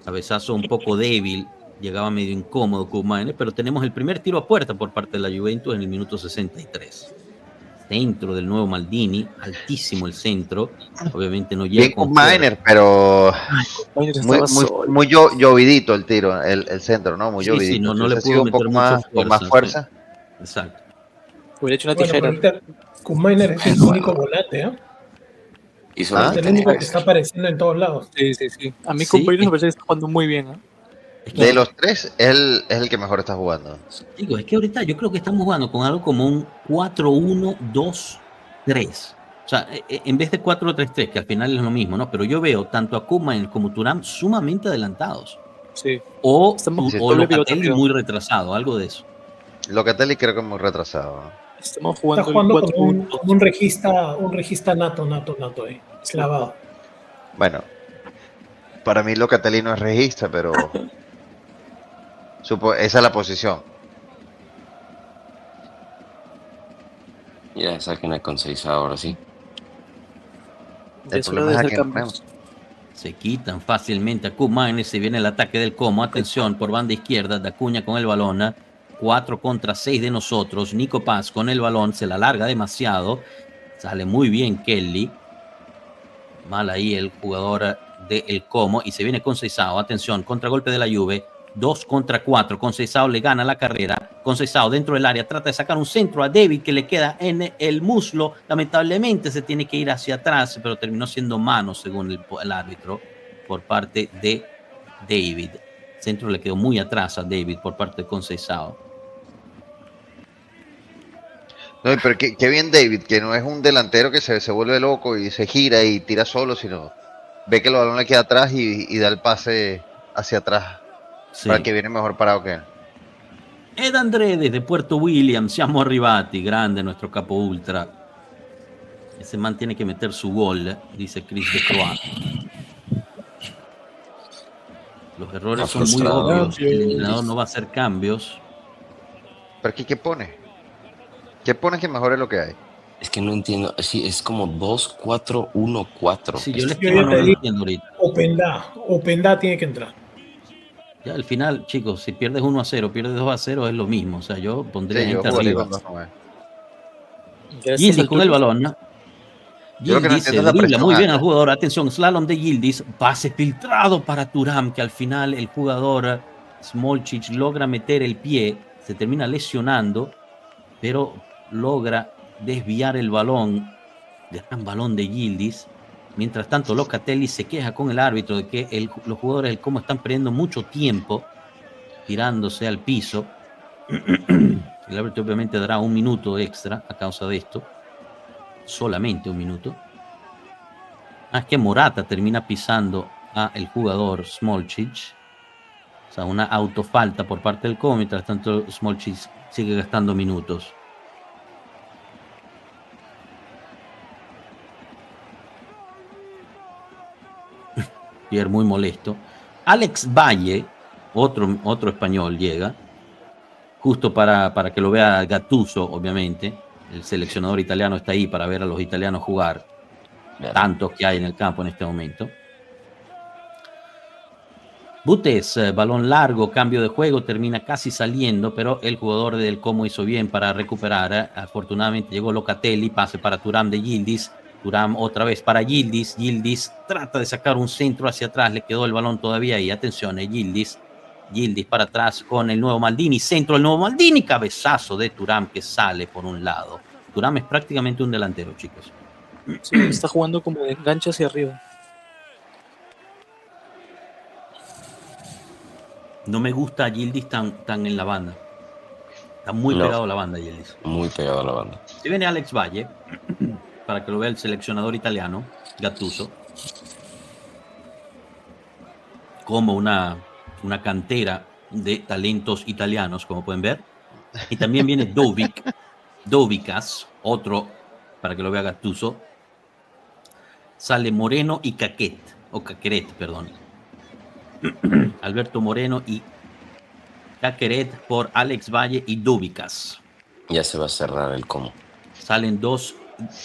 Cabezazo un poco débil. Llegaba medio incómodo Koopmeiners, pero tenemos el primer tiro a puerta por parte de la Juventus en el minuto 63. Centro del nuevo Maldini, altísimo el centro, obviamente no llega con Koopmeiners, pero muy llovidito el tiro, el centro, ¿no? Muy llovidito. Sí, no le pudo meter un poco con más fuerza. Sí. Exacto. Hubiera hecho una tijera. Koopmeiners es el único volante, ¿eh? Es el único que está apareciendo en todos lados. Sí. A mí Koopmeiners me parece que está jugando muy bien, ¿eh? De los tres, él es el que mejor está jugando. Digo, es que ahorita yo creo que estamos jugando con algo como un 4-1-2-3. O sea, en vez de 4-3-3, que al final es lo mismo, ¿no? Pero yo veo tanto a Koopmeiners como Thuram sumamente adelantados. Sí. O Locatelli muy retrasado, algo de eso. Locatelli creo que es muy retrasado. Estamos jugando como un regista nato, clavado. Bueno, para mí Locatelli no es regista, pero esa es la posición. Ya saquen a Conceição ahora sí. El problema es que se quitan fácilmente a Koopmeiners. Se viene el ataque del Como. Atención, por banda izquierda, Dacuña con el balón. 4 contra 6 de nosotros. Nico Paz con el balón. Se la larga demasiado. Sale muy bien Kelly. Mal ahí el jugador del Como. Y se viene Conceição. Atención, contragolpe de la Juve. 2 contra 4. Conceição le gana la carrera. Conceição dentro del área trata de sacar un centro a David que le queda en el muslo. Lamentablemente se tiene que ir hacia atrás, pero terminó siendo mano según el árbitro por parte de David. El centro le quedó muy atrás a David por parte de Conceição. No, pero qué bien David, que no es un delantero que se vuelve loco y se gira y tira solo, sino ve que el balón le queda atrás y da el pase hacia atrás. Sí. Para que viene mejor parado que él. Ed André desde Puerto Williams, siamo arrivati, grande nuestro capo ultra. Ese man tiene que meter su gol, dice Chris de Croix. Los errores son muy obvios. El entrenador no va a hacer cambios. ¿Pero aquí qué pone? ¿Qué pone que mejore lo que hay? Es que no entiendo. Sí, es como 2-4-1-4. Sí, yo no lo entiendo ahorita. Openda tiene que entrar. Ya al final, chicos, si pierdes 1-0, pierdes 2-0, es lo mismo. O sea, yo pondría gente arriba. Yildiz con el balón, ¿no? Yildiz se dribla muy bien al jugador. Atención, slalom de Yildiz. Pase filtrado para Thuram, que al final el jugador Smolcic logra meter el pie. Se termina lesionando, pero logra desviar el balón. Gran balón de Yildiz. Mientras tanto, Locatelli se queja con el árbitro de que los jugadores del Como están perdiendo mucho tiempo tirándose al piso. El árbitro obviamente dará 1 minuto extra a causa de esto. Solamente 1 minuto. Es que Morata termina pisando a el jugador Smolcic. O sea, una autofalta por parte del Como. Mientras tanto, Smolcic sigue gastando minutos. Pierre muy molesto. Alex Valle, otro español, llega. Justo para que lo vea Gattuso, obviamente. El seleccionador italiano está ahí para ver a los italianos jugar. Tantos que hay en el campo en este momento. Butes, balón largo, cambio de juego, termina casi saliendo, pero el jugador del Como hizo bien para recuperar. Afortunadamente llegó Locatelli, pase para Thuram de Yildiz. Thuram otra vez para Yildiz. Yildiz trata de sacar un centro hacia atrás, le quedó el balón todavía ahí. Atención, Yildiz para atrás con el nuevo Maldini. Centro del nuevo Maldini, cabezazo de Thuram que sale por un lado. Thuram es prácticamente un delantero, chicos. Sí, está jugando como de enganche hacia arriba. No me gusta Yildiz tan en la banda. Está muy pegado a la banda, Yildiz. Muy pegado a la banda. Si viene Alex Valle, para que lo vea el seleccionador italiano, Gattuso, como una cantera de talentos italianos, como pueden ver. Y también viene Dovicas, otro, para que lo vea Gattuso. Sale Moreno y Caqueret, perdón. Alberto Moreno y Caqueret por Alex Valle y Dovicas. Ya se va a cerrar el Como. Salen 2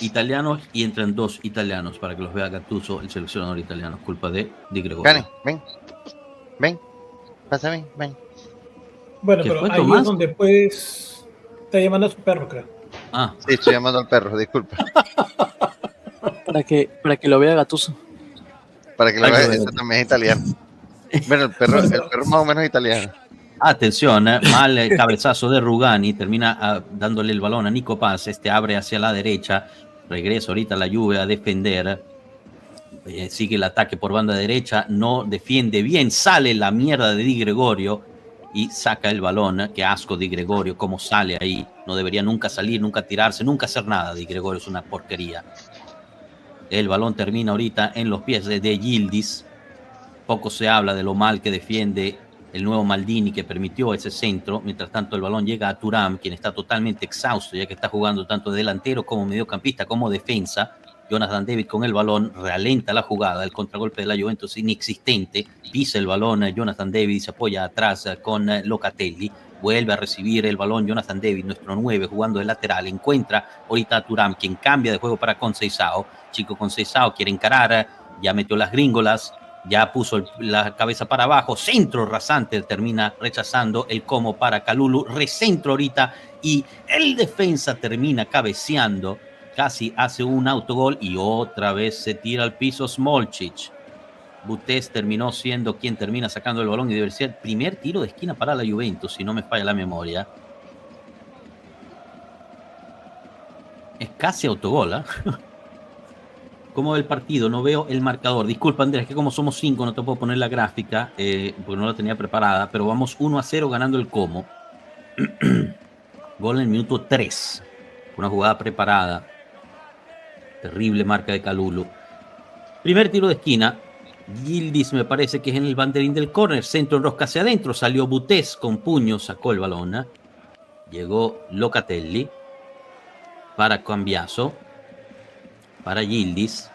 italianos y entran 2 italianos para que los vea Gattuso, el seleccionador italiano, culpa de Di Gregorio. Ven, pasa, ven. Bueno, pero ahí es donde puedes... Está llamando a su perro, creo. Sí, estoy llamando al perro, disculpa. Para que lo vea Gattuso. Para que lo vea, eso también es italiano. Bueno, el perro más o menos italiano. Atención, mal cabezazo de Rugani, termina dándole el balón a Nico Paz, abre hacia la derecha, regresa ahorita la Juve a defender, sigue el ataque por banda derecha, no defiende bien, sale la mierda de Di Gregorio y saca el balón. Qué asco Di Gregorio, cómo sale ahí, no debería nunca salir, nunca tirarse, nunca hacer nada. Di Gregorio es una porquería. El balón termina ahorita en los pies de Yildiz. Poco se habla de lo mal que defiende el nuevo Maldini, que permitió ese centro. Mientras tanto el balón llega a Thuram, quien está totalmente exhausto, ya que está jugando tanto de delantero como mediocampista como defensa. Jonathan David con el balón ralenta la jugada, el contragolpe de la Juventus inexistente, pisa el balón Jonathan David y se apoya atrás con Locatelli. Vuelve a recibir el balón Jonathan David, nuestro 9, jugando de lateral. Encuentra ahorita a Thuram, quien cambia de juego para Conceição. Chico Conceição quiere encarar, ya metió las gringolas, ya puso la cabeza para abajo, centro rasante, termina rechazando el Como para Kalulu, recentro ahorita y el defensa termina cabeceando, casi hace un autogol y otra vez se tira al piso Smolcic. Butes terminó siendo quien termina sacando el balón y debe ser el primer tiro de esquina para la Juventus, si no me falla la memoria. Es casi autogol, ¿eh? ¿Cómo ve el partido? No veo el marcador. Disculpa, Andrés, que como somos 5 no te puedo poner la gráfica, porque no la tenía preparada, pero vamos 1-0 ganando el Como. Gol en el minuto 3. Una jugada preparada. Terrible marca de Kalulu. Primer tiro de esquina. Yildiz me parece que es en el banderín del córner. Centro enrosca hacia adentro. Salió Butes con puño, sacó el balón. Llegó Locatelli para Cambiaso. para Yildiz.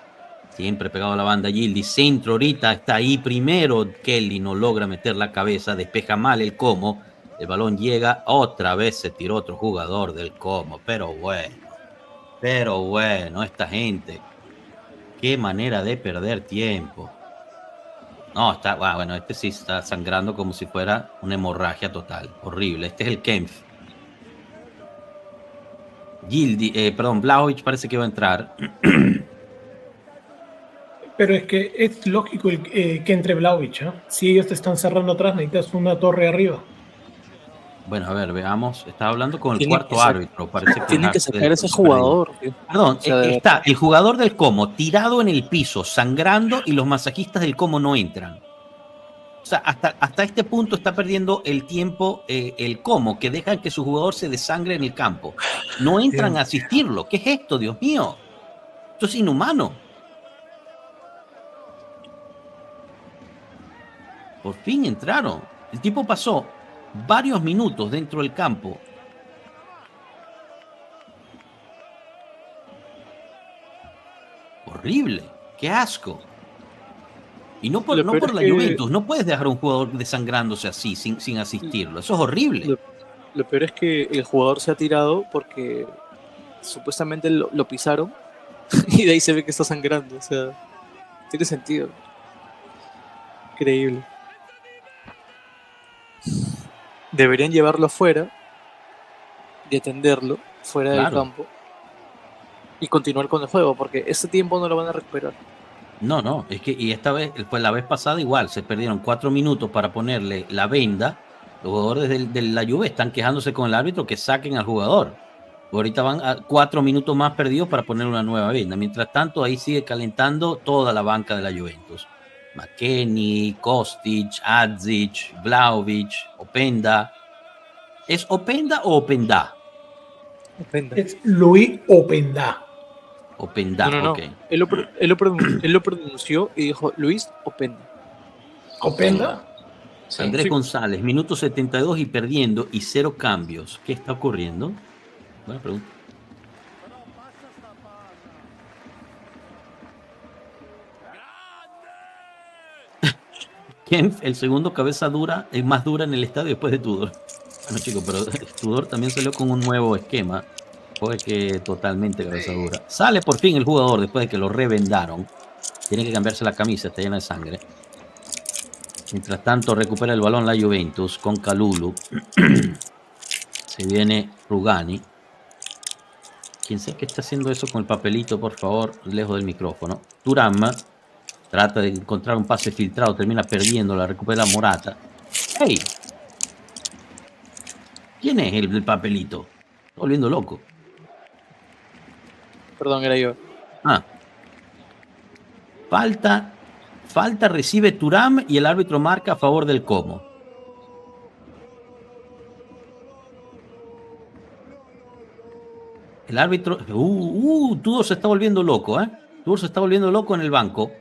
Siempre pegado a la banda Yildiz. Centro ahorita, está ahí primero. Kelly no logra meter la cabeza, despeja mal el Como. El balón llega, otra vez se tiró otro jugador del Como. Pero bueno, esta gente. Qué manera de perder tiempo. No, bueno, este sí está sangrando como si fuera una hemorragia total. Horrible. Este es el Kempf. Vlahovic parece que va a entrar. Pero es que es lógico que entre Vlahovic, ¿eh? Si ellos te están cerrando atrás, necesitas una torre arriba. Bueno, a ver, veamos. Estaba hablando con el cuarto árbitro. Parece que tienen que sacar a ese jugador. Perdón, está el jugador del Como tirado en el piso, sangrando, y los masajistas del Como no entran. O sea, hasta este punto está perdiendo el tiempo el Como, que dejan que su jugador se desangre en el campo. No entran a asistirlo. ¿Qué es esto, Dios mío? Esto es inhumano. Por fin entraron. El tipo pasó varios minutos dentro del campo. Horrible. Qué asco. Y no por la Juventus. No puedes dejar a un jugador desangrándose así, sin asistirlo. Eso es horrible. Lo peor es que el jugador se ha tirado porque supuestamente lo pisaron y de ahí se ve que está sangrando. O sea, tiene sentido. Increíble. Deberían llevarlo afuera y atenderlo fuera del campo y continuar con el juego, porque ese tiempo no lo van a recuperar. No, es que y esta vez, pues la vez pasada igual, se perdieron 4 minutos para ponerle la venda. Los jugadores de la Juve están quejándose con el árbitro que saquen al jugador. Ahorita van a 4 minutos más perdidos para poner una nueva venda. Mientras tanto, ahí sigue calentando toda la banca de la Juventus. McKennie, Kostic, Adzic, Vlahovic, Openda. ¿Es Openda o Openda? Openda. Es Luis Openda. Openda, no. ok. Él lo pronunció y dijo Luis Openda. ¿Openda? Sí. Andrés González, minuto 72 y perdiendo y 0 cambios. ¿Qué está ocurriendo? Buena pregunta. Kempf, el segundo cabeza dura, es más dura en el estadio después de Tudor. Bueno, chicos, pero Tudor también salió con un nuevo esquema. Fue que totalmente cabeza dura. Sale por fin el jugador después de que lo revendaron. Tiene que cambiarse la camisa, está llena de sangre. Mientras tanto, recupera el balón la Juventus con Kalulu. Se viene Rugani. Quien sea que está haciendo eso con el papelito, por favor, lejos del micrófono. Thuram trata de encontrar un pase filtrado, termina perdiendo, la recupera Morata. ¡Hey! ¿Quién es el papelito? Estoy volviendo loco. Perdón, era yo. Falta recibe Thuram y el árbitro marca a favor del Como. El árbitro... Tudor se está volviendo loco, ¿eh? Tudor se está volviendo loco en el banco.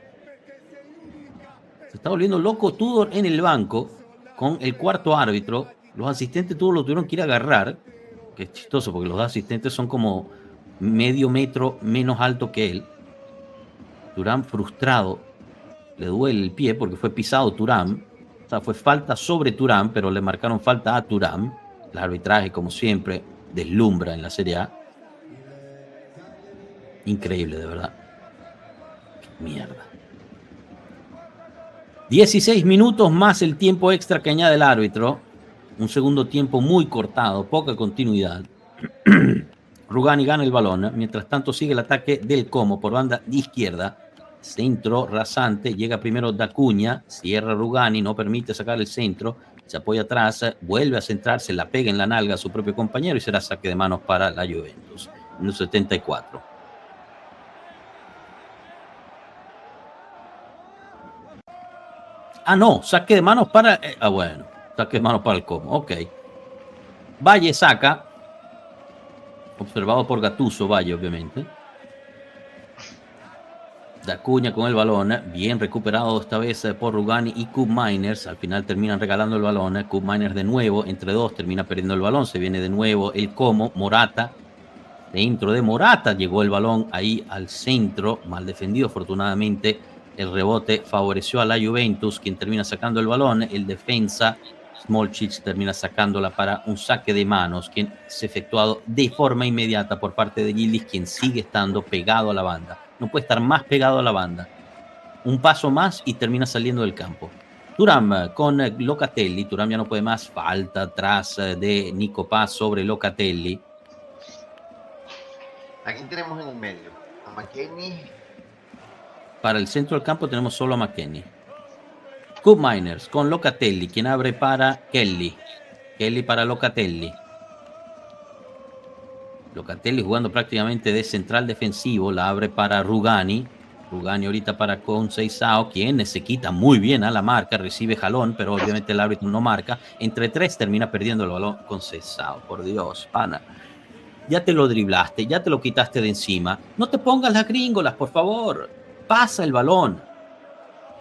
Se está volviendo loco Tudor en el banco con el cuarto árbitro. Los asistentes todos lo tuvieron que ir a agarrar. Que es chistoso porque los dos asistentes son como medio metro menos alto que él. Thuram frustrado. Le duele el pie porque fue pisado Thuram. O sea, fue falta sobre Thuram, pero le marcaron falta a Thuram. El arbitraje, como siempre, deslumbra en la Serie A. Increíble, de verdad. Qué mierda. 16 minutos más el tiempo extra que añade el árbitro. Un segundo tiempo muy cortado, poca continuidad. Rugani gana el balón. Mientras tanto sigue el ataque del Como por banda de izquierda. Centro rasante. Llega primero Dacuña. Cierra Rugani. No permite sacar el centro. Se apoya atrás. Vuelve a centrarse. La pega en la nalga a su propio compañero y será saque de manos para la Juventus. Minuto 74. No. Saque de manos para... bueno. Saque de manos para el Como. Ok. Valle saca. Observado por Gattuso, Valle, obviamente. Dacuña con el balón. Bien recuperado esta vez por Rugani y Koop Meiners. Al final terminan regalando el balón. Koop Meiners de nuevo, entre dos, termina perdiendo el balón. Se viene de nuevo el Como. Morata Dentro de Morata llegó el balón ahí al centro, mal defendido. Afortunadamente, el rebote favoreció a la Juventus, quien termina sacando el balón. El defensa Smolcic termina sacándola para un saque de manos, quien es efectuado de forma inmediata por parte de Yildiz, quien sigue estando pegado a la banda. No puede estar más pegado a la banda. Un paso más y termina saliendo del campo. Thuram con Locatelli. Thuram ya no puede más. Falta atrás de Nico Paz sobre Locatelli. ¿A quién tenemos en el medio? A McKennie. Para el centro del campo tenemos solo a McKennie. Koopmeiners con Locatelli, quien abre para Kelly. Kelly para Locatelli. Locatelli jugando prácticamente de central defensivo. La abre para Rugani. Rugani ahorita para Conceição, quien se quita muy bien a la marca. Recibe jalón, pero obviamente el árbitro no marca. Entre tres termina perdiendo el balón Conceição. Por Dios, pana. Ya te lo driblaste, ya te lo quitaste de encima. No te pongas las gringolas, por favor. Pasa el balón.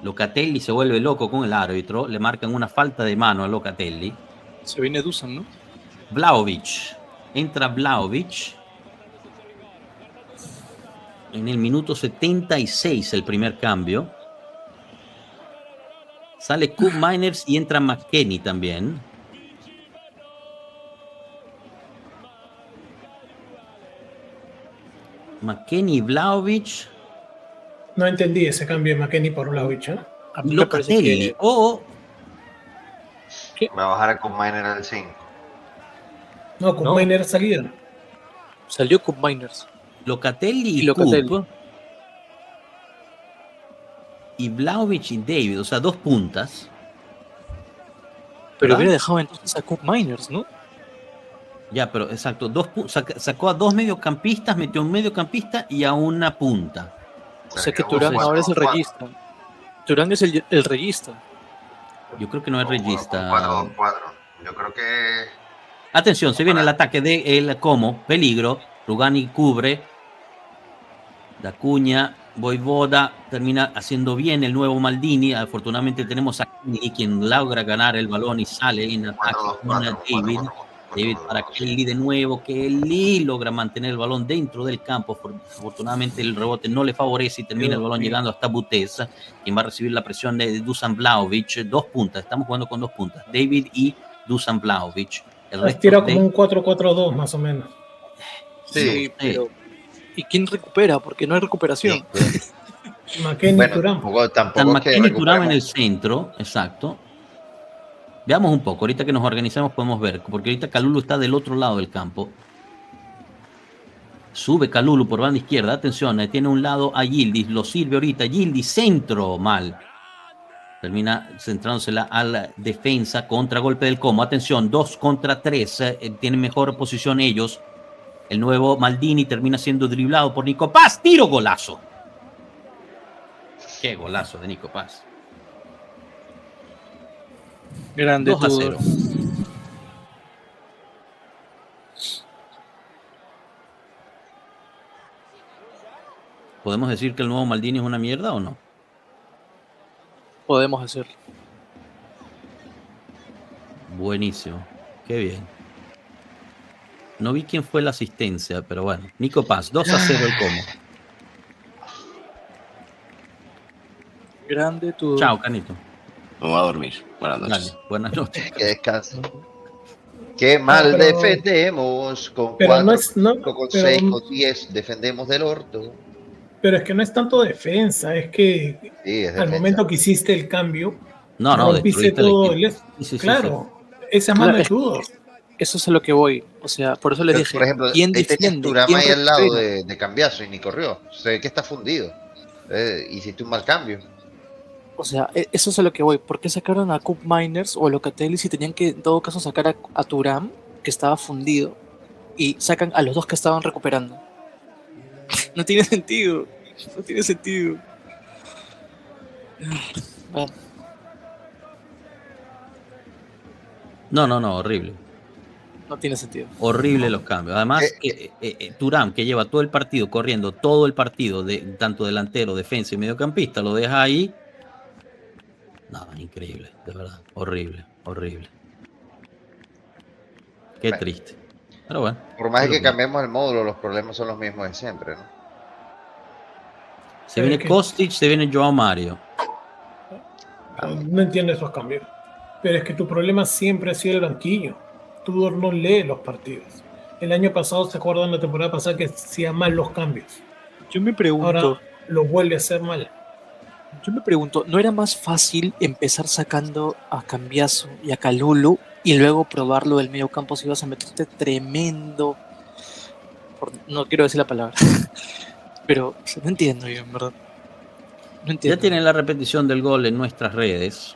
Locatelli se vuelve loco con el árbitro. Le marcan una falta de mano a Locatelli. Se viene Dusan, ¿no? Vlahovic. Entra Vlahovic. En el minuto 76 el primer cambio. Sale Koopmeiners y entra McKennie también. McKennie y Vlahovic. No entendí ese cambio de McKennie por Vlahovic, ¿eh? Locatelli. ¿Qué? Va a bajar a Koopmeiners al 5. No, Koopmeiners salida. Salió Koopmeiners. Locatelli y Locatelli. Y Vlahovic y David, o sea, dos puntas. Pero hubiera dejado entonces a Koopmeiners, ¿no? Ya, pero exacto, sacó a dos mediocampistas, metió un mediocampista y a una punta. O sea que Thuram ahora es el regista. Thuram es el regista. Yo creo que no es regista. 4-4. Yo creo que... Atención, se viene el ataque de el Como, peligro. Rugani cubre. Dacuña, Voivoda termina haciendo bien el nuevo Maldini. Afortunadamente tenemos a Kelly, quien logra ganar el balón y sale en ataque con David. David para Kelly de nuevo. Kelly logra mantener el balón dentro del campo. Afortunadamente el rebote no le favorece y termina el balón llegando hasta Buteza, quien va a recibir la presión de Dusan Vlahovic. Dos puntas, estamos jugando con dos puntas. David y Dusan Vlahovic. Tira como un 4-4-2 más o menos. Sí, pero ¿y quién recupera? Porque no hay recuperación. McKennie y Thuram. McKennie y Thuram en el centro, exacto. Veamos un poco, ahorita que nos organizamos podemos ver, porque ahorita Kalulu está del otro lado del campo. Sube Kalulu por banda izquierda, atención, tiene un lado a Yildiz, lo sirve ahorita, Yildiz, centro, mal. Termina centrándosela a la defensa, contragolpe del Como, atención, 2 contra 3, tienen mejor posición ellos. El nuevo Maldini termina siendo driblado por Nico Paz, tiro, golazo. Qué golazo de Nico Paz. Grande 2-0. ¿Podemos decir que el nuevo Maldini es una mierda o no? Podemos hacerlo. Buenísimo. Qué bien. No vi quién fue la asistencia, pero bueno. Nico Paz, 2-0 el Como. Grande tu... Chao, Canito. Vamos a dormir. Buenas noches. Dale, buenas noches. Que descansen. Qué mal defendemos. Con 4, con 6, con 10 defendemos del orto. Pero es que no es tanto defensa, es que al momento que hiciste el cambio, rompiste todo el... Claro, esa es más mechudo. Eso es a lo que voy. O sea, por eso les dije. Por ejemplo, ¿quién defiende? Thuram ahí al lado de Cambiaso y ni corrió. Se ve que está fundido. Hiciste un mal cambio. O sea, eso es a lo que voy. ¿Por qué sacaron a Koopmeiners o a Locatelli si tenían que, en todo caso, sacar a Thuram, que estaba fundido, y sacan a los dos que estaban recuperando? No tiene sentido. No tiene sentido. Bueno. No, horrible. No tiene sentido. Horrible los cambios. Además, Thuram, que lleva todo el partido corriendo, todo el partido, tanto delantero, defensa y mediocampista, lo deja ahí. No, increíble, de verdad. Horrible. Qué triste. Pero bueno. Por más que cambiemos el módulo, los problemas son los mismos de siempre, ¿no? Se viene Kostic, se viene Joao Mario. No entiendo esos cambios. Pero es que tu problema siempre ha sido el banquillo. Tudor no lee los partidos. El año pasado, ¿se acuerdan la temporada pasada que hacía mal los cambios? Yo me pregunto. Ahora lo vuelve a hacer mal. Yo me pregunto, ¿no era más fácil empezar sacando a Cambiaso y a Kalulu y luego probarlo del medio campo si ibas a meterte tremendo? No quiero decir la palabra. Pero no entiendo yo, en verdad. No entiendo. Ya tienen la repetición del gol en nuestras redes.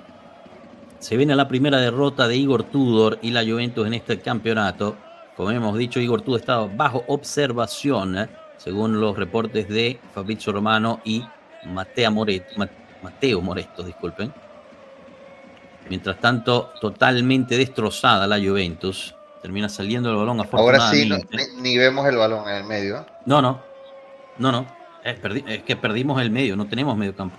Se viene la primera derrota de Igor Tudor y la Juventus en este campeonato. Como hemos dicho, Igor Tudor estaba bajo observación, según los reportes de Fabrizio Romano y Matteo Moretto, disculpen. Mientras tanto, totalmente destrozada la Juventus. Termina saliendo el balón afortunadamente. Ahora sí, ni vemos el balón en el medio. No. Es que perdimos el medio, no tenemos medio campo.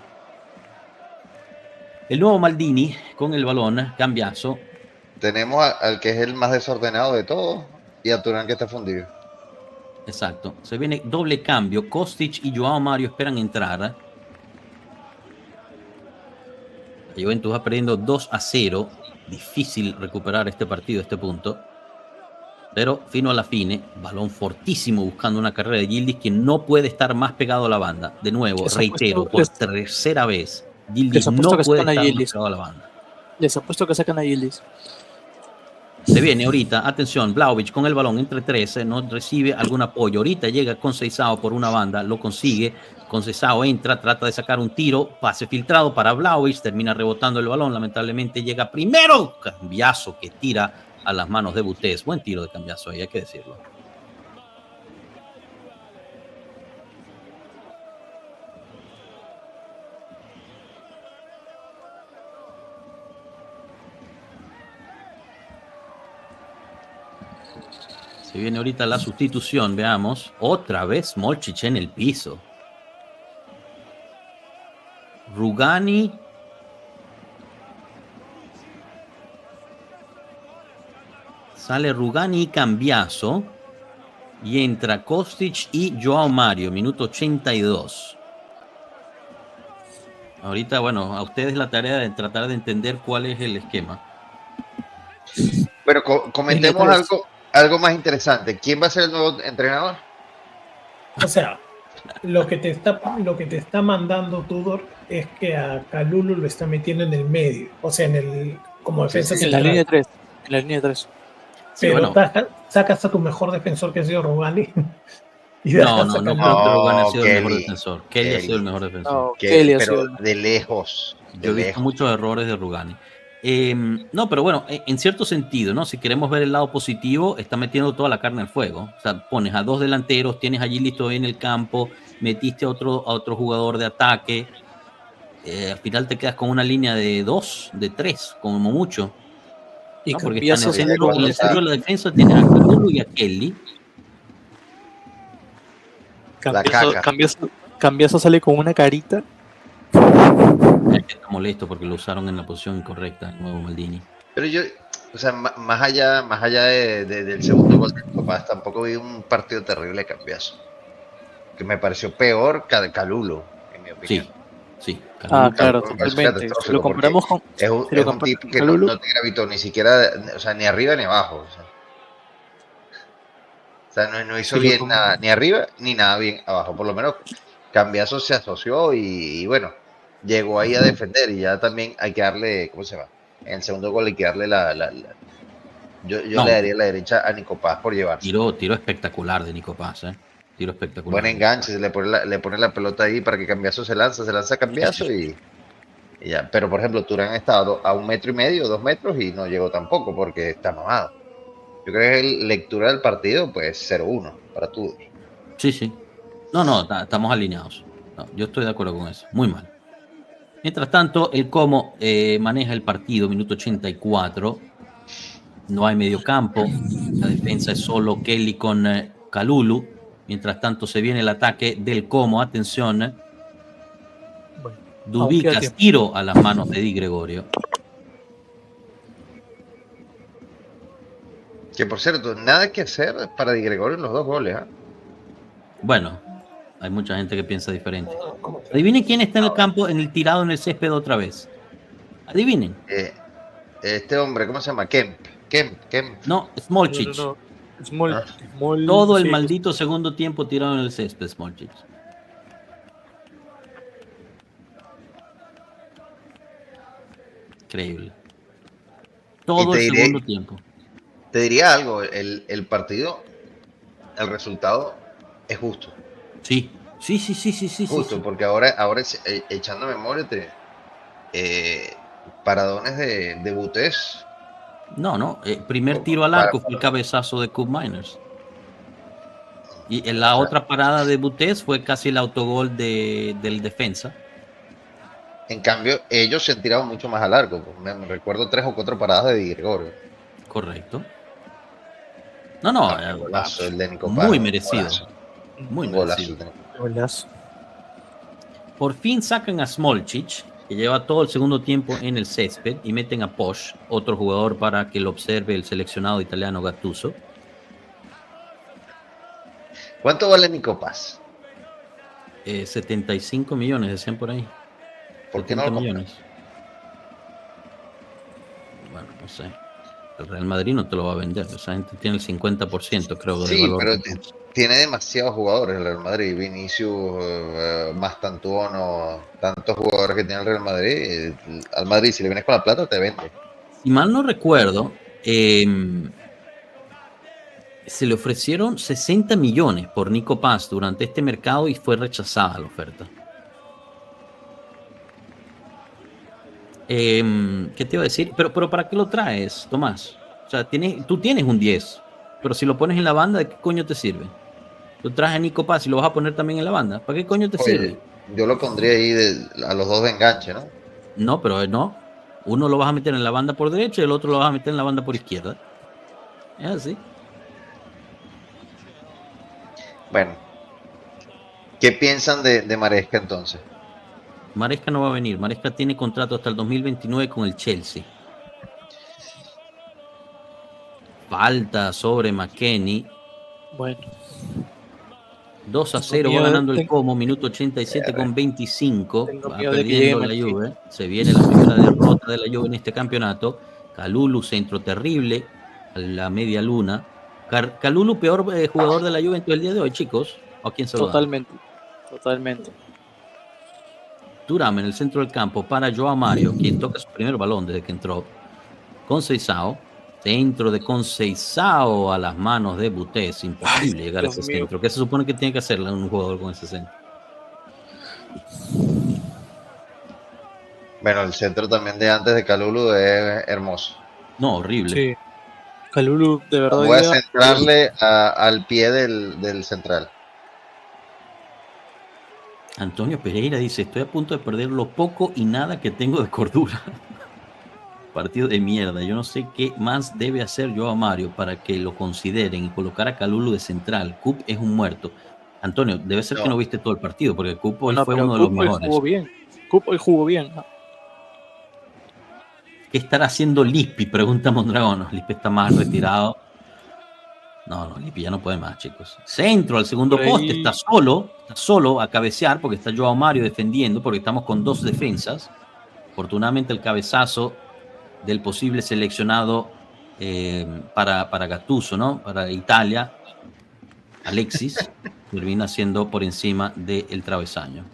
El nuevo Maldini con el balón, Cambiaso. Tenemos al que es el más desordenado de todos y a Turán que está fundido. Exacto. Se viene doble cambio. Kostic y Joao Mario esperan entrar. La Juventus va perdiendo 2-0. Difícil recuperar este partido, este punto. Pero fino a la fine, balón fortísimo buscando una carrera de Yildiz que no puede estar más pegado a la banda. De nuevo, reitero, por tercera vez, Yildiz no puede estar más pegado a la banda. Les apuesto que sacan a Yildiz. Se viene ahorita, atención, Vlahovic con el balón entre 13, no recibe algún apoyo. Ahorita llega Conceição por una banda, lo consigue. Conceição entra, trata de sacar un tiro, pase filtrado para Vlahovic, termina rebotando el balón. Lamentablemente llega primero Cambiaso que tira a las manos de Butés. Buen tiro de Cambiaso ahí, hay que decirlo. Se viene ahorita la sustitución, veamos. Otra vez Molčić en el piso. Rugani. Sale Rugani y Cambiaso. Y entra Kostic y Joao Mario, minuto 82. Ahorita, bueno, a ustedes la tarea de tratar de entender cuál es el esquema. Pero comentemos algo más interesante. ¿Quién va a ser el nuevo entrenador? O sea, lo que te está mandando Tudor es que a Kalulu lo está metiendo en el medio, o sea, como defensa central. En la línea 3. Pero sí, bueno, sacas a tu mejor defensor que ha sido Rugani. No creo que Rugani ha sido el mejor defensor. Kelly ha sido el mejor defensor. Pero de lejos. Yo he visto muchos errores de Rugani. No, pero bueno, en cierto sentido, ¿no? Si queremos ver el lado positivo, está metiendo toda la carne al fuego. O sea, pones a dos delanteros, tienes allí listo en el campo, metiste a otro jugador de ataque. Al final te quedas con una línea de 2, de 3, como mucho. Y ¿no? Porque en el centro de la defensa tienes a Kalulu y a Kelly. Cambiaso sale con una carita. Está molesto porque lo usaron en la posición incorrecta, el nuevo Maldini. Pero yo, o sea, más allá del segundo gol de Copas, tampoco vi un partido terrible de Cambiaso. Que me pareció peor que Kalulu, en mi opinión. Sí. Claro, totalmente. Si lo comparamos con... Es un tipo que no te gravitó ni siquiera, o sea, ni arriba ni abajo. O sea, no hizo bien nada, ni arriba ni nada bien abajo. Por lo menos Cambiaso se asoció y bueno, llegó ahí a defender y ya también hay que darle, ¿cómo se llama? En el segundo gol hay que darle yo le daría la derecha a Nico Paz por llevarse. Tiro espectacular de Nico Paz, Tiro espectacular. Buen enganche, le pone la pelota ahí para que Cambiaso se lanza Cambiaso y ya. Pero por ejemplo, Turán estaba a 1,5 metros, 2 metros y no llegó tampoco porque está mamado. Yo creo que la lectura del partido, pues 0-1 para Tudor. Sí. No, estamos alineados. No, yo estoy de acuerdo con eso. Muy mal. Mientras tanto, el Como maneja el partido, minuto 84. No hay medio campo. La defensa es solo Kelly con Kalulu. Mientras tanto, se viene el ataque del Como. Atención. Dubicas, tiro a las manos de Di Gregorio. Que por cierto, nada que hacer para Di Gregorio en los 2 goles. Bueno, hay mucha gente que piensa diferente. Adivinen quién está en el campo, tirado en el césped otra vez. Adivinen. Este hombre, ¿cómo se llama? Kemp. No, Smolcic. No. Small, Todo el maldito segundo tiempo tirado en el césped, Smolcic. Increíble. Todo el segundo tiempo. Te diría algo, el partido, el resultado es justo. Sí. Justo, porque ahora echando memoria, paradones de Butés. No. Primer tiro al arco fue el cabezazo de Coop Miners. Y en la otra parada de Butés fue casi el autogol del defensa. En cambio, ellos se han tirado mucho más al arco. Me recuerdo 3 o 4 paradas de Di Gregorio. Correcto. Golazo, el de Nico Paz, muy merecido. Muy merecido. Golazo. Por fin sacan a Smolcic, que lleva todo el segundo tiempo en el césped, y meten a Posch, otro jugador para que lo observe el seleccionado italiano Gattuso. ¿Cuánto vale Nico Paz? 75 millones, decían por ahí. ¿Por qué no lo millones? Bueno, no sé. El Real Madrid no te lo va a vender. Esa gente tiene el 50%, creo, del valor. Sí, pero tiene demasiados jugadores el Real Madrid. Vinicius, Mastantuono, tantos jugadores que tiene el Real Madrid. Al Madrid, si le vienes con la plata, te vende. Si mal no recuerdo, se le ofrecieron 60 millones por Nico Paz durante este mercado y fue rechazada la oferta. ¿Qué te iba a decir? Pero ¿para qué lo traes, Tomás? O sea, tú tienes un 10, pero si lo pones en la banda, ¿de qué coño te sirve? Tú traes a Nico Paz y lo vas a poner también en la banda. ¿Para qué coño te sirve? Yo lo pondría ahí a los dos de enganche, ¿no? No, pero no. Uno lo vas a meter en la banda por derecha y el otro lo vas a meter en la banda por izquierda. Es así. Bueno. ¿Qué piensan de Maresca entonces? Maresca no va a venir. Maresca tiene contrato hasta el 2029 con el Chelsea. Falta sobre McKennie. Bueno. 2-0 va ganando el Como, minuto 87 con 25. Va perdiendo la Juve. Se viene la primera derrota de la Juve en este campeonato. Kalulu, centro terrible a la media luna. Kalulu, peor jugador de la Juventus el día de hoy, chicos. ¿O quién se lo da? Totalmente. Thuram en el centro del campo para Joao Mario, quien toca su primer balón desde que entró. Conceição, centro de Conceição a las manos de Butés. Imposible llegar a ese centro. ¿Qué se supone que tiene que hacer un jugador con ese centro? Bueno, el centro también de antes de Kalulu es hermoso. No, horrible. Sí. Kalulu, de verdad. Voy a centrarle al pie del central. Antonio Pereira dice: estoy a punto de perder lo poco y nada que tengo de cordura. Partido de mierda. Yo no sé qué más debe hacer Joao Mario para que lo consideren y colocar a Kalulu de central. Cup es un muerto. Antonio, debe ser que no viste todo el partido, porque Cup hoy fue uno de los mejores. Cup hoy jugó bien. ¿Qué estará haciendo Lippi? Pregunta Mondragón. Lippi está más retirado. No, Lippi ya no puede más, chicos. Centro al segundo poste, está solo a cabecear porque está Joao Mario defendiendo, porque estamos con dos defensas. Afortunadamente el cabezazo del posible seleccionado para Gattuso, ¿no? Para Italia, Alexis, termina siendo por encima del travesaño.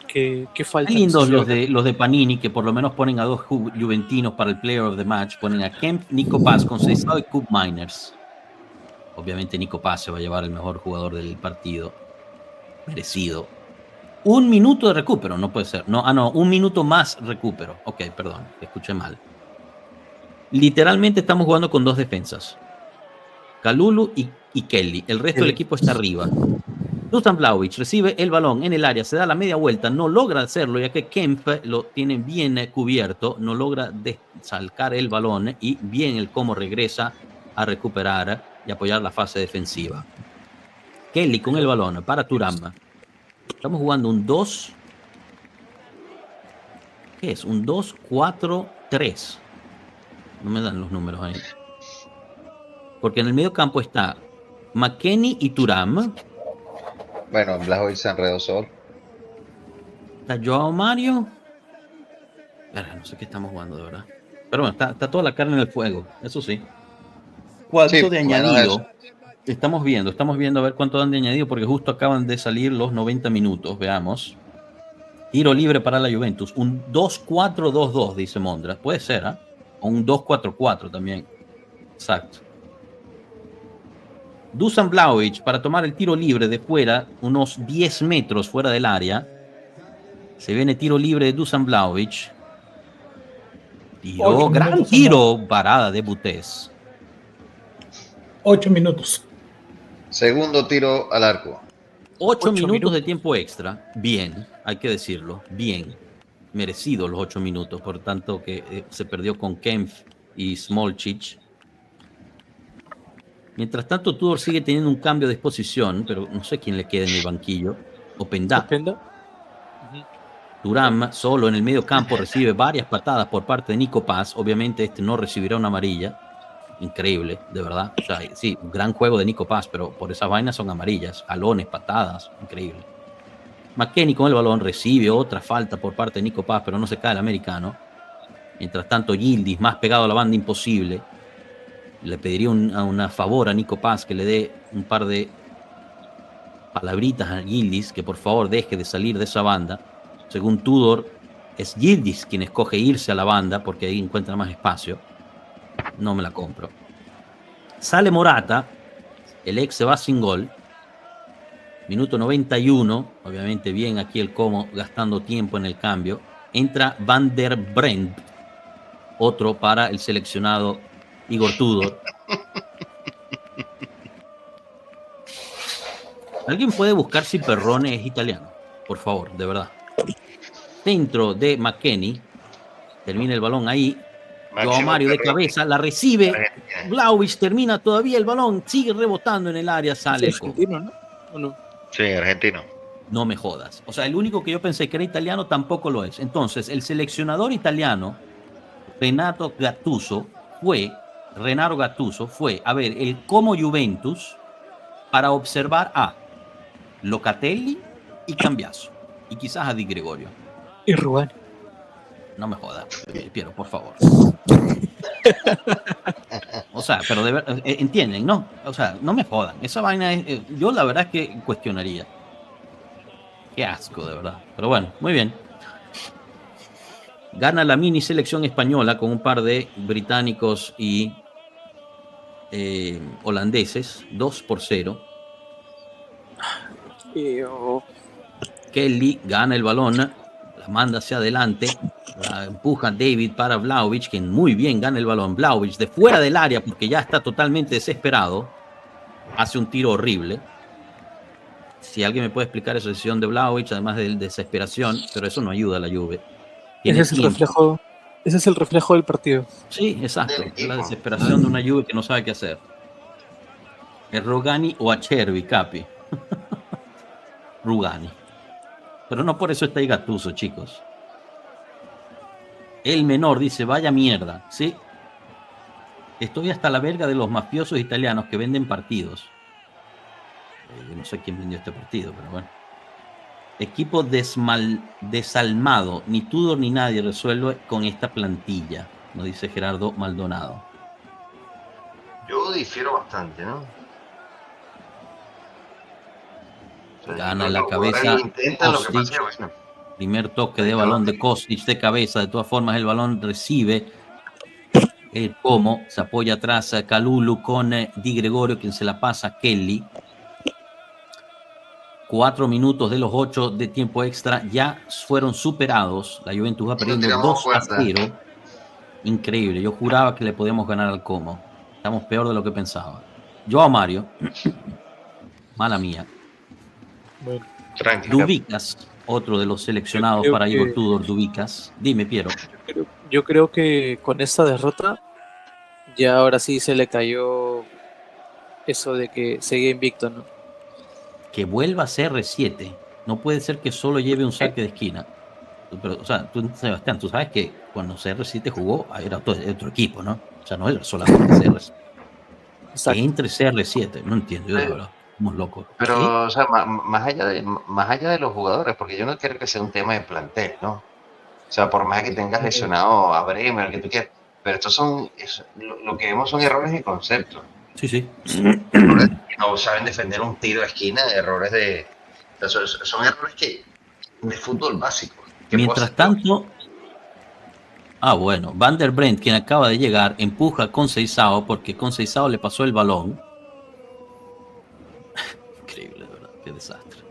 Qué falta. Lindos los de Panini, que por lo menos ponen a dos juventinos para el Player of the Match. Ponen a Kemp, Nico Paz, Conceição y Coop Miners. Obviamente Nico Paz se va a llevar el mejor jugador del partido. Merecido. 1 minuto de recupero, no puede ser. No, 1 minuto más recupero. Ok, perdón, escuché mal. Literalmente estamos jugando con dos defensas. Kalulu y Kelly. El resto del equipo está arriba. Dusan Vlahovic recibe el balón en el área, se da la media vuelta, no logra hacerlo ya que Kemp lo tiene bien cubierto, no logra salcar el balón y bien el Como regresa a recuperar y apoyar la fase defensiva. Kelly con el balón para Thuram. Estamos jugando un 2. ¿Qué es? Un 2-4-3. No me dan los números ahí. Porque en el medio campo está McKennie y Thuram. Bueno, Blajovic se enredó solo. Está Joao Mario. No sé qué estamos jugando, de verdad. Pero bueno, está toda la carne en el fuego, eso sí. ¿Cuánto de añadido? Estamos viendo a ver cuánto dan de añadido, porque justo acaban de salir los 90 minutos, veamos. Tiro libre para la Juventus, un 2-4-2-2, dice Mondra. Puede ser, ¿eh? O un 2-4-4 también. Exacto. Dusan Vlahovic para tomar el tiro libre de fuera, unos 10 metros fuera del área. Se viene tiro libre de Dusan Vlahovic. Tiro, gran tiro, parada de Butés. 8 minutos. Segundo tiro al arco. 8 minutos de tiempo extra. Bien, hay que decirlo. Bien. Merecidos los 8 minutos, por tanto que se perdió con Kempf y Smolcic. Mientras tanto, Tudor sigue teniendo un cambio de exposición, pero no sé quién le queda en el banquillo. Openda. Thuram, solo en el medio campo, recibe varias patadas por parte de Nico Paz. Obviamente este no recibirá una amarilla. Increíble, de verdad. O sea, sí, un gran juego de Nico Paz, pero por esas vainas son amarillas. Jalones, patadas, increíble. McKennie con el balón recibe otra falta por parte de Nico Paz, pero no se cae el americano. Mientras tanto, Yildiz, más pegado a la banda imposible. Le pediría una favor a Nico Paz que le dé un par de palabritas a Yildiz, que por favor deje de salir de esa banda. Según Tudor, es Yildiz quien escoge irse a la banda porque ahí encuentra más espacio. No me la compro. Sale Morata, el ex se va sin gol. Minuto 91, obviamente bien aquí el Como gastando tiempo en el cambio. Entra Van der Brent, otro para el seleccionado Igor Tudor. ¿Alguien puede buscar si Perrone es italiano? Por favor, de verdad. Centro de McKennie. Termina el balón ahí. Joao Mario de cabeza, la recibe. Vlahovic termina todavía el balón. Sigue rebotando en el área. Sale. ¿Es argentino, no? ¿O no? Sí, argentino. No me jodas. O sea, el único que yo pensé que era italiano tampoco lo es. Entonces, el seleccionador italiano, Renato Gattuso, fue a ver el Como Juventus para observar a Locatelli y Cambiaso. Y quizás a Di Gregorio. Y Rugani. No me jodas, Piero, por favor. O sea, pero de verdad, entienden, ¿no? O sea, no me jodan. Esa vaina es... yo la verdad es que cuestionaría. Qué asco, de verdad. Pero bueno, muy bien. Gana la mini selección española con un par de británicos y holandeses. 2-0. Kelly gana el balón, la manda hacia adelante, la empuja David para Vlahovic, que muy bien gana el balón. Vlahovic de fuera del área, porque ya está totalmente desesperado, hace un tiro horrible. Si alguien me puede explicar esa decisión de Vlahovic, además de desesperación, pero eso no ayuda a la Juve. Ese es el reflejo del partido. Sí, exacto. Es la desesperación de una Juve que no sabe qué hacer. ¿Es Rugani o Acerbi, Capi? Rugani. Pero no por eso está ahí Gattuso, chicos. El menor dice, vaya mierda, ¿sí? Estoy hasta la verga de los mafiosos italianos que venden partidos. Yo no sé quién vendió este partido, pero bueno. Equipo desalmado. Ni Tudor ni nadie resuelve con esta plantilla, nos dice Gerardo Maldonado. Yo difiero bastante, ¿no? Gana la cabeza. Primer toque de balón de Kostic de cabeza. De todas formas, el balón recibe el Como. Se apoya atrás a Kalulu con Di Gregorio, quien se la pasa a Kelly. 4 minutos de los 8 de tiempo extra ya fueron superados. La Juventus va perdiendo 2-0. Increíble. Yo juraba que le podíamos ganar al Como. Estamos peor de lo que pensaba. Joao Mario. Mala mía. Bueno, Dubicas, otro de los seleccionados para Igor Tudor. Dubicas. Dime, Piero. Yo creo que con esta derrota ya ahora sí se le cayó eso de que seguía invicto, ¿no? Que vuelva a CR7. No puede ser que solo lleve un saque de esquina. Pero, o sea, tú, Sebastián, tú sabes que cuando CR7 jugó era otro equipo, ¿no? O sea, no era solamente CR7. que entre CR7. No entiendo, yo de verdad. Somos locos. Pero, ¿sí? O sea, más allá de los jugadores, porque yo no quiero que sea un tema de plantel, ¿no? O sea, por más que tengas lesionado a Bremer, que tú quieras. Pero estos son, lo que vemos son errores de concepto. Sí. Errores que no saben defender un tiro de esquina, errores de... O sea, son errores de fútbol básico. Mientras tanto... bueno, Van der Brent, quien acaba de llegar, empuja a Conceição porque Conceição le pasó el balón. Increíble, de verdad, qué desastre.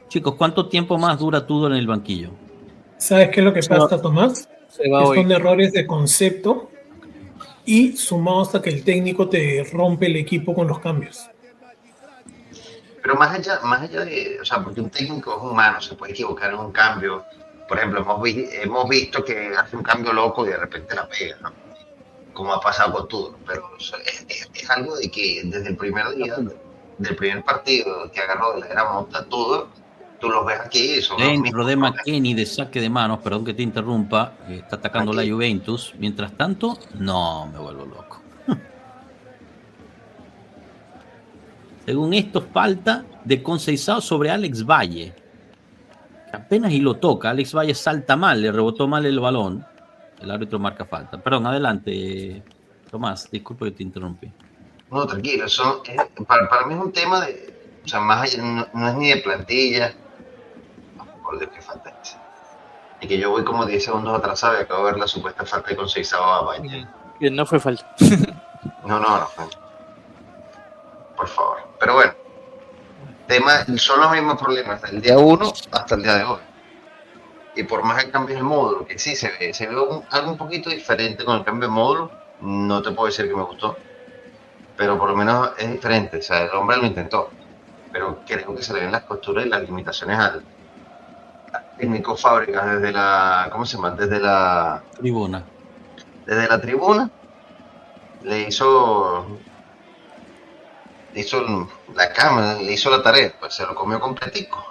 Chicos, ¿cuánto tiempo más dura Tudor en el banquillo? ¿Sabes qué es lo que pasa, Tomás? Son errores de concepto y sumados a que el técnico te rompe el equipo con los cambios. Pero más allá de, o sea, porque un técnico es humano, se puede equivocar en un cambio. Por ejemplo, hemos visto que hace un cambio loco y de repente la pega, ¿no? Como ha pasado con Tudor. Pero es algo de que desde el primer día, del primer partido que agarró de la era monta Tudor, tú los ves aquí. Dentro de McKennie de saque de manos, perdón que te interrumpa, está atacando la Juventus. Mientras tanto, no, me vuelvo loco. Según esto, falta de Conceição sobre Alex Valle. Apenas y lo toca, Alex Valle salta mal, le rebotó mal el balón. El árbitro marca falta. Perdón, adelante, Tomás, disculpa que te interrumpí. No, tranquilo, para mí es un tema de, o sea, más allá, no es ni de plantilla. Por Dios, qué falta es. Y que yo voy como 10 segundos atrasado y acabo de ver la supuesta falta de Conceição a Valle. No fue falta. No fue. Por favor. Pero bueno, son los mismos problemas del día 1 hasta el día de hoy. Y por más que cambies el módulo, que sí se ve algo un poquito diferente con el cambio de módulo, no te puedo decir que me gustó, pero por lo menos es diferente. O sea, el hombre lo intentó, pero creo que se le ven las costuras y las limitaciones al técnico Fábricas desde la, ¿cómo se llama? Desde la tribuna. Desde la tribuna le hizo la cama, le hizo la tarea, pues se lo comió completico.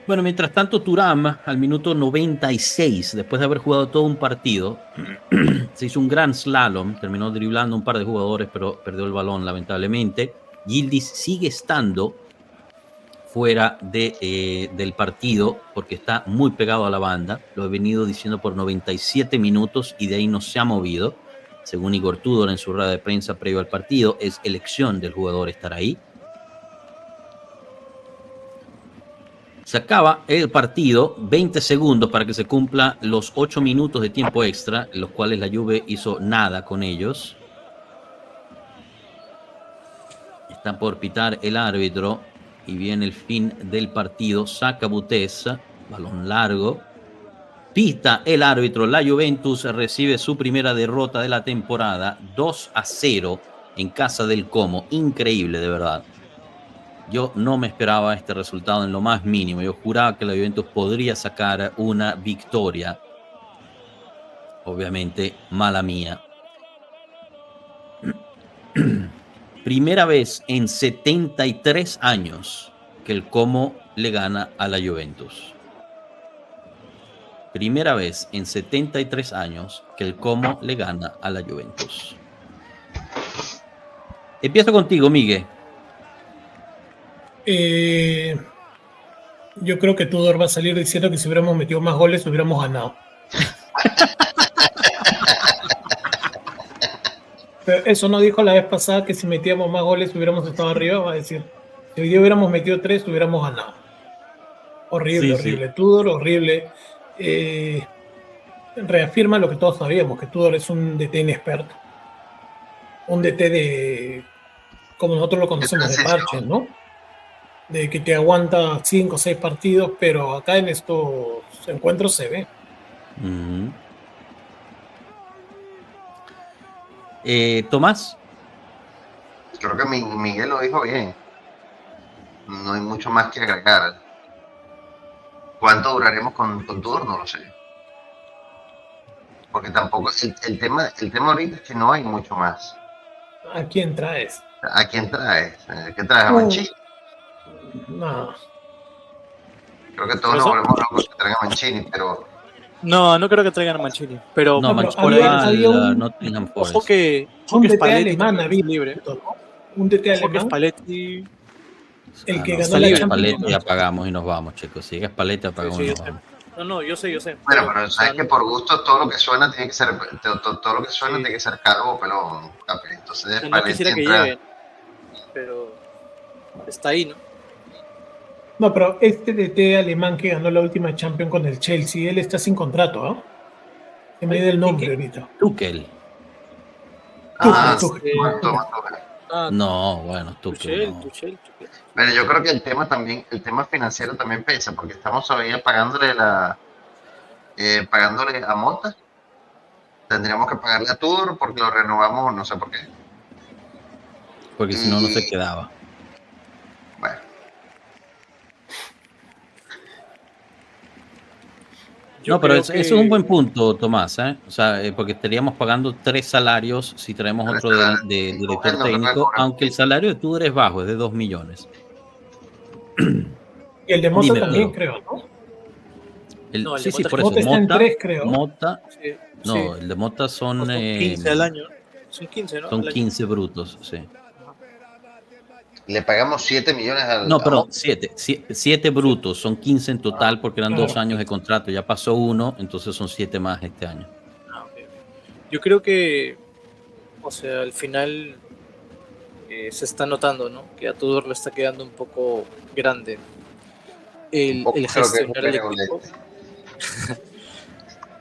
Bueno, mientras tanto, Thuram, al minuto 96, después de haber jugado todo un partido, se hizo un gran slalom, terminó driblando un par de jugadores, pero perdió el balón, lamentablemente. Yildiz sigue estando fuera del partido porque está muy pegado a la banda. Lo he venido diciendo por 97 minutos y de ahí no se ha movido. Según Igor Tudor en su rueda de prensa previo al partido, es elección del jugador estar ahí. Se acaba el partido, 20 segundos para que se cumpla los 8 minutos de tiempo extra, en los cuales la Juve hizo nada con ellos. Está por pitar el árbitro y viene el fin del partido. Saca Butés, balón largo. Pita el árbitro, la Juventus recibe su primera derrota de la temporada, 2-0 en casa del Como. Increíble, de verdad. Yo no me esperaba este resultado en lo más mínimo. Yo juraba que la Juventus podría sacar una victoria. Obviamente, mala mía. Primera vez en 73 años que el Como le gana a la Juventus. Primera vez en 73 años que el Como le gana a la Juventus. Empiezo contigo, Miguel. Yo creo que Tudor va a salir diciendo que si hubiéramos metido más goles hubiéramos ganado. Pero eso no dijo la vez pasada que si metíamos más goles hubiéramos estado arriba. Va a decir, si hoy día hubiéramos metido 3 hubiéramos ganado. Horrible, sí, horrible. Sí. Tudor, horrible. Reafirma lo que todos sabíamos, que Tudor es un DT inexperto. Un DT de, como nosotros lo conocemos, de parches, ¿no? De que te aguanta 5 o 6 partidos, pero acá en estos encuentros se ve. Tomás. Creo que Miguel lo dijo bien. No hay mucho más que agregar. ¿Cuánto duraremos con Tudor? No lo sé. Porque tampoco, el tema ahorita es que no hay mucho más. ¿A quién traes? ¿A quién traes? ¿Qué traes? ¿A Mancini? No. Creo que todos nos volvemos locos que traigan a Mancini, pero No creo que traigan a Mancini, pero no, Mancini había un Nottingham Forest. Ojo que DT Spalletti alemán había libre. Un DT Ojo que alemán. Spalletti El que no, ganó la Champions. Spalletti apagamos y nos vamos, chicos. Si llega Spalletti apagamos y nos vamos. No, yo sé. Bueno, pero sabes que por gusto todo lo que suena tiene que ser, todo lo que suena tiene que ser calvo, pelón, capi. Entonces no quisiera que llegue, pero está ahí, ¿no? No, pero este DT alemán que ganó la última Champions con el Chelsea, él está sin contrato, ¿ah? Se me dio el nombre ahorita. Tuchel. Tuchel. No, bueno, Tuchel. Bueno, yo creo que el tema financiero también pesa, porque estamos todavía pagándole a Mota. Tendríamos que pagarle a Tudor porque lo renovamos, no sé por qué. Porque si no se quedaba. Bueno. No, pero eso es un buen punto, Tomás, ¿eh? O sea, porque estaríamos pagando 3 salarios si traemos otro de director técnico, aunque el salario de Tudor es bajo, es de 2 millones. Y el de Mota también, creo, ¿no? Sí, por eso. Mota está en 3, creo. Mota, no, el de Mota son 15 al año. Son 15, ¿no? Son 15 brutos, sí. Le pagamos 7 millones al... No, perdón, 7 brutos, son 15 en total porque eran 2 años de contrato, ya pasó 1, entonces son 7 más este año. Okay. Yo creo que, o sea, al final se está notando, ¿no? Que a Tudor le está quedando un poco grande el gestionar el equipo.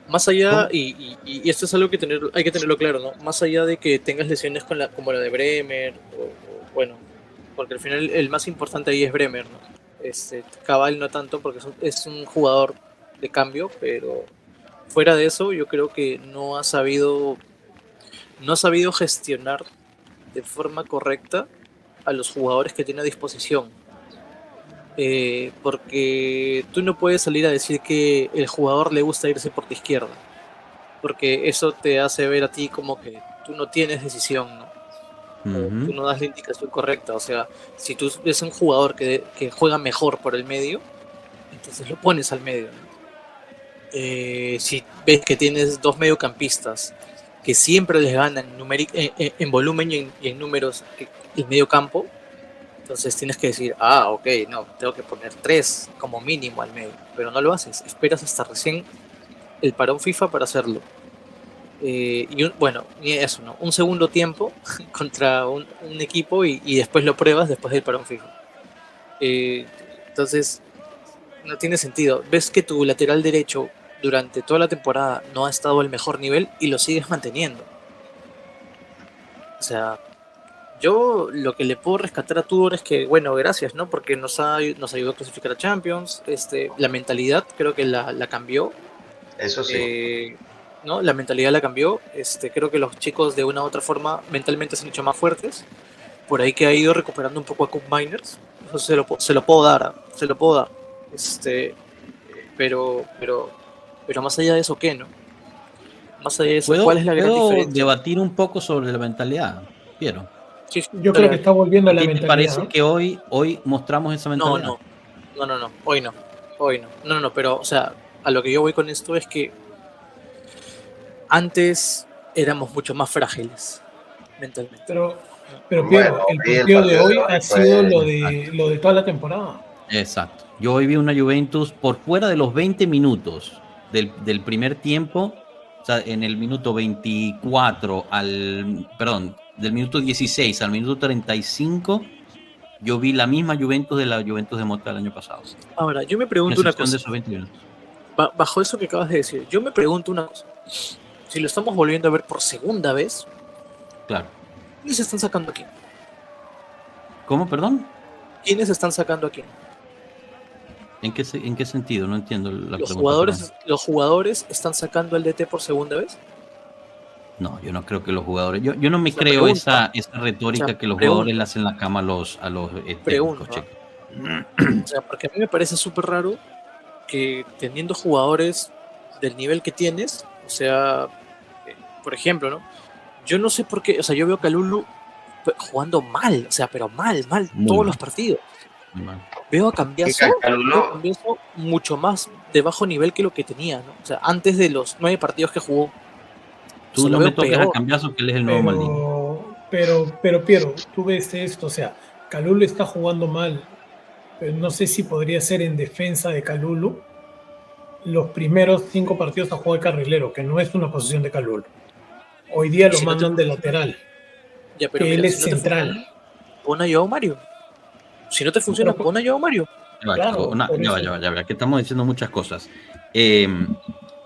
Más allá, y esto es algo que hay que tenerlo claro, ¿no? Más allá de que tengas lesiones como la de Bremer, bueno, porque al final el más importante ahí es Bremer, ¿no? Cabal no tanto porque es un jugador de cambio, pero fuera de eso yo creo que no ha sabido gestionar de forma correcta a los jugadores que tiene a disposición. Porque tú no puedes salir a decir que el jugador le gusta irse por la izquierda, porque eso te hace ver a ti como que tú no tienes decisión, ¿no? Tú no das la indicación correcta. O sea, si tú ves un jugador que juega mejor por el medio, entonces lo pones al medio, ¿no? Si ves que tienes 2 mediocampistas que siempre les ganan en volumen y en números el medio campo, entonces tienes que decir, ok, no, tengo que poner 3 como mínimo al medio, pero no lo haces, esperas hasta recién el parón FIFA para hacerlo. Ni eso, ¿no? Un segundo tiempo contra un equipo y después lo pruebas después del parón FIFA. Entonces, no tiene sentido. Ves que tu lateral derecho durante toda la temporada no ha estado al mejor nivel y lo sigues manteniendo. O sea, yo lo que le puedo rescatar a Tudor es que, bueno, gracias, ¿no? Porque nos ayudó a clasificar a Champions. La mentalidad creo que la cambió. Eso sí. ¿no? La mentalidad la cambió. Creo que los chicos de una u otra forma mentalmente se han hecho más fuertes. Por ahí que ha ido recuperando un poco a Cup Miners. Eso se lo puedo dar. Pero más allá de eso, ¿qué, no? Más allá de eso, ¿cuál es la gran diferencia? ¿Puedo debatir un poco sobre la mentalidad? Quiero. Sí, yo creo que está volviendo a la mentalidad. ¿Te parece que hoy mostramos esa mentalidad? No, hoy no. No, pero, o sea, a lo que yo voy con esto es que antes éramos mucho más frágiles mentalmente. Pero Piero, el partido de hoy ha sido lo de toda la temporada. Exacto. Yo hoy vi una Juventus por fuera de los 20 minutos del primer tiempo, o sea, en el minuto 24 del minuto 16 al minuto 35, yo vi la misma Juventus de la Juventus de Mota del año pasado. Ahora, yo me pregunto una cosa. De esos 20 minutos. Bajo eso que acabas de decir, yo me pregunto una cosa. Si lo estamos volviendo a ver por segunda vez, claro. ¿quiénes están sacando aquí? ¿Cómo, perdón? ¿Quiénes están sacando aquí? ¿En qué sentido? No entiendo la pregunta. ¿Los jugadores están sacando al DT por segunda vez? No, yo no creo que los jugadores... Yo no me creo esa retórica que los jugadores le hacen la cama a los técnicos, chicos. O sea, porque a mí me parece súper raro que teniendo jugadores del nivel que tienes, o sea, por ejemplo, ¿no? Yo no sé por qué, o sea, yo veo a Kalulu jugando mal, o sea, pero mal, todos los partidos. Mal. Veo a Cambiaso mucho más de bajo nivel que lo que tenía, ¿no? O sea, antes de los 9 partidos que jugó. Tú no me toques a cambiazo, que él es el nuevo Maldini. Pero Piero, tú ves esto, o sea, Kalulu está jugando mal, pero no sé si podría ser en defensa de Kalulu los primeros 5 partidos a jugar de carrilero, que no es una posición de Kalulu. Hoy día lo mandan de lateral. Ya, pero que mira, él es central. Pon a Joao Mario. Si no te funciona, pon a Joao Mario. Ya va, que estamos diciendo muchas cosas.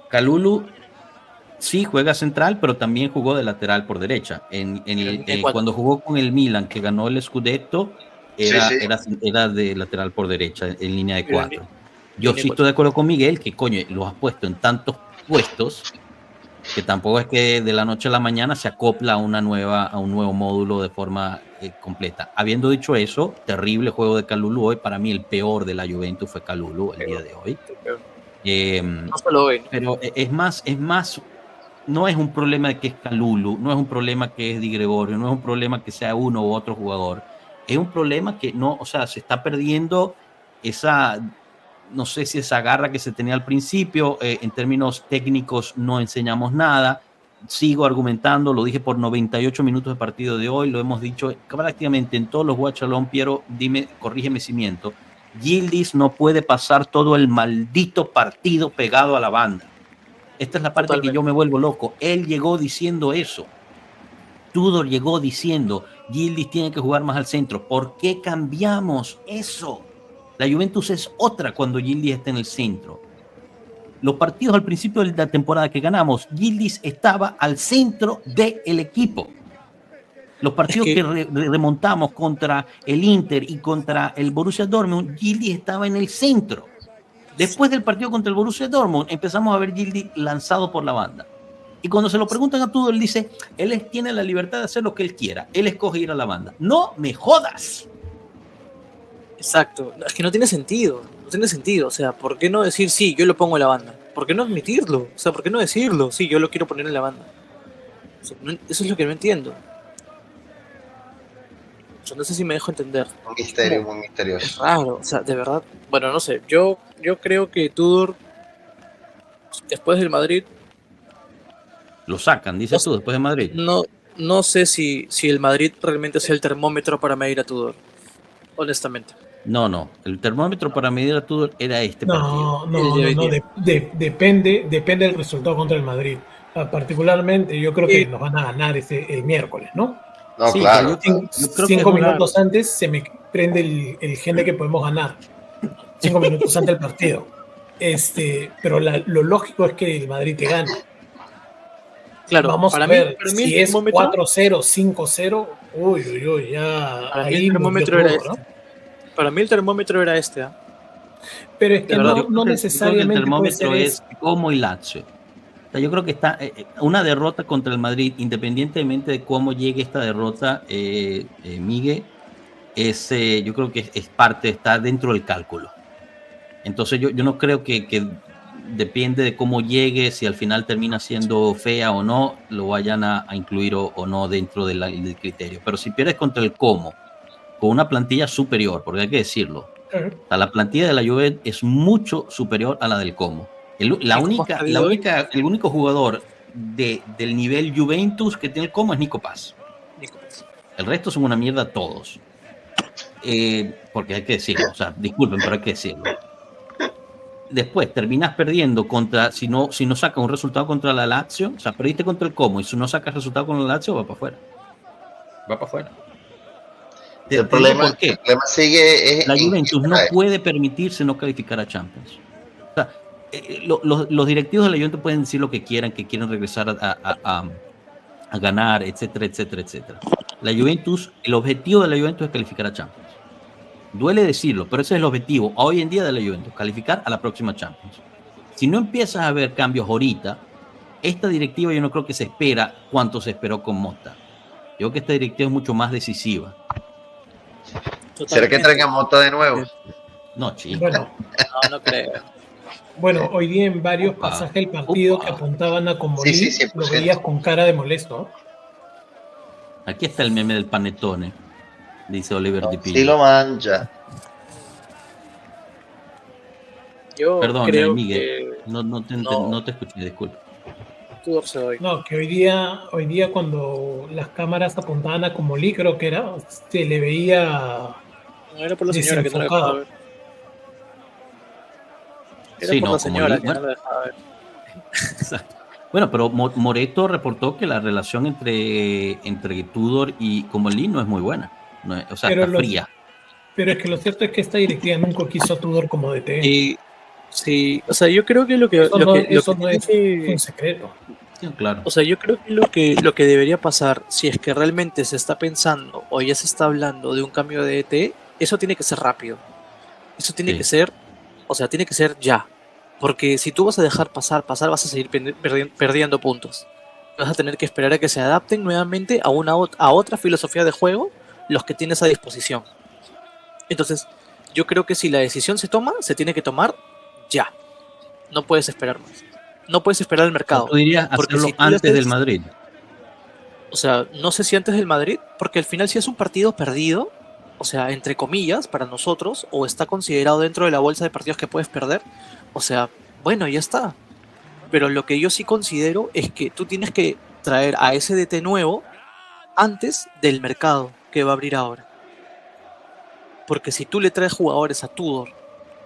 Kalulu sí juega central, pero también jugó de lateral por derecha. Cuando jugó con el Milan, que ganó el Scudetto, era de lateral por derecha, en línea de 4. Yo sí estoy de acuerdo con Miguel, que coño, los has puesto en tantos puestos, que tampoco es que de la noche a la mañana se acopla a un nuevo módulo de forma completa. Habiendo dicho eso, terrible juego de Kalulu hoy. Para mí el peor de la Juventus fue Kalulu el día de hoy. No solo hoy, ¿no? Pero es más, no es un problema de que es Kalulu, no es un problema que es Di Gregorio, no es un problema que sea uno u otro jugador. Es un problema que no, o sea, se está perdiendo esa, no sé si esa garra que se tenía al principio. En términos técnicos no enseñamos nada. Sigo argumentando, lo dije por 98 minutos de partido de hoy, lo hemos dicho prácticamente en todos los Guachalón. Piero, corrígeme si miento. Yildiz no puede pasar todo el maldito partido pegado a la banda. Esta es la parte que yo me vuelvo loco. Él llegó diciendo eso. Tudor llegó diciendo, Yildiz tiene que jugar más al centro. ¿Por qué cambiamos eso? La Juventus es otra cuando Yildiz está en el centro. Los partidos al principio de la temporada que ganamos, Yildiz estaba al centro del equipo. Los partidos que remontamos contra el Inter y contra el Borussia Dortmund, Yildiz estaba en el centro. Después del partido contra el Borussia Dortmund, empezamos a ver Yildiz lanzado por la banda. Y cuando se lo preguntan a Tudor, él dice, él tiene la libertad de hacer lo que él quiera. Él escoge ir a la banda. ¡No me jodas! Exacto. Es que no tiene sentido. No tiene sentido. O sea, ¿por qué no decir, sí, yo lo pongo en la banda? ¿Por qué no admitirlo? O sea, ¿por qué no decirlo? Sí, yo lo quiero poner en la banda. O sea, eso es lo que no entiendo. O sea, no sé si me dejo entender. Un misterio, muy misterioso. Es raro. O sea, de verdad. Bueno, no sé. Yo creo que Tudor, después del Madrid... Lo sacan, dices tú, después de Madrid. No sé si el Madrid realmente sea el termómetro para medir a Tudor. Honestamente. No. El termómetro para medir a Tudor era partido. No. Depende del resultado contra el Madrid. Particularmente, yo creo que nos van a ganar el miércoles, ¿no? No, sí, claro. Yo creo 5 minutos antes se me prende el gen de que podemos ganar. 5 minutos antes del partido. Pero lo lógico es que el Madrid te gane. Claro, vamos a ver si es 4-0, 5-0. Uy, ya. Para mí el termómetro era este. Para mí el termómetro era este. Pero es que no necesariamente. El termómetro es como y Lazio. O sea, yo creo que está una derrota contra el Madrid, independientemente de cómo llegue esta derrota, Miguel, yo creo que es parte, está dentro del cálculo. Entonces yo no creo que depende de cómo llegue, si al final termina siendo fea o no, lo vayan a incluir o no dentro del criterio. Pero si pierdes contra el Como, con una plantilla superior, porque hay que decirlo, o sea, la plantilla de la Juve es mucho superior a la del Como. El único jugador del nivel Juventus que tiene el Como es Nico Paz. El resto son una mierda todos. Porque hay que decirlo, o sea, disculpen, pero hay que decirlo. Después terminas perdiendo si no sacas un resultado contra la Lazio, o sea, perdiste contra el Como, y si no sacas resultado con la Lazio, va para afuera. El problema sigue la Juventus no puede permitirse no calificar a Champions. O sea, los directivos de la Juventus pueden decir lo que quieran, que quieren regresar a ganar, etcétera. La Juventus, el objetivo de la Juventus es calificar a Champions. Duele decirlo, pero ese es el objetivo hoy en día de la Juventus, calificar a la próxima Champions. Si no empiezas a ver cambios ahorita, esta directiva yo no creo que se espera cuánto se esperó con Motta. Yo creo que esta directiva es mucho más decisiva. ¿Será que traiga Motta de nuevo? No, chico. Bueno, no creo. Bueno, hoy día en varios pasajes del partido que apuntaban a Comboni, lo veías con cara de molesto. Aquí está el meme del panetone, dice Oliver Di Pillo. Sí lo mancha. Perdón, creo Miguel, que no te escuché, disculpa. Tudor se doy. No, que hoy día cuando las cámaras apuntaban a Comolí, creo que era, se le veía No era por la señora que no la dejaba desenfocado. ver. Era Sí, por no, la como señora que no la dejaba ver. Exacto. Bueno, pero Moreto reportó que la relación entre Tudor y Comolli no es muy buena. O sea, Pero, está fría. pero es que lo cierto es que esta directiva nunca quiso a Tudor como DT. Y sí, o sea, yo creo que Eso no es un secreto. Sí, claro. O sea, yo creo que lo que debería pasar, si es que realmente se está pensando o ya se está hablando de un cambio de ET, eso tiene que ser rápido. Eso tiene que ser, o sea, tiene que ser ya. Porque si tú vas a dejar pasar, vas a seguir perdiendo puntos. Vas a tener que esperar a que se adapten nuevamente a otra filosofía de juego los que tienes a disposición. Entonces, yo creo que si la decisión se toma, se tiene que tomar ya. No puedes esperar más. No puedes esperar al mercado. ¿Tú dirías hacerlo si antes del Madrid? O sea, no sé si antes del Madrid, porque al final si es un partido perdido, o sea, entre comillas, para nosotros, o está considerado dentro de la bolsa de partidos que puedes perder, o sea, bueno, ya está. Pero lo que yo sí considero es que tú tienes que traer a ese DT nuevo antes del mercado que va a abrir ahora. Porque si tú le traes jugadores a Tudor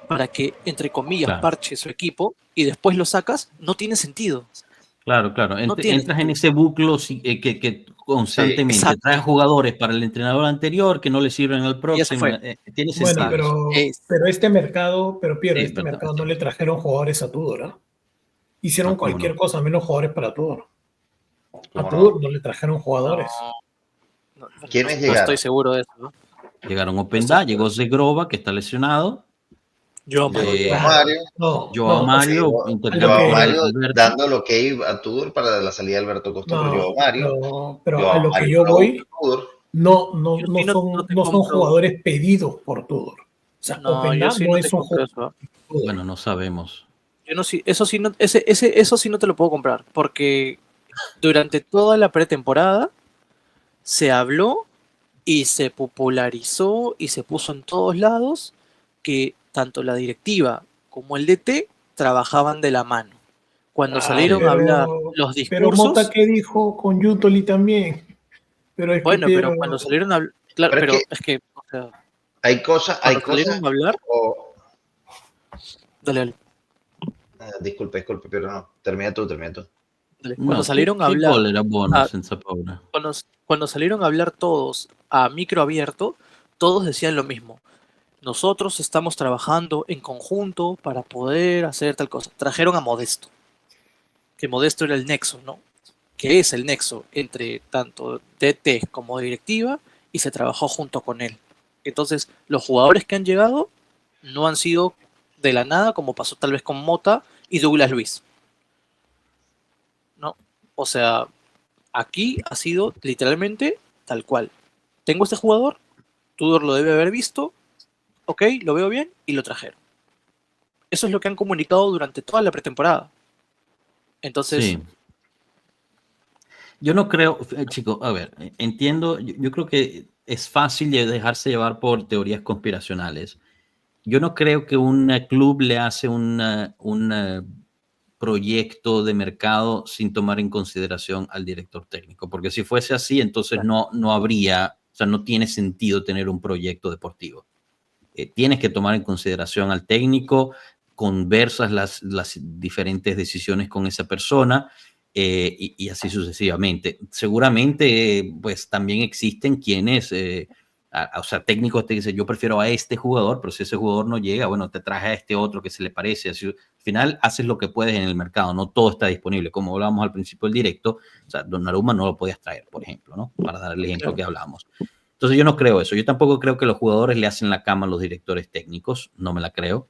para que, entre comillas, parche su equipo y después lo sacas, no tiene sentido. Claro. Entras en ese buclo que constantemente trae jugadores para el entrenador anterior que no le sirven al próximo. Tiene sentido. Pero este mercado no le trajeron jugadores a Tudor, ¿eh? Hicieron cualquier cosa menos jugadores para Tudor. A Tudor no le trajeron jugadores. ¿Quiénes llegaron? Estoy seguro de eso, ¿no? Llegaron Openda, llegó Zegrova, que está lesionado. Joao Mario dando lo que iba a Tudor para la salida de Alberto Costa. Pero a lo que yo voy, no son jugadores pedidos por Tudor. O sea, Openda no es un jugador. Bueno, no sabemos. Yo no, eso sí no te lo puedo comprar, porque durante toda la pretemporada se habló y se popularizó y se puso en todos lados que tanto la directiva como el DT trabajaban de la mano. Cuando salieron a hablar los discursos... Pero Mota, ¿qué dijo con Yutoli también? Pero cuando salieron a hablar... Claro, pero es que... O sea, hay cosas... salieron a hablar... Dale. Disculpe, pero no. Termina tú. Cuando salieron a hablar... Cuando salieron a hablar todos a micro abierto, todos decían lo mismo. Nosotros estamos trabajando en conjunto para poder hacer tal cosa. Trajeron a Modesto. Que Modesto era el nexo, ¿no? Que es el nexo entre tanto DT como directiva y se trabajó junto con él. Entonces, los jugadores que han llegado no han sido de la nada, como pasó tal vez con Mota y Douglas Luiz. ¿No? O sea, aquí ha sido literalmente tal cual. Tengo este jugador, Tudor lo debe haber visto, ok, lo veo bien y lo trajeron. Eso es lo que han comunicado durante toda la pretemporada. Entonces... Sí. Yo no creo, chicos, a ver, entiendo, yo creo que es fácil dejarse llevar por teorías conspiracionales. Yo no creo que un club le hace un proyecto de mercado sin tomar en consideración al director técnico, porque si fuese así, entonces no habría, o sea, no tiene sentido tener un proyecto deportivo. Tienes que tomar en consideración al técnico, conversas las diferentes decisiones con esa persona y así sucesivamente. Seguramente, pues también existen quienes, o sea, técnicos te dicen, yo prefiero a este jugador, pero si ese jugador no llega, bueno, te traje a este otro que se le parece. Así, al final, haces lo que puedes en el mercado, no todo está disponible. Como hablábamos al principio del directo, o sea, Donnarumma no lo podías traer, por ejemplo, ¿no? Para dar el ejemplo que hablábamos. Entonces yo no creo eso. Yo tampoco creo que los jugadores le hacen la cama a los directores técnicos. No me la creo.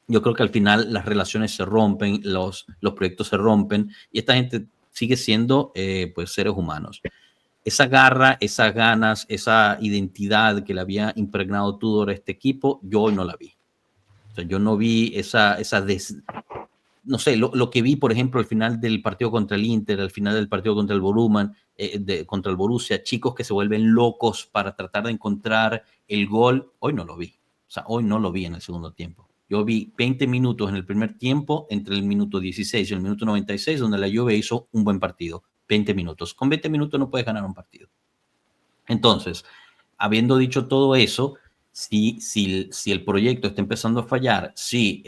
Yo creo que al final las relaciones se rompen, los proyectos se rompen y esta gente sigue siendo pues seres humanos. Esa garra, esas ganas, esa identidad que le había impregnado Tudor a este equipo, yo hoy no la vi. O sea, yo no vi no sé, lo que vi, por ejemplo, al final del partido contra el Inter, al final del partido contra el contra el Borussia, chicos que se vuelven locos para tratar de encontrar el gol, hoy no lo vi. O sea, hoy no lo vi en el segundo tiempo. Yo vi 20 minutos en el primer tiempo, entre el minuto 16 y el minuto 96, donde la Juve hizo un buen partido. 20 minutos. Con 20 minutos no puedes ganar un partido. Entonces, habiendo dicho todo eso, si el proyecto está empezando a fallar, si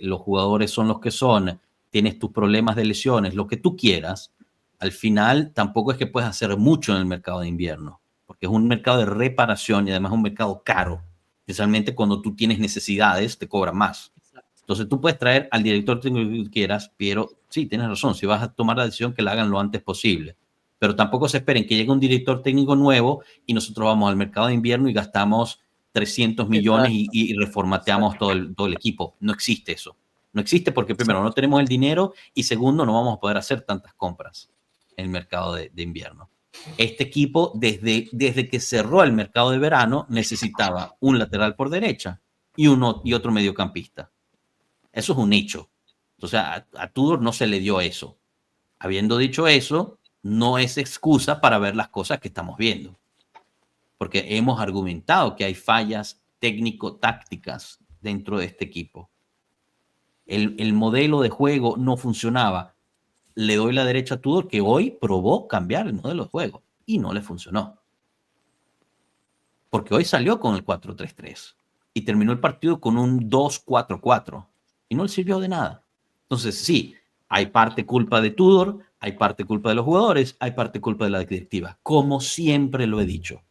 los jugadores son los que son, tienes tus problemas de lesiones, lo que tú quieras, al final tampoco es que puedes hacer mucho en el mercado de invierno, porque es un mercado de reparación y además es un mercado caro. Especialmente cuando tú tienes necesidades, te cobran más. Entonces tú puedes traer al director técnico que quieras, pero sí, tienes razón, si vas a tomar la decisión, que la hagan lo antes posible. Pero tampoco se esperen que llegue un director técnico nuevo y nosotros vamos al mercado de invierno y gastamos 300 millones y reformateamos todo el equipo. No existe eso. No existe porque primero no tenemos el dinero y segundo no vamos a poder hacer tantas compras en el mercado de invierno. Este equipo, desde que cerró el mercado de verano, necesitaba un lateral por derecha y otro mediocampista. Eso es un hecho. Entonces, a Tudor no se le dio eso. Habiendo dicho eso, no es excusa para ver las cosas que estamos viendo. Porque hemos argumentado que hay fallas técnico-tácticas dentro de este equipo. El modelo de juego no funcionaba. Le doy la derecha a Tudor, que hoy probó cambiar el modelo de juego y no le funcionó. Porque hoy salió con el 4-3-3 y terminó el partido con un 2-4-4 y no le sirvió de nada. Entonces, sí, hay parte culpa de Tudor, hay parte culpa de los jugadores, hay parte culpa de la directiva. Como siempre lo he dicho,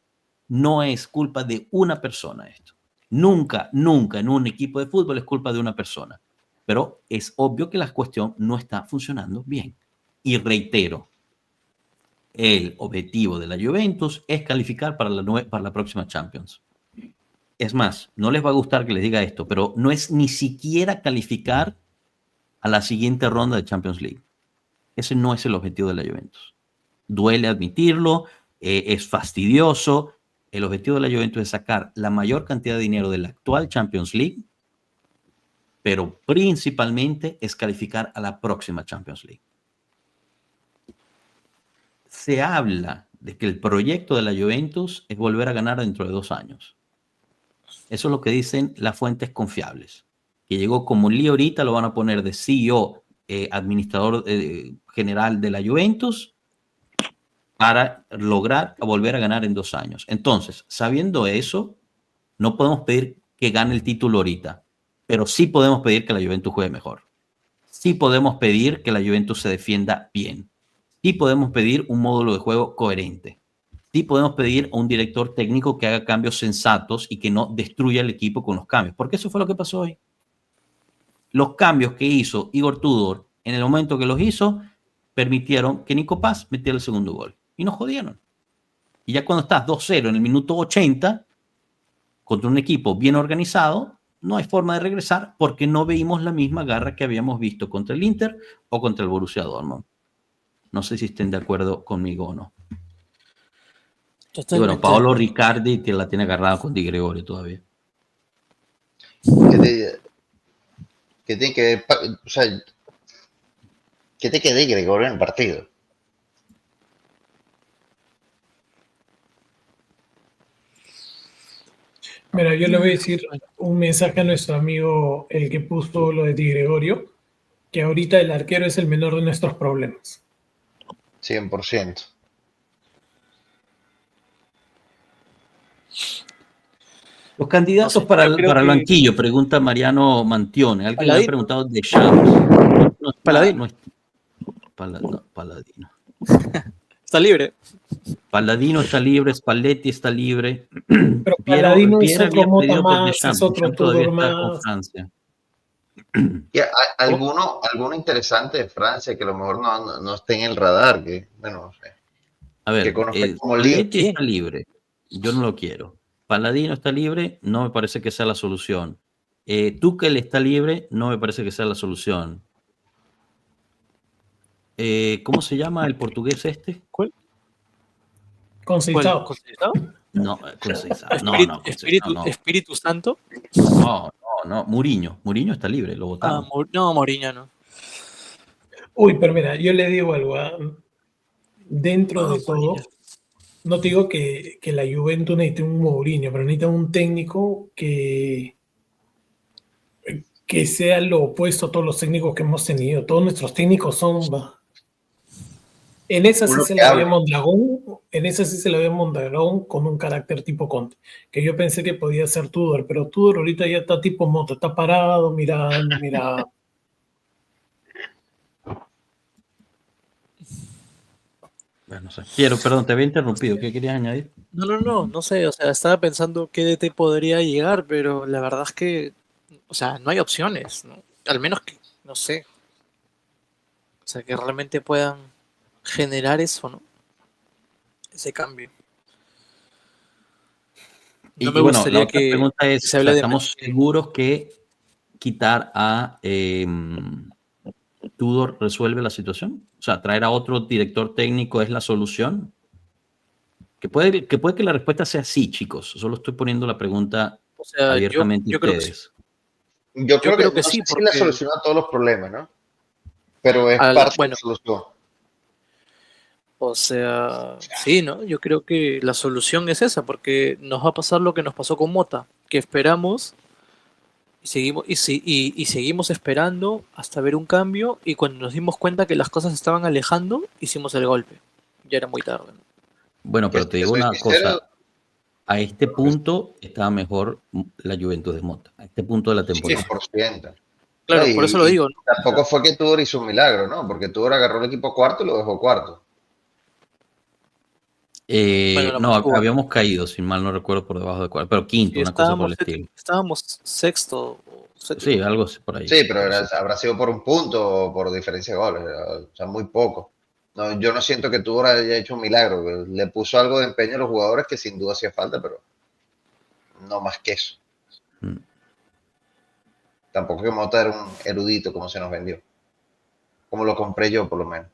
no es culpa de una persona esto. Nunca en un equipo de fútbol es culpa de una persona. Pero es obvio que la cuestión no está funcionando bien. Y reitero, el objetivo de la Juventus es calificar para la próxima Champions. Es más, no les va a gustar que les diga esto, pero no es ni siquiera calificar a la siguiente ronda de Champions League. Ese no es el objetivo de la Juventus. Duele admitirlo, es fastidioso. El objetivo de la Juventus es sacar la mayor cantidad de dinero de la actual Champions League, pero principalmente es calificar a la próxima Champions League. Se habla de que el proyecto de la Juventus es volver a ganar dentro de 2 años. Eso es lo que dicen las fuentes confiables. Que llegó como Lee ahorita, lo van a poner de CEO, administrador general de la Juventus, para lograr volver a ganar en 2 años. Entonces, sabiendo eso, no podemos pedir que gane el título ahorita, pero sí podemos pedir que la Juventus juegue mejor. Sí podemos pedir que la Juventus se defienda bien. Sí podemos pedir un módulo de juego coherente. Sí podemos pedir a un director técnico que haga cambios sensatos y que no destruya el equipo con los cambios. Porque eso fue lo que pasó hoy. Los cambios que hizo Igor Tudor en el momento que los hizo permitieron que Nico Paz metiera el segundo gol. Y nos jodieron. Y ya cuando estás 2-0 en el minuto 80 contra un equipo bien organizado, no hay forma de regresar porque no vimos la misma garra que habíamos visto contra el Inter o contra el Borussia Dortmund. No sé si estén de acuerdo conmigo o no. Y bueno, Paolo Riccardi que la tiene agarrada con Di Gregorio todavía. ¿Qué tiene que ver? O sea, ¿qué te queda Di Gregorio en el partido? Mira, yo le voy a decir un mensaje a nuestro amigo, el que puso lo de Di Gregorio, que ahorita el arquero es el menor de nuestros problemas. 100%. Los candidatos para el banquillo, pregunta Mariano Mantione. Alguien le ha preguntado de Champs. Paladino. Paladino. Está libre. Paladino está libre, Spalletti está libre. Pero Paladino es otro Mota más, Deschamps, es otro Tudor más. Con Francia. ¿Alguno interesante de Francia que a lo mejor no esté en el radar? Que, bueno, no sé. A ver, como Spalletti está libre. Yo no lo quiero. Paladino está libre, no me parece que sea la solución. Tuchel está libre, no me parece que sea la solución. ¿Cómo se llama el portugués este? ¿Cuál? Conceição. No, Conceição. Espíritu Santo. No. Mourinho está libre, lo votaron. No, Mourinho no. Uy, pero mira, yo le digo algo. Dentro de todo, no te digo que la Juventus necesite un Mourinho, pero necesita un técnico que que sea lo opuesto a todos los técnicos que hemos tenido. Todos nuestros técnicos son... En esa sí se la ve Mondragón con un carácter tipo Conte, que yo pensé que podía ser Tudor, pero Tudor ahorita ya está tipo moto, está parado, mirando. Bueno, no sé. Perdón, te había interrumpido. ¿Qué querías añadir? No sé, o sea, estaba pensando qué DT podría llegar, pero la verdad es que, o sea, no hay opciones, ¿no? Al menos que, no sé, o sea, que realmente puedan generar eso, ¿no? Ese cambio. No me gustaría la otra pregunta es, ¿estamos seguros que quitar a Tudor resuelve la situación? O sea, traer a otro director técnico es la solución. Que puede que la respuesta sea sí, chicos. Solo estoy poniendo la pregunta abiertamente a ustedes. Yo creo que sí, porque la solución a todos los problemas, ¿no? Pero es parte de la solución. O sea, sí, ¿no? Yo creo que la solución es esa, porque nos va a pasar lo que nos pasó con Mota, que esperamos y seguimos esperando hasta ver un cambio, y cuando nos dimos cuenta que las cosas estaban alejando, hicimos el golpe. Ya era muy tarde, ¿no? Bueno, pero te digo una cosa. A este punto estaba mejor la Juventus de Mota. A este punto de la temporada. 100%. Claro, por eso lo digo, ¿no? Tampoco fue que Tudor hizo un milagro, ¿no? Porque Tudor agarró el equipo cuarto y lo dejó cuarto. No, habíamos caído, si mal no recuerdo, por debajo de cuarto, pero quinto, una cosa por el estilo. Estábamos sexto. Sí, algo así por ahí. Sí, pero habrá sido por un punto o por diferencia de goles, o sea, muy poco. No, yo no siento que Tudor haya hecho un milagro. Le puso algo de empeño a los jugadores que sin duda hacía falta, pero no más que eso. Tampoco que Mota era un erudito como se nos vendió. Como lo compré yo, por lo menos.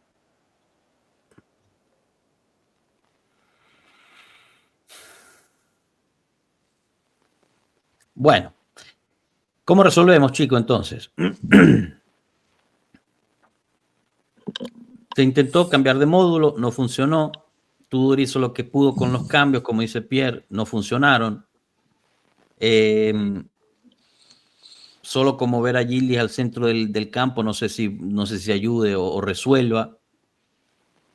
Bueno, ¿cómo resolvemos, chicos, entonces? Se intentó cambiar de módulo, no funcionó. Tudor hizo lo que pudo con los cambios, como dice Pierre, no funcionaron. Solo como ver a Gillis al centro del campo, no sé si ayude o resuelva.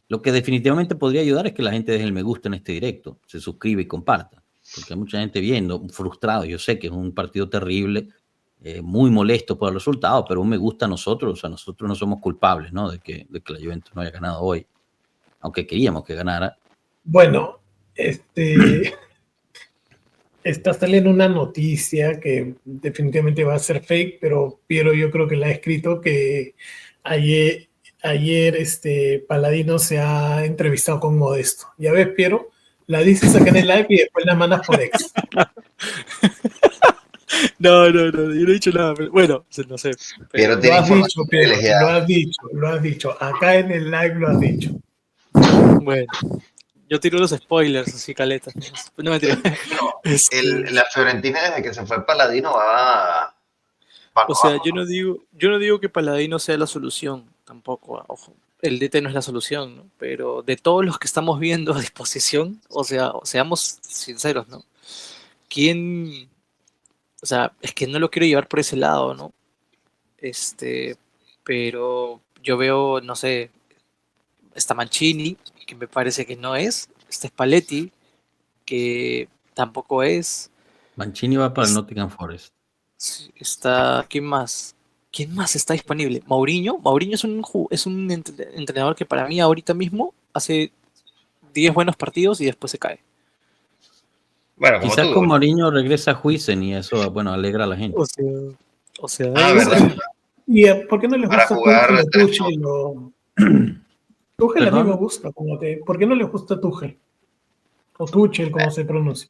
Lo que definitivamente podría ayudar es que la gente deje el me gusta en este directo, se suscribe y comparta, porque hay mucha gente viendo, frustrado. Yo sé que es un partido terrible, muy molesto por el resultado, pero un me gusta a nosotros, o sea, nosotros no somos culpables, ¿no? de que la Juventus no haya ganado hoy, aunque queríamos que ganara. Bueno, está saliendo una noticia que definitivamente va a ser fake, pero Piero yo creo que la ha escrito, que ayer Paladino se ha entrevistado con Modesto. Ya ves, Piero, la dices acá en el live y después la mandas por ex. No, yo no he dicho nada. Pero, bueno, no sé. Pero lo has dicho, Piero, lo has dicho. Acá en el live lo has dicho. Bueno. Yo tiro los spoilers, así caleta. No me tiro. La Fiorentina, desde que se fue Paladino, va. O sea, yo no digo que Paladino sea la solución, tampoco, ojo. El DT no es la solución, ¿no? Pero de todos los que estamos viendo a disposición, o sea, seamos sinceros, ¿no? ¿Quién? O sea, es que no lo quiero llevar por ese lado, ¿no? Pero yo veo, no sé, está Mancini, que me parece que no es. Está Spalletti, que tampoco es. Mancini va para el Nottingham Forest. Está, ¿quién más? ¿Quién más está disponible? Mourinho. Mourinho es un entrenador que para mí ahorita mismo hace 10 buenos partidos y después se cae. Bueno, quizás con Mourinho regresa a Huijsen y eso, bueno, alegra a la gente. O sea, ¿verdad? ¿Y por qué no les gusta Tuchel o Tuchel? A mí me gusta. ¿Por qué no les gusta Tuchel? O Tuchel, como se pronuncia.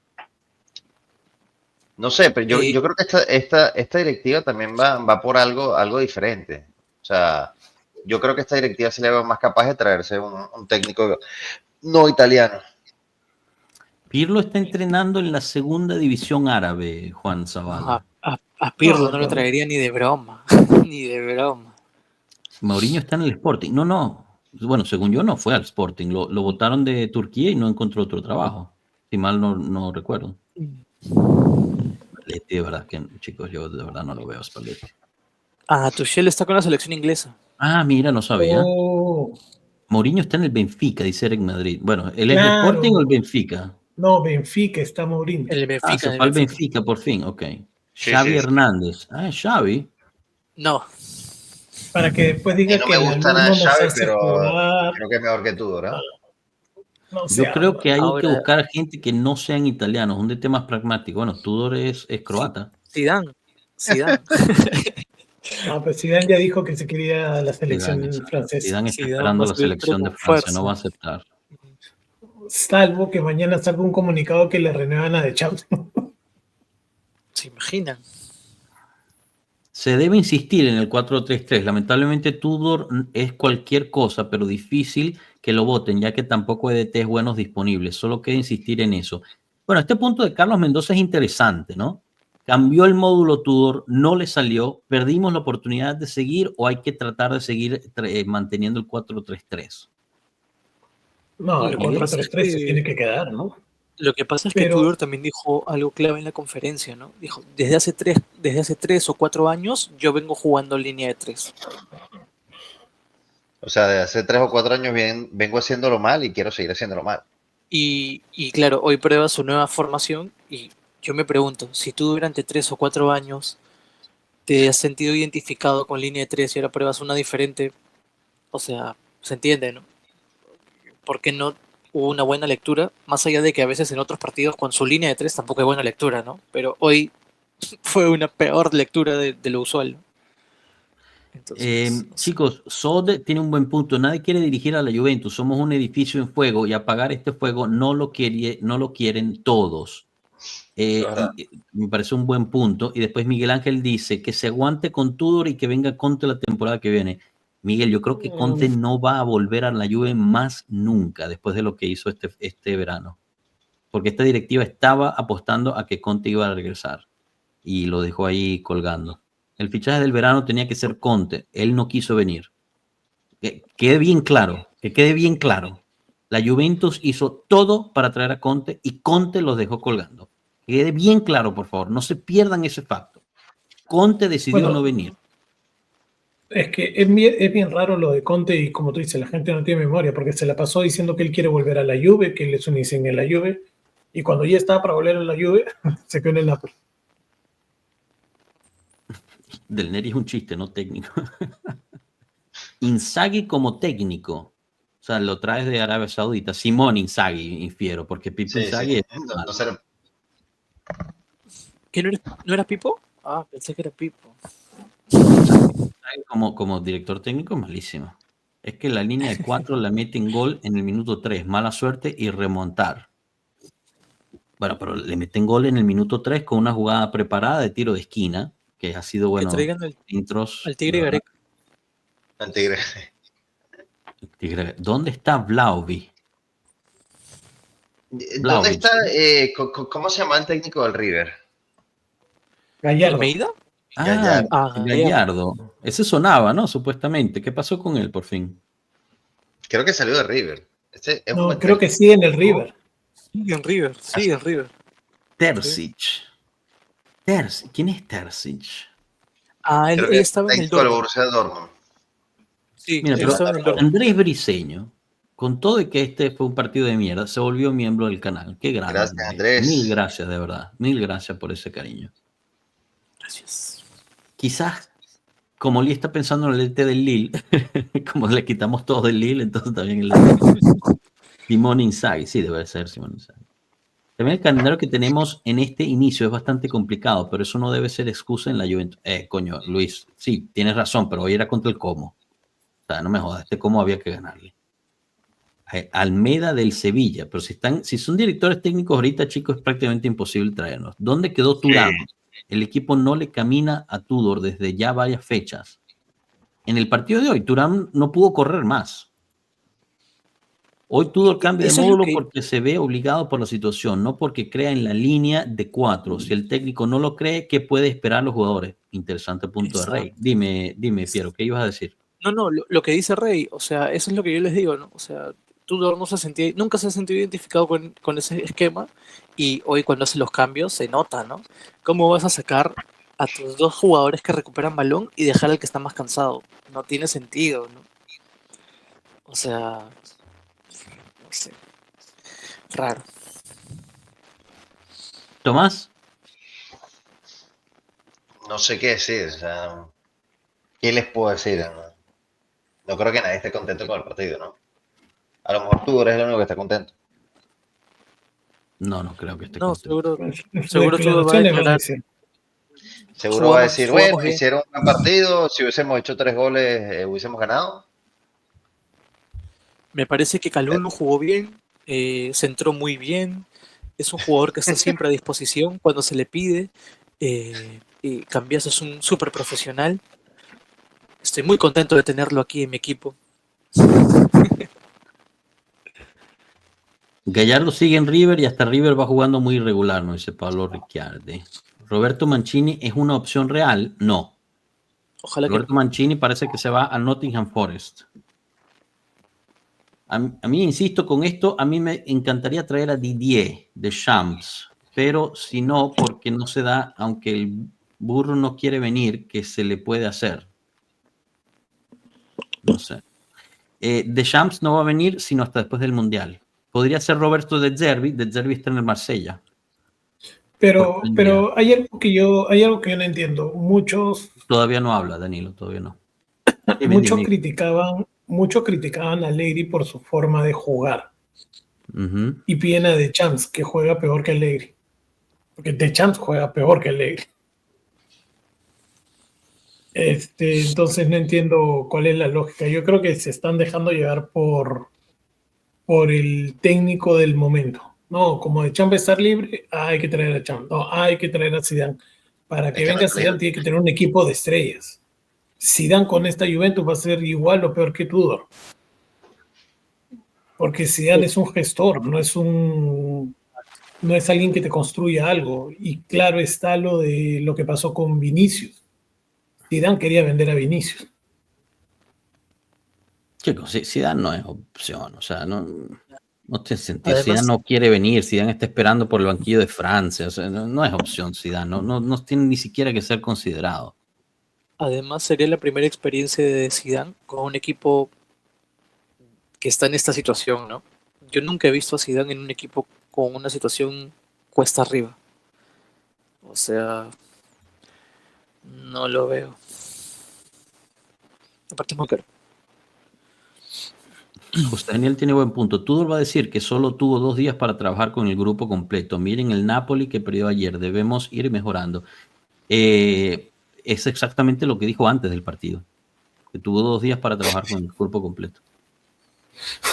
No sé, pero yo creo que esta directiva también va por algo diferente. O sea, yo creo que esta directiva se le va más capaz de traerse un técnico no italiano. Pirlo está entrenando en la segunda división árabe, Juan Zavala. A Pirlo no lo traería ni de broma. Ni de broma. Mourinho está en el Sporting. No. Bueno, según yo no fue al Sporting. Lo botaron de Turquía y no encontró otro trabajo. Si mal no recuerdo. Spalletti, de verdad que, chicos, yo de verdad no lo veo a Spalletti. Tuchel está con la selección inglesa. Mira, no sabía. Oh. Mourinho está en el Benfica, dice Eric Madrid. Bueno, ¿el Sporting o el Benfica? No, Benfica está Mourinho. El Benfica. Se fue al Benfica por fin, ok. Sí, Xavi Hernández. Xavi. No. Para que después diga no que me gusta nada Xavi, pero jugar. creo que es mejor que tú, ¿verdad? No sé, Yo creo que hay ahora, que buscar gente que no sean italianos, un DT más pragmático. Bueno, Tudor es croata. Zidane. Pues Zidane ya dijo que se quería a la selección francesa. Zidane está esperando la selección de Francia, no va a aceptar. Salvo que mañana salga un comunicado que le renuevan a De Champs. ¿Se imaginan? Se debe insistir en el 4-3-3. Lamentablemente Tudor es cualquier cosa, pero difícil que lo voten, ya que tampoco hay DTs buenos disponibles. Solo queda insistir en eso. Bueno, este punto de Carlos Mendoza es interesante, ¿no? Cambió el módulo Tudor, no le salió, perdimos la oportunidad de seguir o hay que tratar de seguir manteniendo el 4-3-3. No, el 4-3-3 se tiene que quedar, ¿no? Lo que pasa es que Tudor también dijo algo clave en la conferencia, ¿no? Dijo, desde hace 3 o 4 años yo vengo jugando línea de 3. O sea, de hace 3 o 4 años vengo haciéndolo mal y quiero seguir haciéndolo mal. Y claro, hoy prueba su nueva formación y yo me pregunto, si tú durante 3 o 4 años te has sentido identificado con línea de 3 y ahora pruebas una diferente, o sea, se entiende, ¿no? ¿Por qué no hubo una buena lectura? Más allá de que a veces en otros partidos con su línea de 3 tampoco hay buena lectura, ¿no? Pero hoy fue una peor lectura de lo usual, ¿no? Entonces, chicos, Sode tiene un buen punto. Nadie quiere dirigir a la Juventus. Somos un edificio en fuego y apagar este fuego no lo quieren todos. Me parece un buen punto. Y después Miguel Ángel dice que se aguante con Tudor y que venga Conte la temporada que viene. Miguel, yo creo que Conte no va a volver a la Juve más nunca después de lo que hizo este verano. Porque esta directiva estaba apostando a que Conte iba a regresar y lo dejó ahí colgando. El fichaje del verano tenía que ser Conte. Él no quiso venir. Que quede bien claro. La Juventus hizo todo para traer a Conte y Conte los dejó colgando. Que quede bien claro, por favor. No se pierdan ese facto. Conte decidió no venir. Es que es bien raro lo de Conte y como tú dices, la gente no tiene memoria porque se la pasó diciendo que él quiere volver a la Juve, que él es un insignia en la Juve y cuando ya estaba para volver a la Juve se quedó en el Napoli. Del Neri es un chiste, no técnico. Inzaghi como técnico. O sea, lo traes de Arabia Saudita. Simón Inzaghi, infiero, porque Pipo Inzaghi es... ¿Qué no era Pipo? Pensé que era Pipo. Como director técnico, malísimo. Es que la línea de 4 la mete en gol en el minuto 3. Mala suerte y remontar. Bueno, pero le meten gol en el minuto 3 con una jugada preparada de tiro de esquina, que ha sido bueno. Que traigan intros, al Tigre Gareca. Al Tigre. ¿Dónde está Vlahovic? ¿Dónde está? ¿Cómo se llama el técnico del River? Gallardo. ¿Almeida? Gallardo. Ese sonaba, ¿no? Supuestamente. ¿Qué pasó con él por fin? Creo que salió de River. No, creo que sigue en el River. Sigue en River. Terzic. ¿Quién es Terzic? Él estaba en el Dortmund. Sí, mira, pero Andrés Briseño, con todo y que este fue un partido de mierda, se volvió miembro del canal. Qué grande. Gracias, Andrés. Mil gracias, de verdad. Mil gracias por ese cariño. Gracias. Quizás, como Lee está pensando en el DT del Lille, como le quitamos todo del Lille, entonces también el Simón Inzaghi. Sí, debe ser Simón Inzaghi. También el calendario que tenemos en este inicio es bastante complicado, pero eso no debe ser excusa en la Juventus. Coño, Luis, sí, tienes razón, pero hoy era contra el Como. O sea, no me jodas, Como había que ganarle. Almeda del Sevilla, pero si son directores técnicos ahorita, chicos, es prácticamente imposible traernos. ¿Dónde quedó Thuram? El equipo no le camina a Tudor desde ya varias fechas. En el partido de hoy, Thuram no pudo correr más. Hoy Tudor cambia de módulo porque se ve obligado por la situación, no porque crea en la línea de 4. Si el técnico no lo cree, ¿qué puede esperar los jugadores? Interesante punto de Rey. Dime, Piero, ¿qué ibas a decir? No, lo que dice Rey, o sea, eso es lo que yo les digo, ¿no? O sea, Tudor nunca se ha sentido identificado con ese esquema y hoy cuando hace los cambios se nota, ¿no? ¿Cómo vas a sacar a tus dos jugadores que recuperan balón y dejar al que está más cansado. No tiene sentido, ¿no? O sea, no sé. Raro. Tomás. No sé qué decir, o sea, ¿qué les puedo decir? No creo que nadie esté contento con el partido, ¿no? A lo mejor tú eres el único que está contento. No creo que esté contento. Pues, Seguro tú vas a declarar. Seguro va a decir, bueno, hicieron un buen partido, si hubiésemos hecho 3 goles, hubiésemos ganado. Me parece que Calulu jugó bien, centró muy bien, es un jugador que está siempre a disposición cuando se le pide, y Cambiaso es un súper profesional. Estoy muy contento de tenerlo aquí en mi equipo. Gallardo sigue en River y hasta River va jugando muy irregular, ¿no? Dice Pablo Ricciardi. ¿Roberto Mancini es una opción real? No. Ojalá Roberto que no. Mancini parece que se va a Nottingham Forest. A mí, insisto, con esto, a mí me encantaría traer a Didier Deschamps, pero si no, porque no se da, aunque el burro no quiere venir, que se le puede hacer. No sé. Deschamps no va a venir sino hasta después del Mundial. Podría ser Roberto De Zerbi está en el Marsella. Pero hay algo que yo no entiendo. Muchos todavía no habla, Danilo, todavía no. Muchos criticaban a Allegri por su forma de jugar. Y piden a Deschamps, que juega peor que Allegri. Porque Deschamps juega peor que Allegri. Entonces no entiendo cuál es la lógica. Yo creo que se están dejando llevar por el técnico del momento. No, como Deschamps estar libre, hay que traer a Deschamps. No, hay que traer a Zidane. Para que venga Zidane tiene que tener un equipo de estrellas. Zidane con esta Juventus va a ser igual o peor que Tudor. Porque Zidane es un gestor, no es alguien que te construya algo. Y claro está lo que pasó con Vinicius. Zidane quería vender a Vinicius. Chicos, Zidane no es opción, o sea, no tiene sentido. Además, Zidane no quiere venir, Zidane está esperando por el banquillo de Francia, o sea, no es opción Zidane, no tiene ni siquiera que ser considerado. Además, sería la primera experiencia de Zidane con un equipo que está en esta situación, ¿no? Yo nunca he visto a Zidane en un equipo con una situación cuesta arriba. O sea, no lo veo. Aparte es muy caro. José Daniel tiene buen punto. Tudor va a decir que solo tuvo 2 días para trabajar con el grupo completo. Miren el Napoli que perdió ayer. Debemos ir mejorando. Es exactamente lo que dijo antes del partido. Que tuvo 2 días para trabajar con el grupo completo.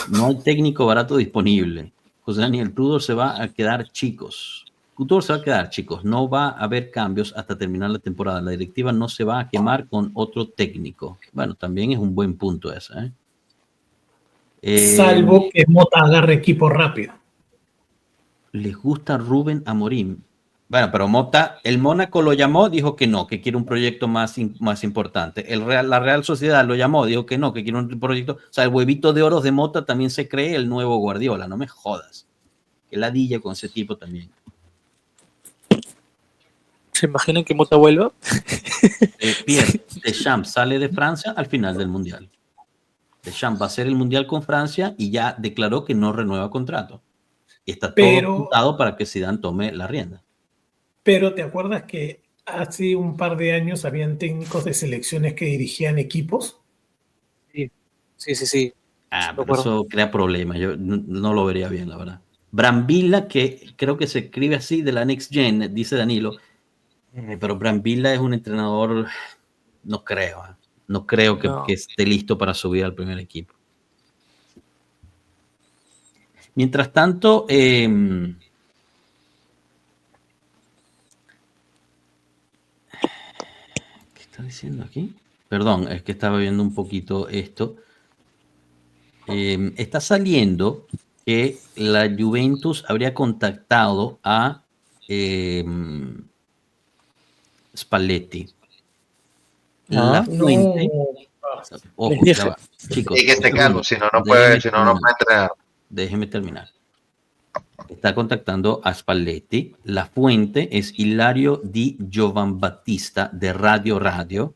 No hay técnico barato disponible. José Daniel, Tudor se va a quedar, chicos. Tudor se va a quedar, chicos. No va a haber cambios hasta terminar la temporada. La directiva no se va a quemar con otro técnico. Bueno, también es un buen punto ese, ¿eh? Salvo que Mota agarre equipo rápido. Les gusta Rubén Amorim. Bueno, pero Mota, el Mónaco lo llamó, dijo que no, que quiere un proyecto más importante. La Real Sociedad lo llamó, dijo que no, que quiere un proyecto. O sea, el huevito de oro de Mota también se cree el nuevo Guardiola, no me jodas. Que ladilla con ese tipo también. ¿Se imaginan que Mota vuelva? Pierre Deschamps sale de Francia al final del Mundial. Deschamps va a hacer el Mundial con Francia y ya declaró que no renueva contrato. Y está todo apuntado para que Zidane tome la rienda. Pero ¿te acuerdas que hace un par de años habían técnicos de selecciones que dirigían equipos? Sí. Pero eso crea problemas. Yo no lo vería bien, la verdad. Brambilla, que creo que se escribe así de la Next Gen, dice Danilo. Pero Brambilla es un entrenador, no creo. No creo que esté listo para subir al primer equipo. Mientras tanto, ¿qué está diciendo aquí? Perdón, es que estaba viendo un poquito esto. Está saliendo que la Juventus habría contactado a Spalletti. La fuente. Ojo, ya va. Chicos. Hay que checarlo, si no puede entrenar. Déjeme terminar. está contactando a Spalletti. La fuente es Hilario Di Giovanbattista de Radio Radio,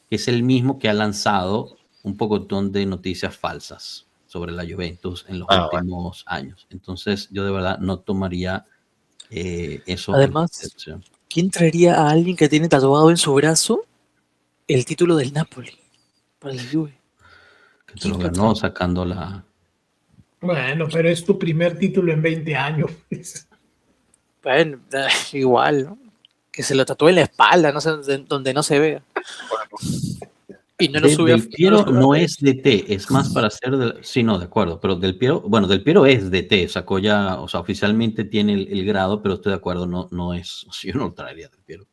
que es el mismo que ha lanzado un pocotón de noticias falsas sobre la Juventus en los últimos años. Entonces, yo de verdad no tomaría eso. Además, ¿quién traería a alguien que tiene tatuado en su brazo el título del Napoli para la Juve? Que te lo ganó sacando la... Bueno, pero es tu primer título en 20 años. Bueno, igual, ¿no? Que se lo tatúe en la espalda, no sé, donde no se vea. Y no lo sube Del Piero no es DT, es más para hacer... Sí, no, de acuerdo, pero Del Piero, bueno, Del Piero es DT, sacó ya, o sea, oficialmente tiene el grado, pero estoy de acuerdo, no es... Yo no lo traería Del Piero.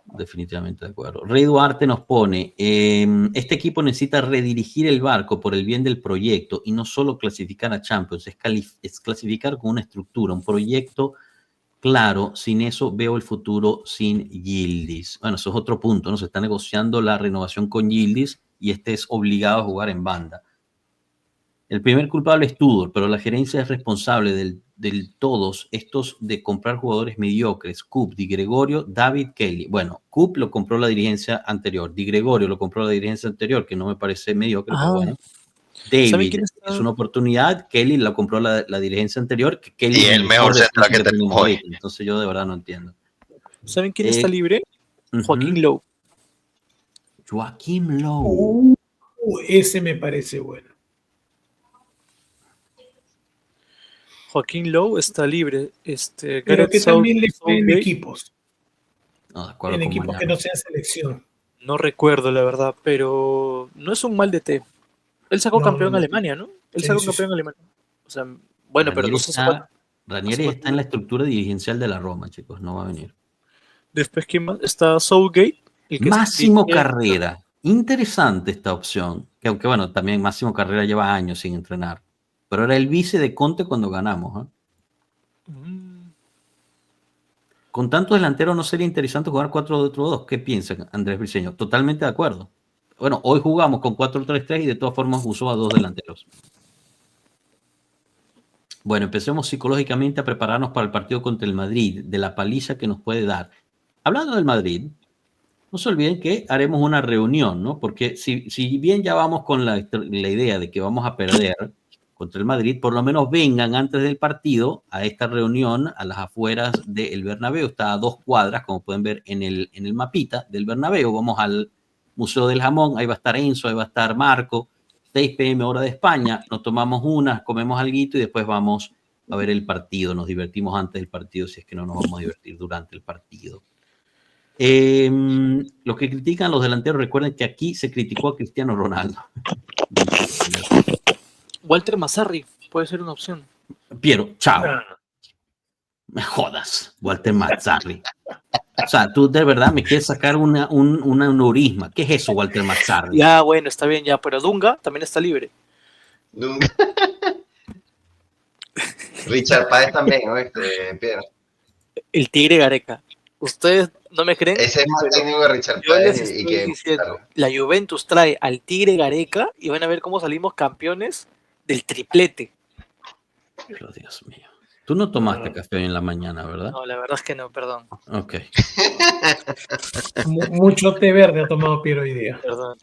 Definitivamente de acuerdo. Rey Duarte nos pone, este equipo necesita redirigir el barco por el bien del proyecto y no solo clasificar a Champions, es clasificar con una estructura, un proyecto claro. Sin eso veo el futuro sin Yildiz. Bueno, eso es otro punto, ¿no? Se está negociando la renovación con Yildiz y este es obligado a jugar en banda. El primer culpable es Tudor, pero la gerencia es responsable del todos estos de comprar jugadores mediocres. Cup, Di Gregorio, David, Kelly. Bueno, Cup lo compró la dirigencia anterior. Di Gregorio lo compró la dirigencia anterior, que no me parece mediocre, pero bueno. David es una oportunidad. Kelly la compró la dirigencia anterior. Que Kelly y el mejor central que tenemos hoy. Entonces yo de verdad no entiendo. ¿Saben quién está libre? Joaquín Lowe. Joaquín Lowe. Ese me parece bueno. Joaquín Lowe está libre. Pero que también le fue en equipos. No, de acuerdo, en equipos que no sean selección. No recuerdo, la verdad, pero no es un mal DT. Él sacó campeón en Alemania, ¿no? Él sacó campeón en Alemania. O sea, bueno, Ranieri pero no sé cuánto. Ranieri está en la estructura dirigencial de la Roma, chicos, no va a venir. Después, ¿quién más? Está Southgate. Máximo Carrera. Interesante esta opción. Que aunque, bueno, también Máximo Carrera lleva años sin entrenar. Pero era el vice de Conte cuando ganamos. Con tantos delanteros, ¿no sería interesante jugar 4-2-2? ¿Qué piensan, Andrés Briceño? Totalmente de acuerdo. Bueno, hoy jugamos con 4-3-3 y de todas formas usó a 2 delanteros. Bueno, empecemos psicológicamente a prepararnos para el partido contra el Madrid, de la paliza que nos puede dar. Hablando del Madrid, no se olviden que haremos una reunión, ¿no? Porque si bien ya vamos con la idea de que vamos a perder contra el Madrid, por lo menos vengan antes del partido a esta reunión a las afueras del Bernabéu. Está a 2 cuadras, como pueden ver en el mapita del Bernabéu. Vamos al Museo del Jamón, ahí va a estar Enzo, ahí va a estar Marco. 6 p.m. hora de España, nos tomamos unas, comemos alguito y después vamos a ver el partido. Nos divertimos antes del partido si es que no nos vamos a divertir durante el partido. Los que critican a los delanteros, recuerden que aquí se criticó a Cristiano Ronaldo. Walter Mazzarri puede ser una opción. Piero, chao. Me jodas, Walter Mazzarri. O sea, tú de verdad me quieres sacar un aneurisma. ¿Qué es eso, Walter Mazzarri? Ya, bueno, está bien ya, pero Dunga también está libre. Dunga. Richard Páez también, ¿no? Piero. El Tigre Gareca. ¿Ustedes no me creen? Ese es más técnico de Richard Páez. Y que diciendo, la Juventus trae al Tigre Gareca y van a ver cómo salimos campeones del triplete. Pero Dios mío. Tú no tomaste café hoy en la mañana, ¿verdad? No, la verdad es que no, perdón. Ok. Mucho té verde ha tomado Piero hoy día. Perdón.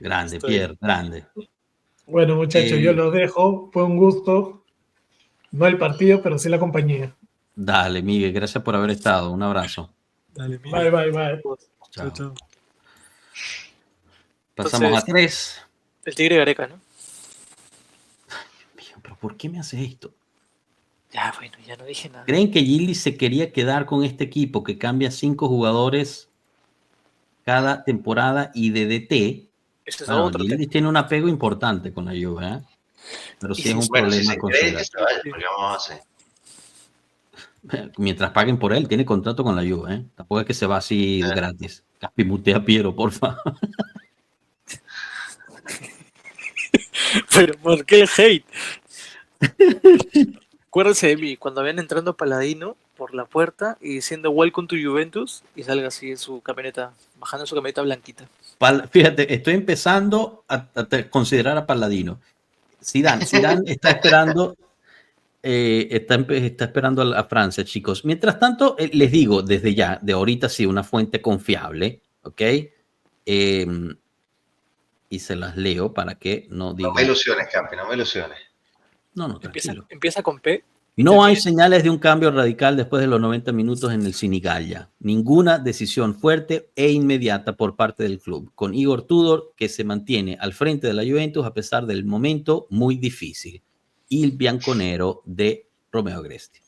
Grande, Pierre, grande. Bueno, muchachos, yo los dejo. Fue un gusto. No el partido, pero sí la compañía. Dale, Miguel, gracias por haber estado. Un abrazo. Dale, Miguel. Bye. Chao. Pasamos a 3. El Tigre Gareca, ¿no? ¿Pero por qué me haces esto? Ya, bueno, ya no dije nada. ¿Creen que Gilly se quería quedar con este equipo que cambia 5 jugadores cada temporada y de DT? Gilly tiene un apego importante con la Juve, ¿eh? Pero sí es un problema considerable. Mientras paguen por él, tiene contrato con la Juve, ¿eh? Tampoco es que se va así gratis. Caspimutea a Piero, porfa. Pero ¿por qué el hate? Acuérdense de mí, cuando vayan entrando Paladino por la puerta y diciendo Welcome to Juventus y salga así en su camioneta, bajando su camioneta blanquita. Fíjate, estoy empezando a considerar a Paladino. Zidane está esperando. Está esperando a Francia, chicos. Mientras tanto, les digo desde ya, de ahorita sí, una fuente confiable, ¿ok? Y se las leo para que no digan. No me ilusiones, Campi, no me ilusiones. No, tranquilo. Empieza con P. No hay señales de un cambio radical después de los 90 minutos en el Senigallia. Ninguna decisión fuerte e inmediata por parte del club, con Igor Tudor, que se mantiene al frente de la Juventus a pesar del momento muy difícil. Il bianconero de Romeo Agresti.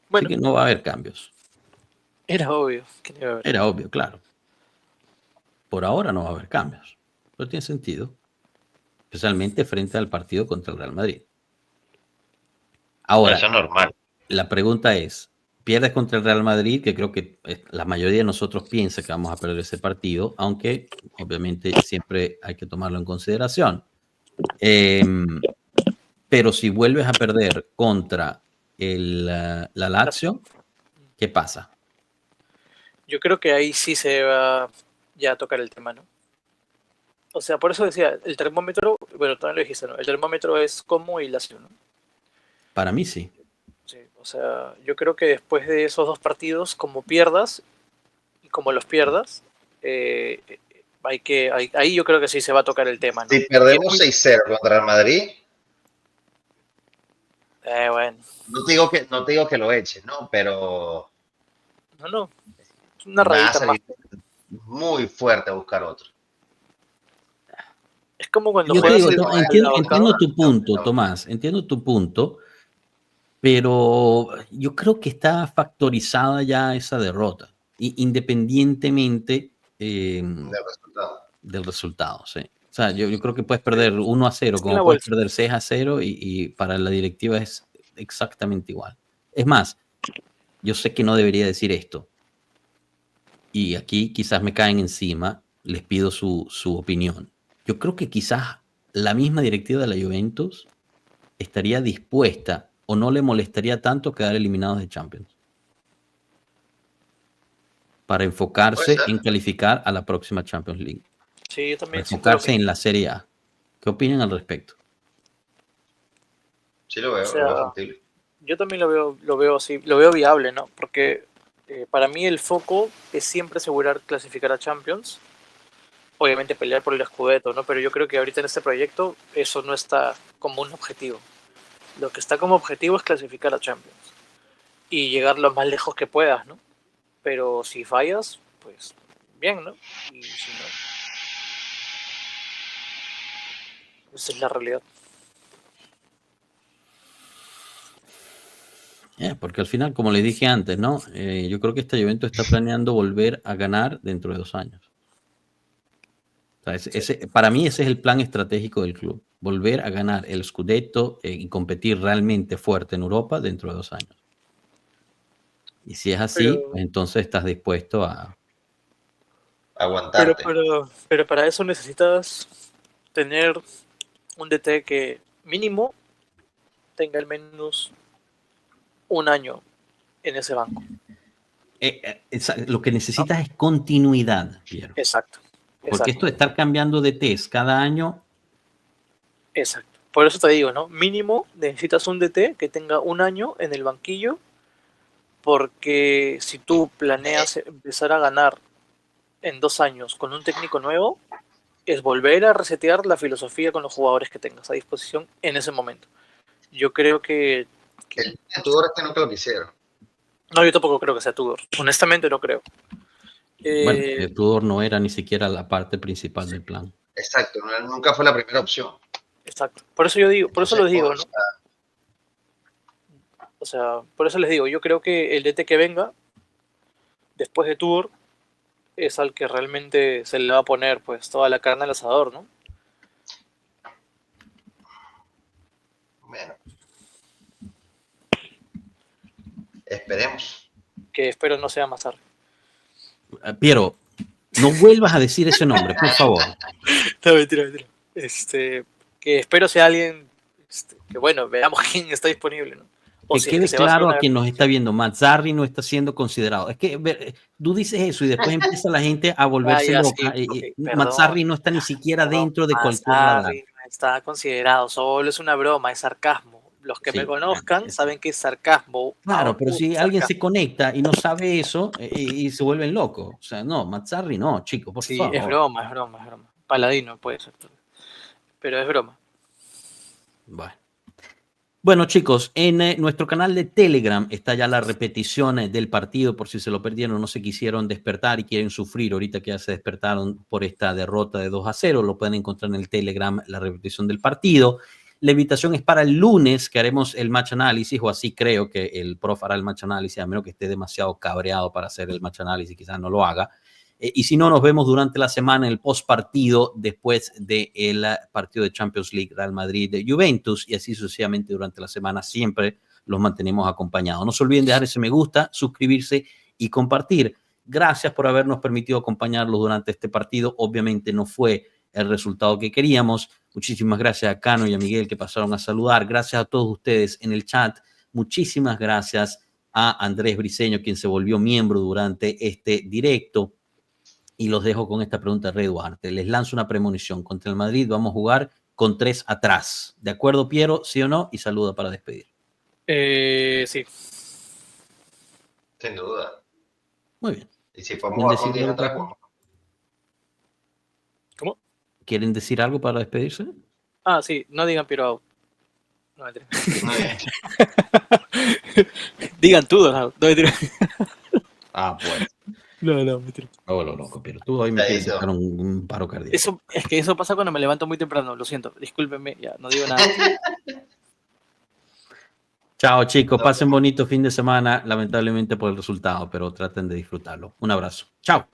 Bueno, así que no va a haber cambios. Era obvio que no iba a haber. Era obvio, claro. Por ahora no va a haber cambios. No tiene sentido. Especialmente frente al partido contra el Real Madrid. Ahora, eso es normal. La pregunta es, ¿pierdes contra el Real Madrid? Que creo que la mayoría de nosotros piensa que vamos a perder ese partido, aunque obviamente siempre hay que tomarlo en consideración. Pero si vuelves a perder contra la Lazio, ¿qué pasa? Yo creo que ahí sí se va ya a tocar el tema, ¿no? O sea, por eso decía, el termómetro, bueno, también lo dijiste, ¿no? El termómetro es Como y Lazio, ¿no? Para mí sí. Sí, o sea, yo creo que después de esos dos partidos, como pierdas y como los pierdas, ahí yo creo que sí se va a tocar el tema, ¿no? Si perdemos 6-0 contra el Madrid, bueno. no te digo que lo eches, ¿no? Pero No, una rayita más. Muy fuerte a buscar otro. Es como cuando yo te digo, entiendo tu punto, Tomás, entiendo tu punto, pero yo creo que está factorizada ya esa derrota, independientemente del resultado, sí. O sea, yo creo que puedes perder 1-0, como puedes perder 6-0, y para la directiva es exactamente igual. Es más, yo sé que no debería decir esto, y aquí quizás me caen encima, les pido su opinión. Yo creo que quizás la misma directiva de la Juventus estaría dispuesta o no le molestaría tanto quedar eliminados de Champions para enfocarse en calificar a la próxima Champions League. Sí, yo también. Para enfocarse en la Serie A. ¿Qué opinan al respecto? Sí, lo veo, lo veo. Yo también lo veo así, lo veo viable, ¿no? Porque para mí el foco es siempre asegurar clasificar a Champions. Obviamente pelear por el Scudetto, ¿no? Pero yo creo que ahorita en este proyecto eso no está como un objetivo. Lo que está como objetivo es clasificar a Champions y llegar lo más lejos que puedas, ¿no? Pero si fallas, pues bien, ¿no? Y si no, esa es la realidad. Porque al final, como les dije antes, ¿no? Yo creo que este Juventus está planeando volver a ganar dentro de 2 años. O sea, para mí ese es el plan estratégico del club. Volver a ganar el Scudetto y competir realmente fuerte en Europa dentro de 2 años. Y si es así, pues entonces estás dispuesto a aguantarte. Pero para eso necesitas tener un DT que mínimo tenga al menos 1 año en ese banco. Lo que necesitas es continuidad, Piero. Exacto. Porque esto de estar cambiando de test cada año. Exacto. Por eso te digo, ¿no? Mínimo necesitas un DT que tenga 1 año en el banquillo, porque si tú planeas empezar a ganar en 2 años con un técnico nuevo, es volver a resetear la filosofía con los jugadores que tengas a disposición en ese momento. Yo creo que el Tudor es que nunca lo quisieron. No, yo tampoco creo que sea Tudor. Honestamente no creo. Bueno, el Tudor no era ni siquiera la parte principal del plan. Exacto, nunca fue la primera opción. Exacto. Por eso yo digo, por eso les digo, ¿no? O sea, por eso les digo, yo creo que el DT que venga después de Tudor es al que realmente se le va a poner pues toda la carne al asador, ¿no? Bueno. Esperemos. Que espero no sea Massarri. Piero, no vuelvas a decir ese nombre, por favor. No, mentira. Que espero sea alguien que bueno, veamos quién está disponible, ¿no? Que quede claro a quien nos está viendo, Mazzarri no está siendo considerado. Es que tú dices eso y después empieza la gente a volverse loca. Mazzarri no está ni siquiera dentro de cualquier radar. Mazzarri no está considerado, solo es una broma, es sarcasmo. Los que me conozcan saben que es sarcasmo. Claro, pero si alguien se conecta y no sabe eso y se vuelven locos. O sea, no, Mazzarri no, chicos, por favor. Sí, es broma. Paladino puede ser. Pero es broma. Bueno, chicos, en nuestro canal de Telegram está ya la repetición del partido, por si se lo perdieron, no se quisieron despertar y quieren sufrir ahorita que ya se despertaron por esta derrota de 2-0, lo pueden encontrar en el Telegram, la repetición del partido. La invitación es para el lunes, que haremos el match análisis, o así creo que el prof hará el match análisis, a menos que esté demasiado cabreado para hacer el match análisis, quizás no lo haga. Y si no, nos vemos durante la semana en el post partido después del partido de Champions League Real Madrid de Juventus, y así sucesivamente durante la semana siempre los mantenemos acompañados. No se olviden de dejar ese me gusta, suscribirse y compartir. Gracias por habernos permitido acompañarlos durante este partido. Obviamente no fue el resultado que queríamos. Muchísimas gracias a Cano y a Miguel que pasaron a saludar. Gracias a todos ustedes en el chat. Muchísimas gracias a Andrés Briceño, quien se volvió miembro durante este directo. Y los dejo con esta pregunta de Rey Duarte. Les lanzo una premonición. Contra el Madrid vamos a jugar con 3 atrás. ¿De acuerdo, Piero? ¿Sí o no? Y saluda para despedir. Sí. Sin duda. Muy bien. ¿Y si podemos jugar con 10 atrás? ¿Cómo? ¿Quieren decir algo para despedirse? Sí. No digan Piero out. No, digan todo. No, pues. No, mentira. No, pero tú hoy me quieres sacar un paro cardíaco. Eso pasa cuando me levanto muy temprano, lo siento, discúlpenme, ya no digo nada. Chao, chicos, pasen bonito fin de semana, lamentablemente por el resultado, pero traten de disfrutarlo. Un abrazo. Chao.